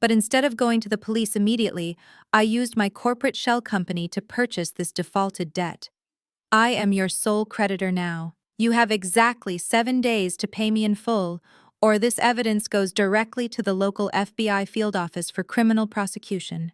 But instead of going to the police immediately, I used my corporate shell company to purchase this defaulted debt. I am your sole creditor now. You have exactly 7 days to pay me in full, or this evidence goes directly to the local FBI field office for criminal prosecution.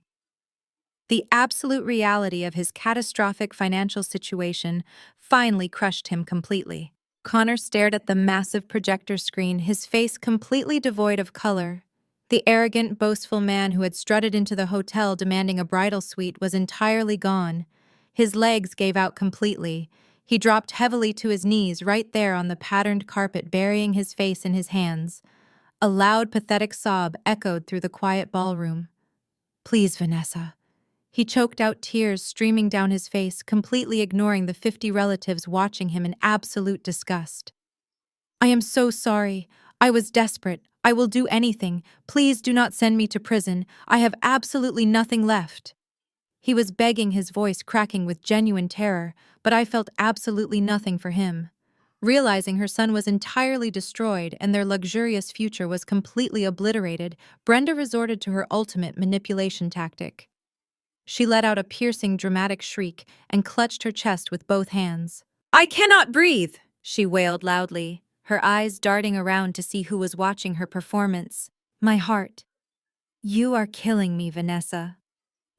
The absolute reality of his catastrophic financial situation finally crushed him completely. Connor stared at the massive projector screen, his face completely devoid of color. The arrogant, boastful man who had strutted into the hotel demanding a bridal suite was entirely gone. His legs gave out completely. He dropped heavily to his knees right there on the patterned carpet, burying his face in his hands. A loud, pathetic sob echoed through the quiet ballroom. Please, Vanessa. He choked out, tears streaming down his face, completely ignoring the 50 relatives watching him in absolute disgust. I am so sorry. I was desperate. I will do anything. Please do not send me to prison. I have absolutely nothing left. He was begging, his voice cracking with genuine terror, but I felt absolutely nothing for him. Realizing her son was entirely destroyed and their luxurious future was completely obliterated, Brenda resorted to her ultimate manipulation tactic. She let out a piercing, dramatic shriek and clutched her chest with both hands. I cannot breathe, she wailed loudly, her eyes darting around to see who was watching her performance. My heart. You are killing me, Vanessa.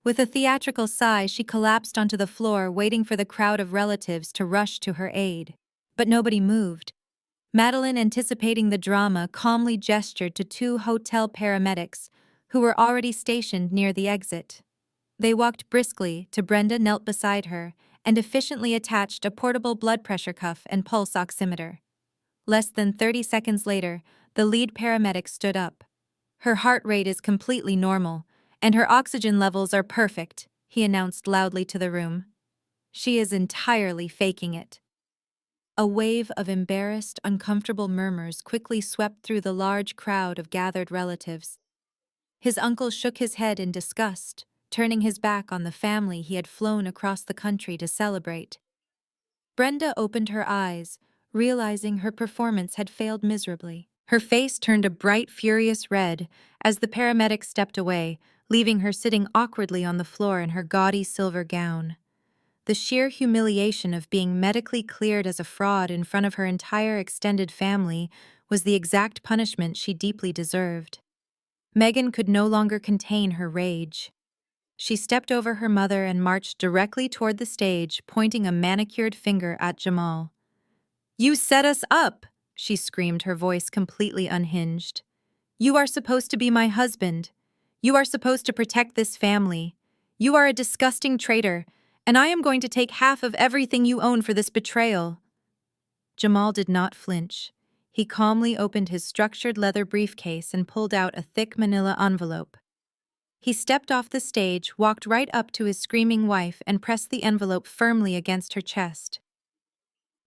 With a theatrical sigh, she collapsed onto the floor, waiting for the crowd of relatives to rush to her aid. But nobody moved. Madeline, anticipating the drama, calmly gestured to 2 hotel paramedics who were already stationed near the exit. They walked briskly to Brenda, knelt beside her, and efficiently attached a portable blood pressure cuff and pulse oximeter. Less than 30 seconds later, The lead paramedic stood up. Her heart rate is completely normal, and her oxygen levels are perfect, he announced loudly to the room. She is entirely faking it. A wave of embarrassed, uncomfortable murmurs quickly swept through the large crowd of gathered relatives. His uncle shook his head in disgust, turning his back on the family he had flown across the country to celebrate. Brenda opened her eyes, realizing her performance had failed miserably. Her face turned a bright, furious red as the paramedic stepped away, leaving her sitting awkwardly on the floor in her gaudy silver gown. The sheer humiliation of being medically cleared as a fraud in front of her entire extended family was the exact punishment she deeply deserved. Megan could no longer contain her rage. She stepped over her mother and marched directly toward the stage, pointing a manicured finger at Jamal. "You set us up!" she screamed, her voice completely unhinged. "You are supposed to be my husband. You are supposed to protect this family. You are a disgusting traitor, and I am going to take half of everything you own for this betrayal." Jamal did not flinch. He calmly opened his structured leather briefcase and pulled out a thick manila envelope. He stepped off the stage, walked right up to his screaming wife, and pressed the envelope firmly against her chest.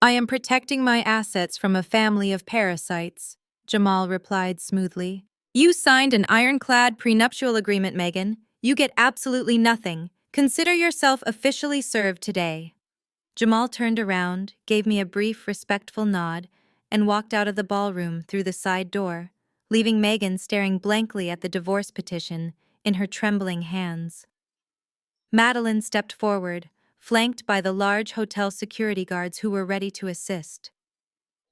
"I am protecting my assets from a family of parasites," Jamal replied smoothly. "You signed an ironclad prenuptial agreement, Megan. You get absolutely nothing. Consider yourself officially served today." Jamal turned around, gave me a brief, respectful nod, and walked out of the ballroom through the side door, leaving Megan staring blankly at the divorce petition in her trembling hands. Madeline stepped forward, flanked by the large hotel security guards who were ready to assist.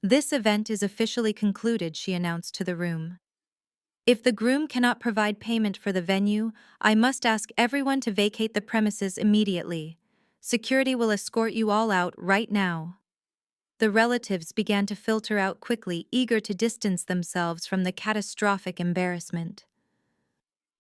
"This event is officially concluded," she announced to the room. "If the groom cannot provide payment for the venue, I must ask everyone to vacate the premises immediately. Security will escort you all out right now." The relatives began to filter out quickly, eager to distance themselves from the catastrophic embarrassment.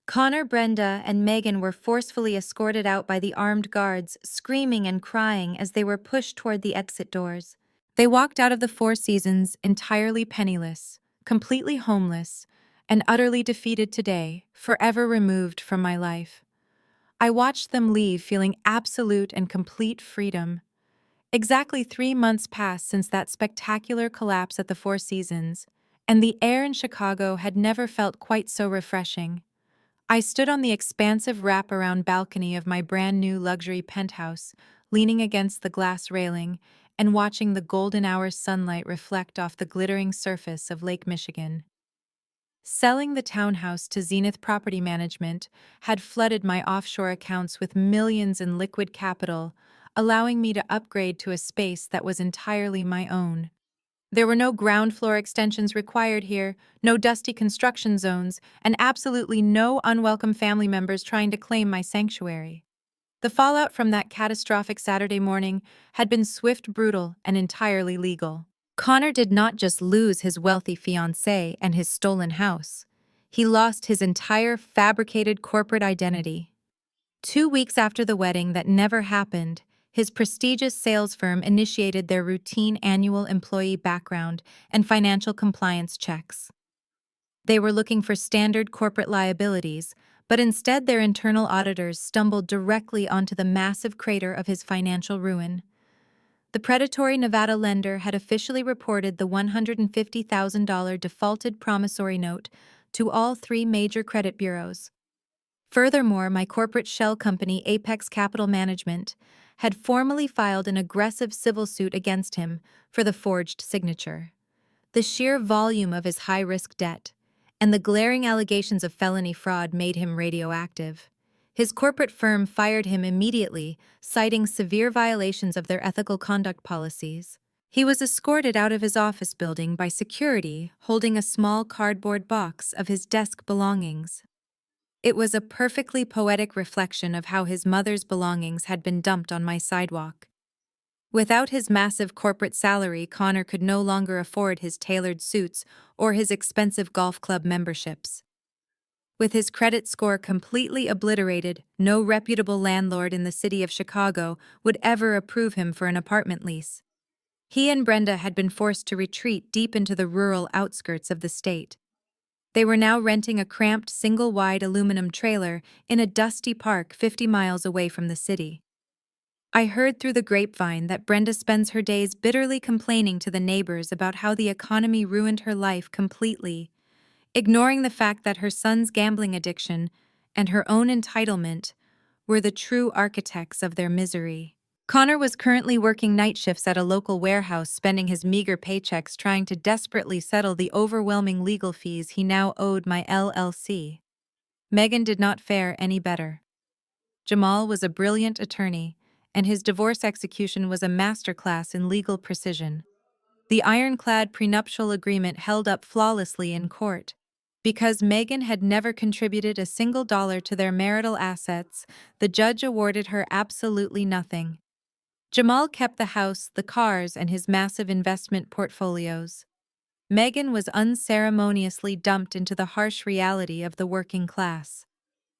Connor, Brenda, and Megan were forcefully escorted out by the armed guards, screaming and crying as they were pushed toward the exit doors. They walked out of the Four Seasons entirely penniless, completely homeless, and utterly defeated today, forever removed from my life. I watched them leave feeling absolute and complete freedom. Exactly 3 months passed since that spectacular collapse at the Four Seasons, and the air in Chicago had never felt quite so refreshing. I stood on the expansive wraparound balcony of my brand-new luxury penthouse, leaning against the glass railing and watching the golden hour's sunlight reflect off the glittering surface of Lake Michigan. Selling the townhouse to Zenith Property Management had flooded my offshore accounts with millions in liquid capital, allowing me to upgrade to a space that was entirely my own. There were no ground floor extensions required here, no dusty construction zones, and absolutely no unwelcome family members trying to claim my sanctuary. The fallout from that catastrophic Saturday morning had been swift, brutal, and entirely legal. Connor did not just lose his wealthy fiancé and his stolen house. He lost his entire fabricated corporate identity. 2 weeks after the wedding that never happened, his prestigious sales firm initiated their routine annual employee background and financial compliance checks. They were looking for standard corporate liabilities, but instead their internal auditors stumbled directly onto the massive crater of his financial ruin. The predatory Nevada lender had officially reported the $150,000 defaulted promissory note to all 3 major credit bureaus. Furthermore, my corporate shell company, Apex Capital Management, had formally filed an aggressive civil suit against him for the forged signature. The sheer volume of his high-risk debt and the glaring allegations of felony fraud made him radioactive. His corporate firm fired him immediately, citing severe violations of their ethical conduct policies. He was escorted out of his office building by security holding a small cardboard box of his desk belongings. It was a perfectly poetic reflection of how his mother's belongings had been dumped on my sidewalk. Without his massive corporate salary, Connor could no longer afford his tailored suits or his expensive golf club memberships. With his credit score completely obliterated, no reputable landlord in the city of Chicago would ever approve him for an apartment lease. He and Brenda had been forced to retreat deep into the rural outskirts of the state. They were now renting a cramped, single-wide aluminum trailer in a dusty park 50 miles away from the city. I heard through the grapevine that Brenda spends her days bitterly complaining to the neighbors about how the economy ruined her life completely, ignoring the fact that her son's gambling addiction and her own entitlement were the true architects of their misery. Connor was currently working night shifts at a local warehouse, spending his meager paychecks trying to desperately settle the overwhelming legal fees he now owed my LLC. Megan did not fare any better. Jamal was a brilliant attorney, and his divorce execution was a masterclass in legal precision. The ironclad prenuptial agreement held up flawlessly in court. Because Megan had never contributed a single dollar to their marital assets, the judge awarded her absolutely nothing. Jamal kept the house, the cars, and his massive investment portfolios. Megan was unceremoniously dumped into the harsh reality of the working class.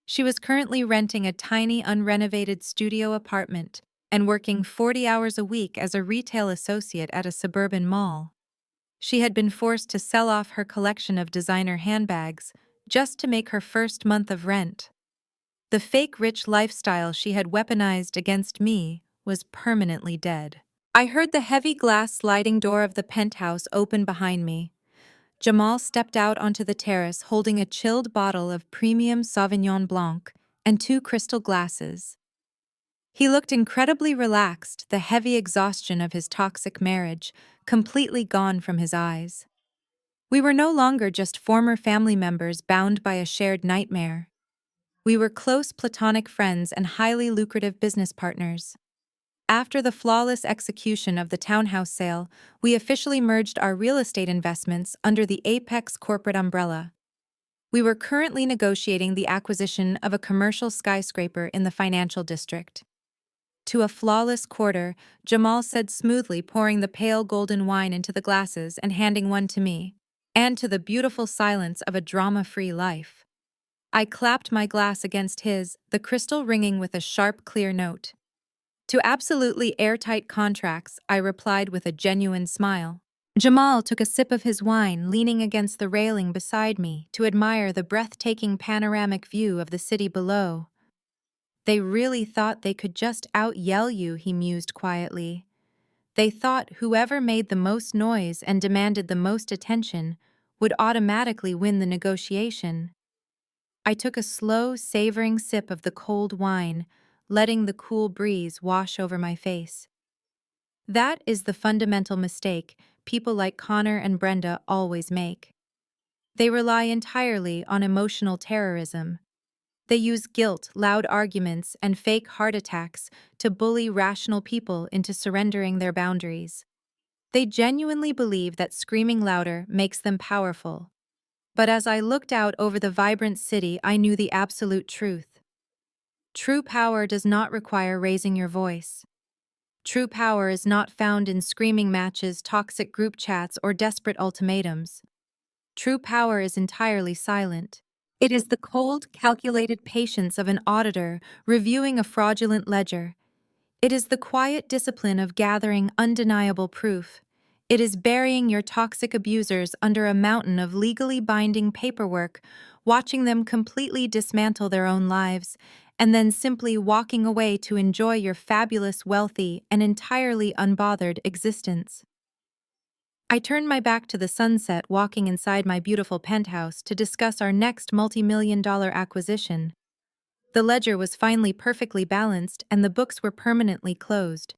She was currently renting a tiny, unrenovated studio apartment and working 40 hours a week as a retail associate at a suburban mall. She had been forced to sell off her collection of designer handbags just to make her first month of rent. The fake rich lifestyle she had weaponized against me was permanently dead. I heard the heavy glass sliding door of the penthouse open behind me. Jamal stepped out onto the terrace holding a chilled bottle of premium Sauvignon Blanc and 2 crystal glasses. He looked incredibly relaxed, the heavy exhaustion of his toxic marriage completely gone from his eyes. We were no longer just former family members bound by a shared nightmare. We were close platonic friends and highly lucrative business partners. After the flawless execution of the townhouse sale, we officially merged our real estate investments under the Apex corporate umbrella. We were currently negotiating the acquisition of a commercial skyscraper in the financial district. To a flawless quarter, Jamal said smoothly, pouring the pale golden wine into the glasses and handing one to me, and to the beautiful silence of a drama-free life. I clapped my glass against his, the crystal ringing with a sharp, clear note. To absolutely airtight contracts, I replied with a genuine smile. Jamal took a sip of his wine, leaning against the railing beside me to admire the breathtaking panoramic view of the city below. They really thought they could just out-yell you, he mused quietly. They thought whoever made the most noise and demanded the most attention would automatically win the negotiation. I took a slow, savoring sip of the cold wine, letting the cool breeze wash over my face. That is the fundamental mistake people like Connor and Brenda always make. They rely entirely on emotional terrorism. They use guilt, loud arguments, and fake heart attacks to bully rational people into surrendering their boundaries. They genuinely believe that screaming louder makes them powerful. But as I looked out over the vibrant city, I knew the absolute truth. True power does not require raising your voice. True power is not found in screaming matches, toxic group chats, or desperate ultimatums. True power is entirely silent. It is the cold, calculated patience of an auditor reviewing a fraudulent ledger. It is the quiet discipline of gathering undeniable proof. It is burying your toxic abusers under a mountain of legally binding paperwork, watching them completely dismantle their own lives, and then simply walking away to enjoy your fabulous, wealthy, and entirely unbothered existence. I turned my back to the sunset, walking inside my beautiful penthouse to discuss our next multi-million-dollar acquisition. The ledger was finally perfectly balanced and the books were permanently closed.